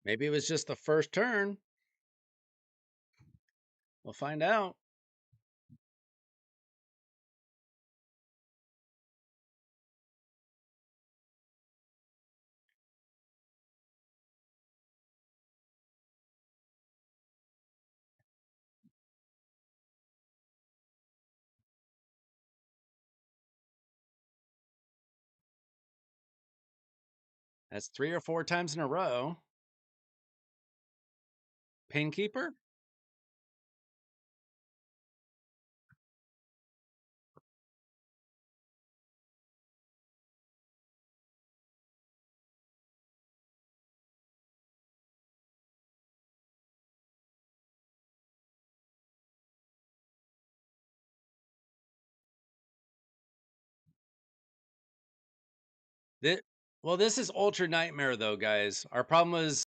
Maybe it was just the first turn. We'll find out. That's 3 or 4 times in a row. Painkeeper? This, well, this is Ultra Nightmare, though, guys. Our problem was.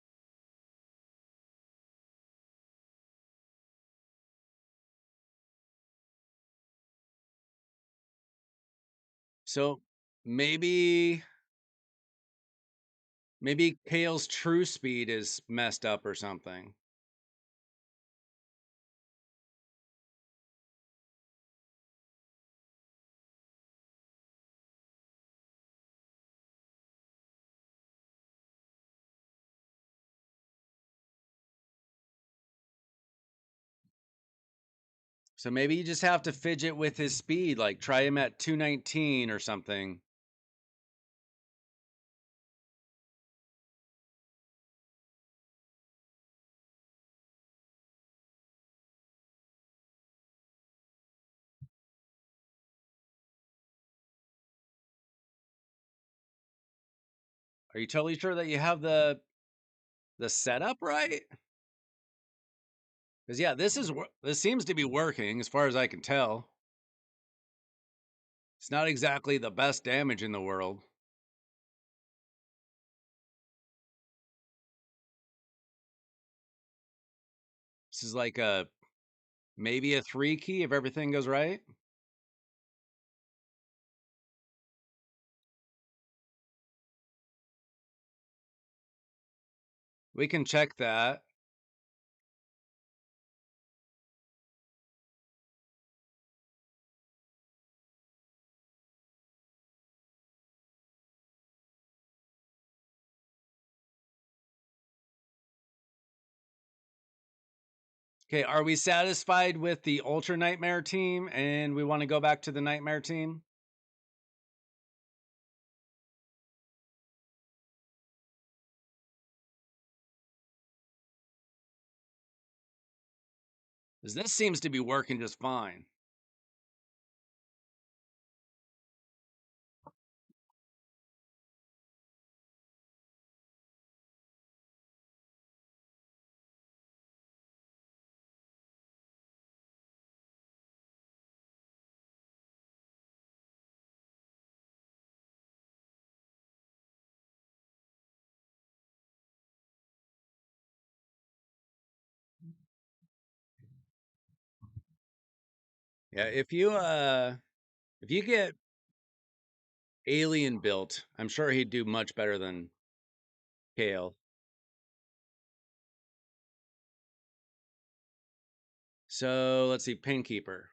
So maybe. Maybe Kale's true speed is messed up or something. So maybe you just have to fidget with his speed, like try him at 219 or something. Are you totally sure that you have the setup right? Because yeah, this seems to be working as far as I can tell. It's not exactly the best damage in the world. This is like a maybe a 3 key if everything goes right. We can check that. Okay, are we satisfied with the Ultra Nightmare team and we want to go back to the Nightmare team? 'Cause this seems to be working just fine. Yeah, if you get Alien built, I'm sure he'd do much better than Kale. So let's see, Pinkeeper.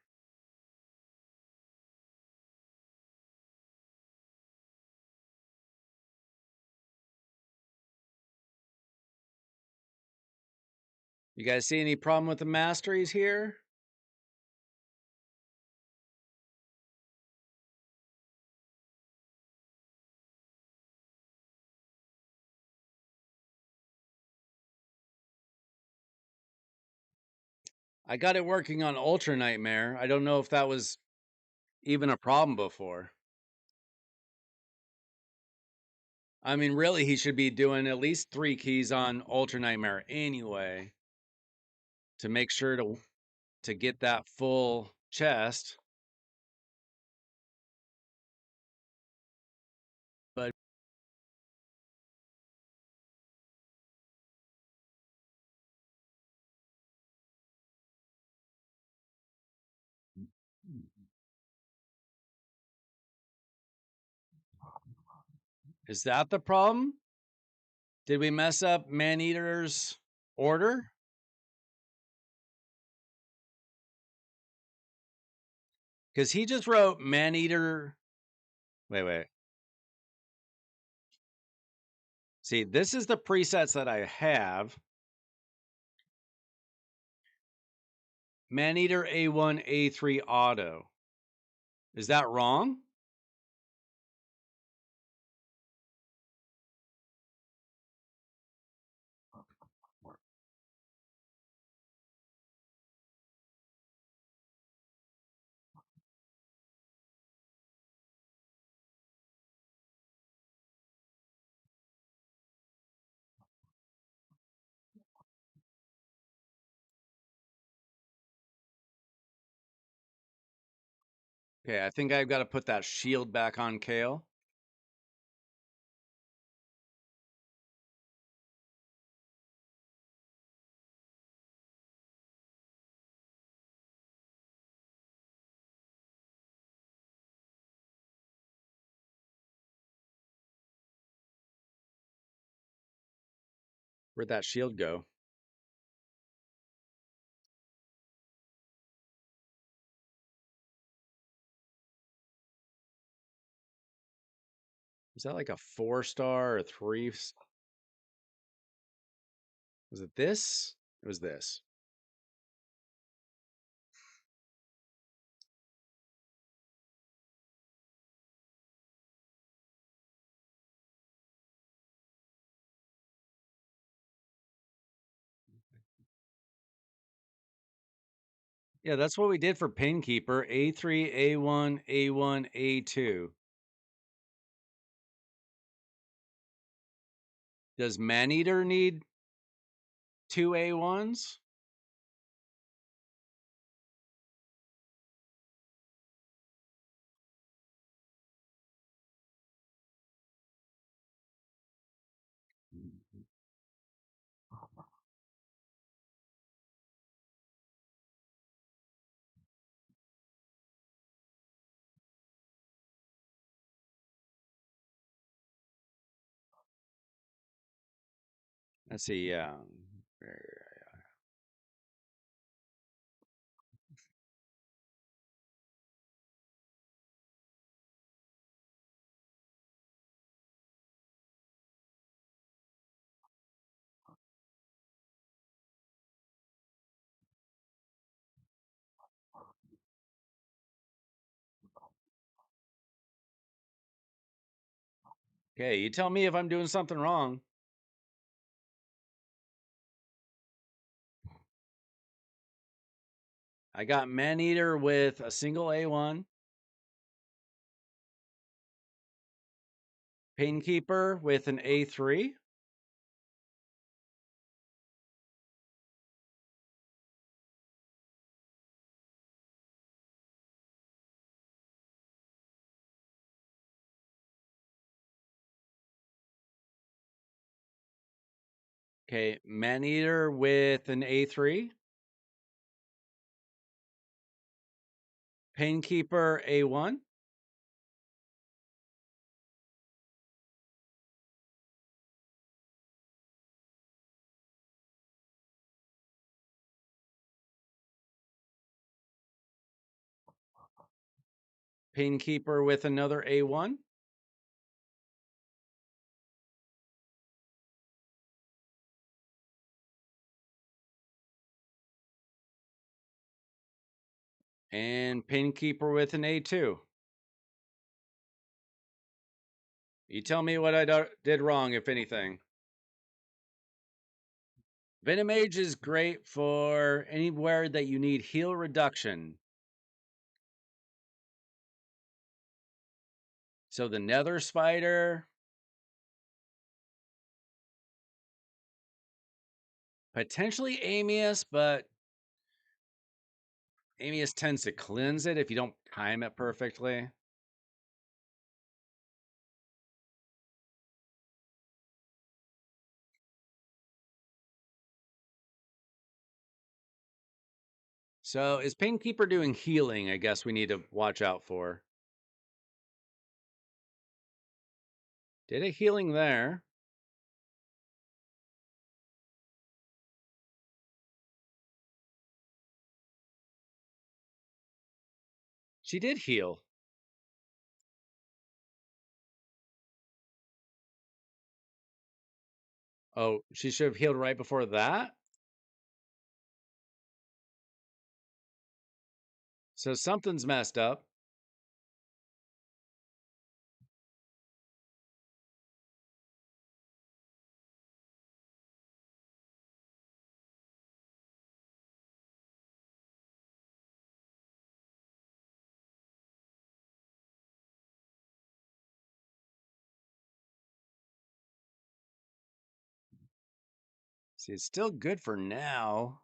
You guys see any problem with the masteries here? I got it working on Ultra Nightmare. I don't know if that was even a problem before. I mean, really, he should be doing at least 3 keys on Ultra Nightmare anyway to make sure to get that full chest. But is that the problem? Did we mess up Maneater's order? Because he just wrote Maneater. Wait. See, this is the presets that I have. Maneater A1, A3 auto. Is that wrong? Okay, I think I've got to put that shield back on Kale. Where'd that shield go? Is that like a 4-star or 3? Was it this? It was this. Yeah, that's what we did for Pinkeeper. A3, A1, A1, A2. Does Maneater need 2 A1s? Let's see, yeah. Okay, you tell me if I'm doing something wrong. I got Maneater with a single A1. Painkeeper with an A3. Okay, Maneater with an A3. Painkeeper A1. Painkeeper with another A1. And Painkeeper with an A2. You tell me what I did wrong, if anything. Venomage is great for anywhere that you need heal reduction. So the Nether Spider, potentially Amius, but Amius tends to cleanse it if you don't time it perfectly. So is Painkeeper doing healing? I guess we need to watch out for. Did a healing there. She did heal. Oh, she should have healed right before that? So something's messed up. See, it's still good for now.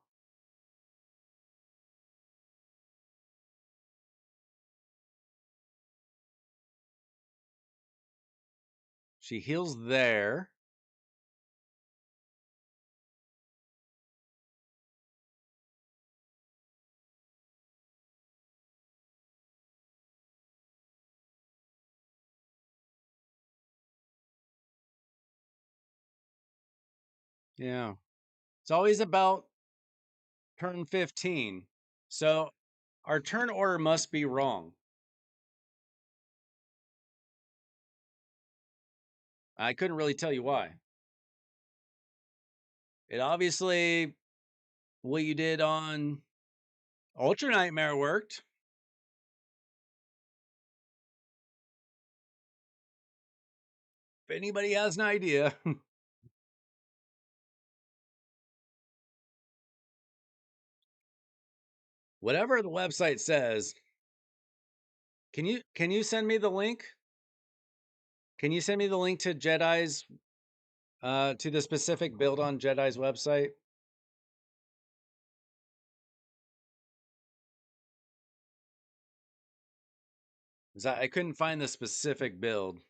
She heals there. Yeah. It's always about turn 15. So our turn order must be wrong. I couldn't really tell you why. It obviously, what you did on Ultra Nightmare worked. If anybody has an idea. Whatever the website says, can you send me the link? Can you send me the link to Jedi's to the specific build on Jedi's website? Because I couldn't find the specific build.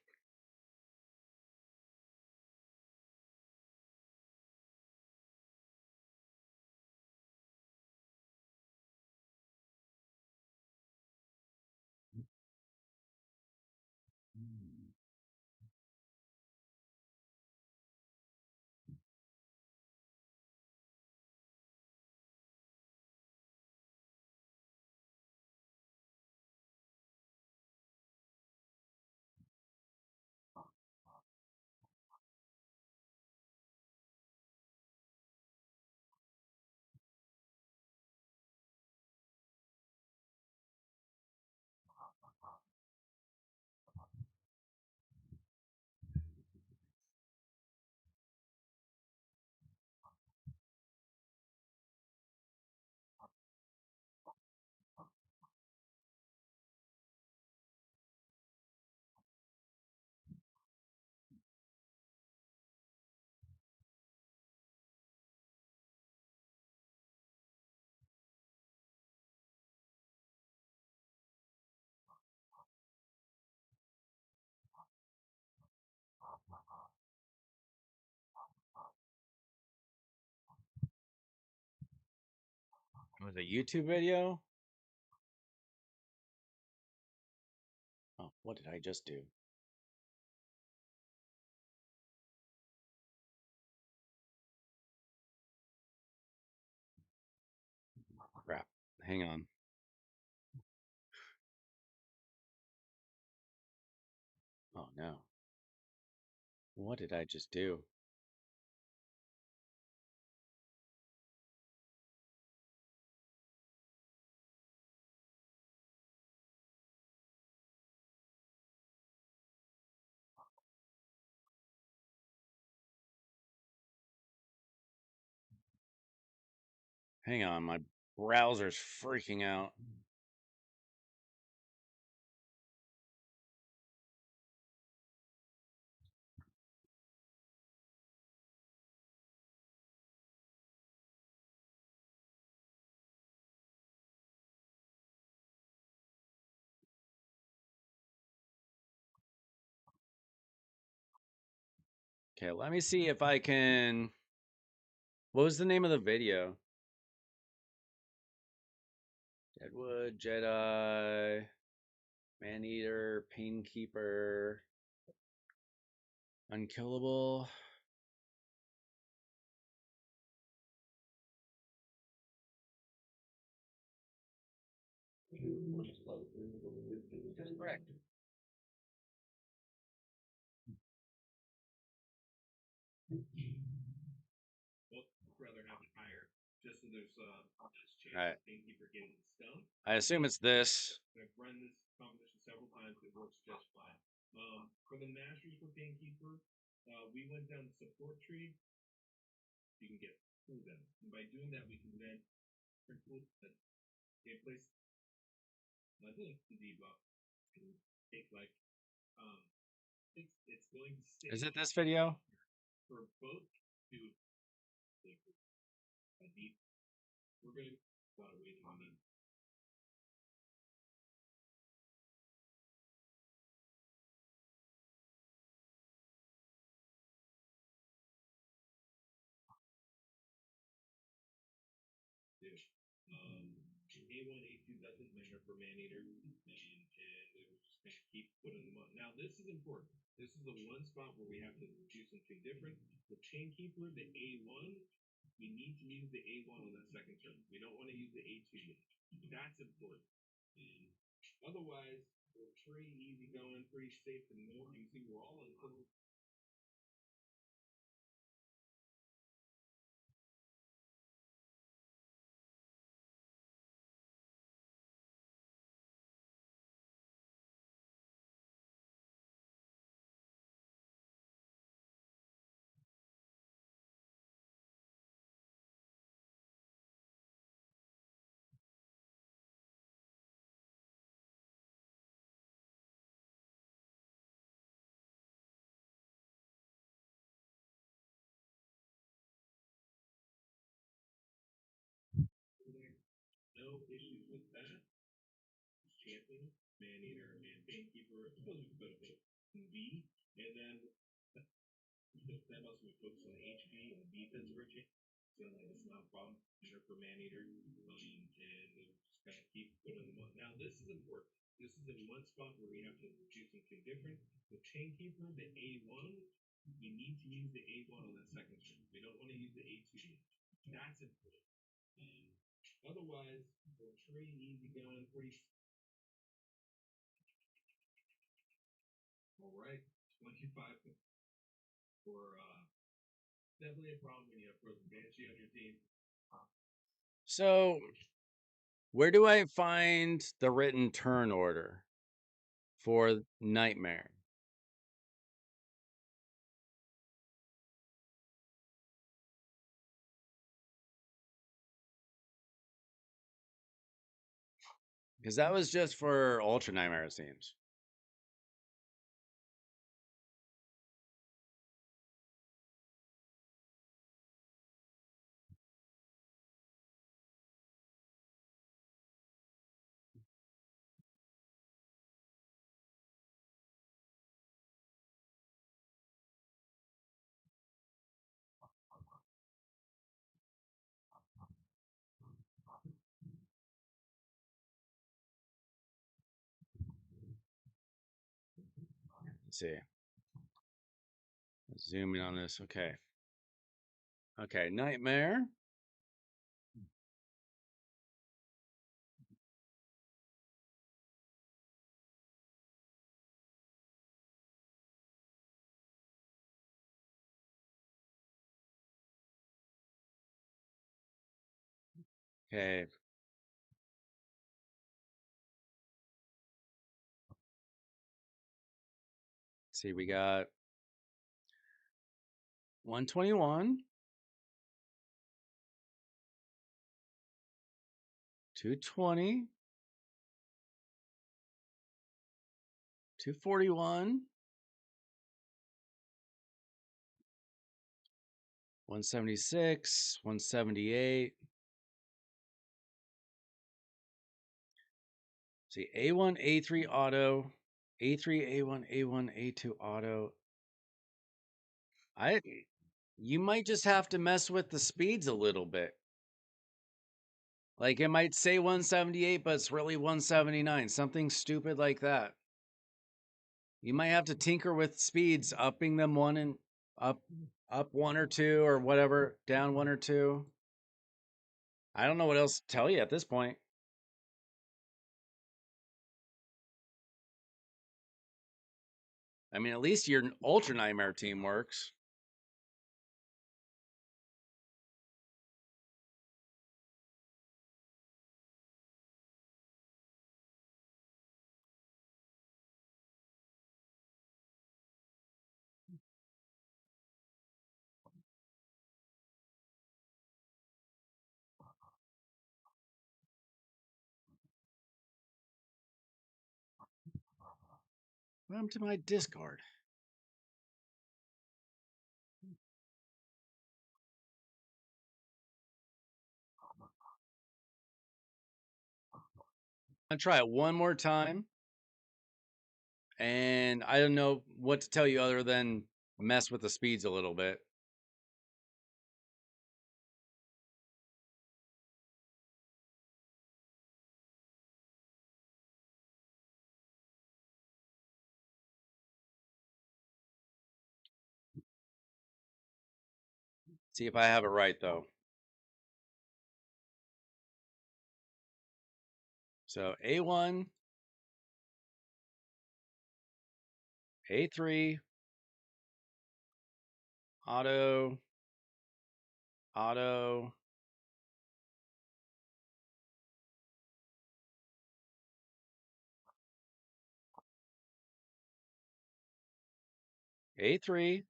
was a YouTube video? Oh, what did I just do? Crap. Hang on. Oh no. What did I just do? Hang on, my browser's freaking out. Okay, let me see if I can. What was the name of the video? Deadwood, Jedi, Maneater, Painkeeper, Unkillable. Correct. All right. I assume it's this. Is it this video? So, where do I find the written turn order for Nightmare? Because that was just for Ultra Nightmare, it seems. Let's see. Zoom in on this. Okay. Okay. Nightmare. Okay. Let's see. We got 121, 220, 241, 176, 178. See, A1, A3 auto, A3, A1, A1, A2 auto. You might just have to mess with the speeds a little bit. Like it might say 178, but it's really 179. Something stupid like that. You might have to tinker with speeds, upping them one and up one or two or whatever, down one or two. I don't know what else to tell you at this point. I mean, at least your Ultra Nightmare team works. Welcome to my Discord. I'll try it one more time. And I don't know what to tell you other than mess with the speeds a little bit. See if I have it right though. So A1, A3, auto, auto, A3,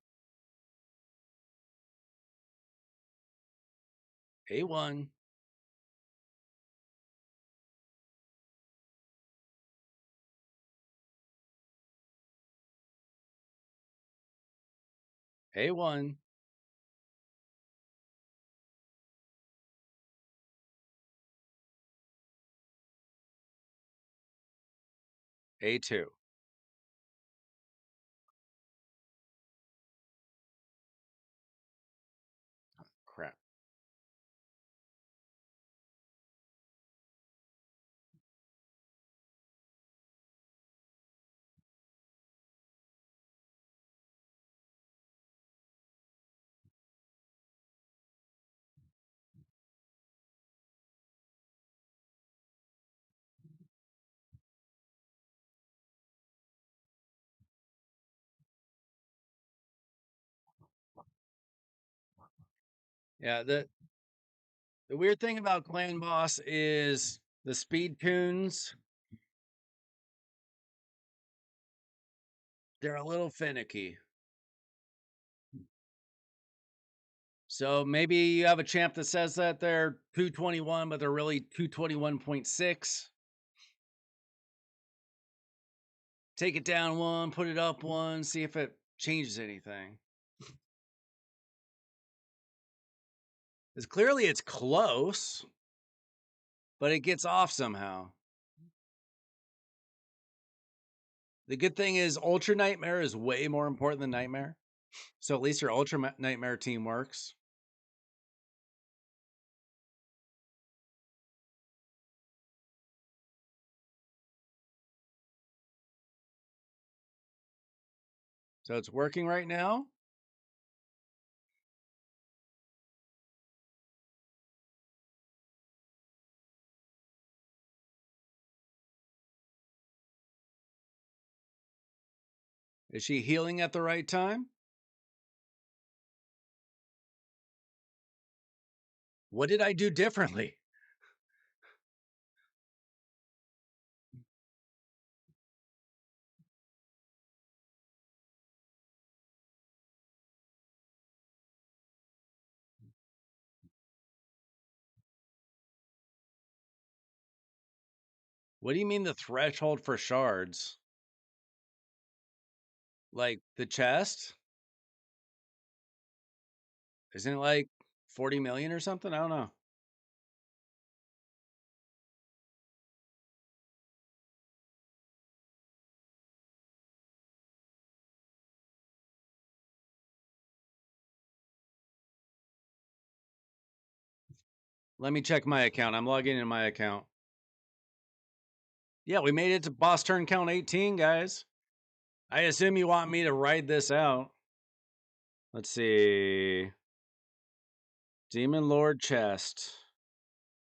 A1, A1, A2. Crap. Yeah, the weird thing about Clan Boss is the speed tunes. They're a little finicky. So maybe you have a champ that says that they're 221, but they're really 221.6. Take it down one, put it up one, see if it changes anything. Because clearly it's close, but it gets off somehow. The good thing is Ultra Nightmare is way more important than Nightmare. So at least your Ultra Nightmare team works. So it's working right now? Is she healing at the right time? What did I do differently? What do you mean the threshold for shards? Like the chest? Isn't it like 40 million or something? I don't know. Let me check my account. I'm logging in my account. Yeah, we made it to boss turn count 18, guys. I assume you want me to write this out. Let's see. Demon Lord chest.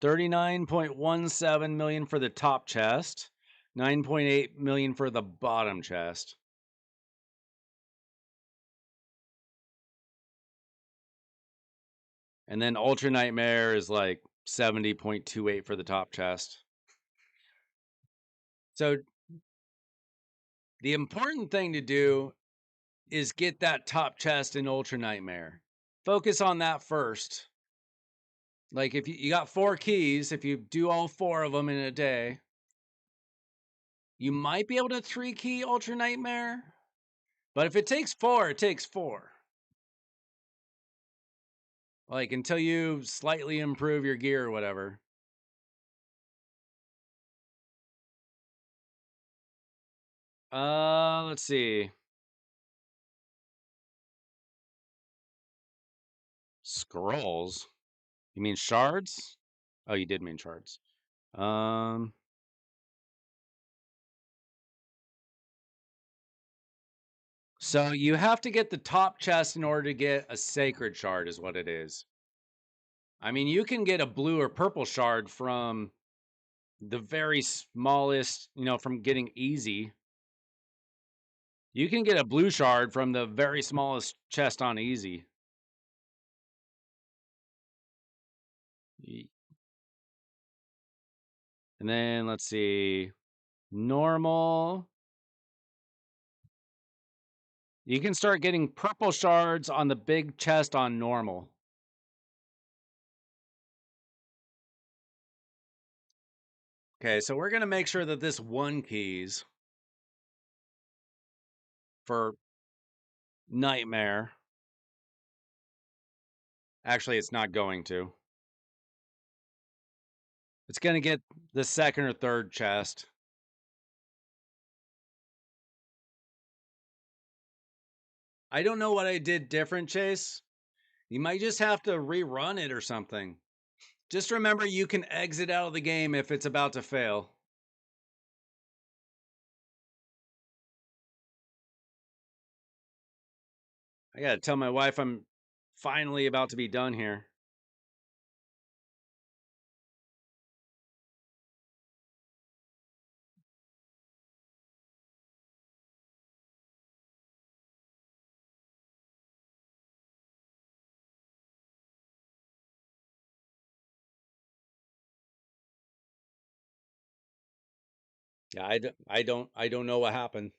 39.17 million for the top chest. 9.8 million for the bottom chest. And then Ultra Nightmare is like 70.28 for the top chest. So the important thing to do is get that top chest in Ultra Nightmare. Focus on that first. Like if you got 4 keys, if you do all 4 of them in a day, you might be able to 3 key Ultra Nightmare. But if it takes 4, it takes 4. Like until you slightly improve your gear or whatever. Let's see. Scrolls? You mean shards? Oh, you did mean shards. Um So you have to get the top chest in order to get a sacred shard is what it is. I mean, you can get a blue or purple shard from the very smallest, from getting easy. You can get a blue shard from the very smallest chest on easy. And then let's see. Normal. You can start getting purple shards on the big chest on normal. Okay, so we're going to make sure that this 1 keys for Nightmare. Actually, it's not going to. It's going to get the second or third chest. I don't know what I did different, Chase. You might just have to rerun it or something. Just remember you can exit out of the game if it's about to fail. I gotta tell my wife I'm finally about to be done here. Yeah, I don't know what happened.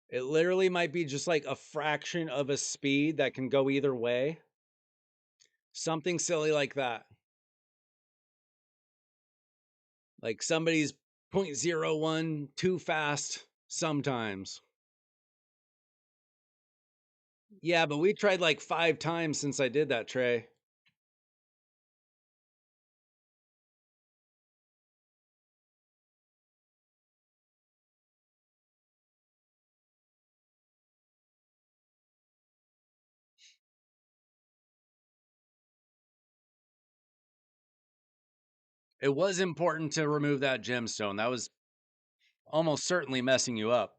It literally might be just like a fraction of a speed that can go either way. Something silly like that. Like somebody's 0.01 too fast sometimes. Yeah, but we tried like 5 times since I did that, Trey. It was important to remove that gemstone. That was almost certainly messing you up.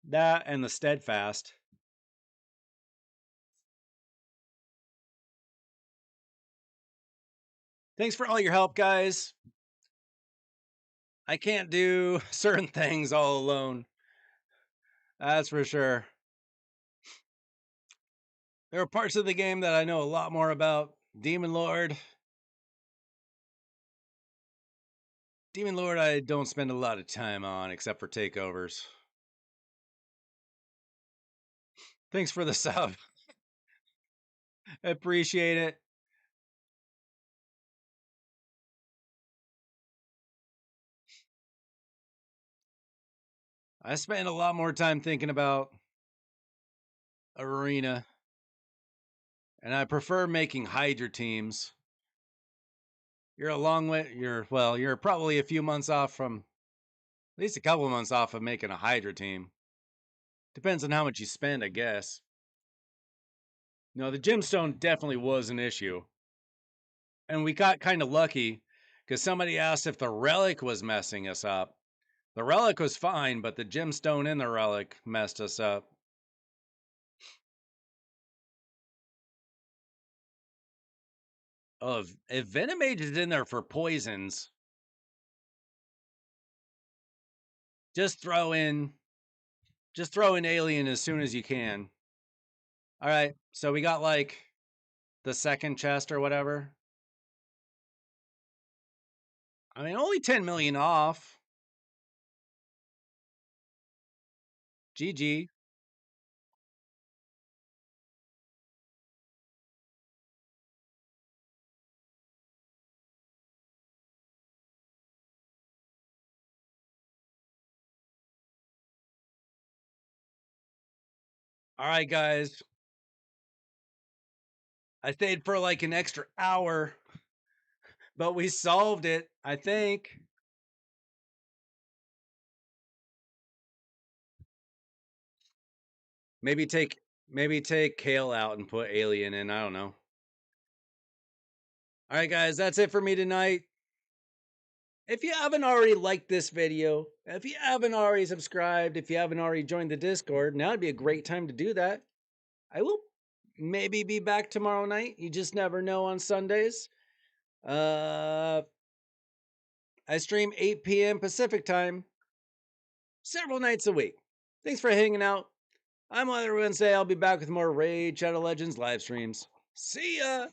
That and the steadfast. Thanks for all your help, guys. I can't do certain things all alone. That's for sure. There are parts of the game that I know a lot more about. Demon Lord. Demon Lord, I don't spend a lot of time on except for takeovers. Thanks for the sub. Appreciate it. I spend a lot more time thinking about Arena, and I prefer making Hydra teams. You're a long way. You're probably a few months off from, at least a couple of months off of making a Hydra team. Depends on how much you spend, I guess. No, the gemstone definitely was an issue. And we got kind of lucky because somebody asked if the relic was messing us up. The relic was fine, but the gemstone in the relic messed us up. Oh, if Venom Mage is in there for poisons, just throw in alien as soon as you can. All right, so we got like the second chest or whatever. I mean, only 10 million off. GG. All right, guys. I stayed for like an extra hour, but we solved it, I think. Maybe take Kale out and put Alien in. I don't know. All right, guys, that's it for me tonight. If you haven't already liked this video, if you haven't already subscribed, if you haven't already joined the Discord, now would be a great time to do that. I will maybe be back tomorrow night. You just never know on Sundays. I stream 8 p.m. Pacific time several nights a week. Thanks for hanging out. I'm Weather Wednesday. I'll be back with more Raid Shadow Legends live streams. See ya!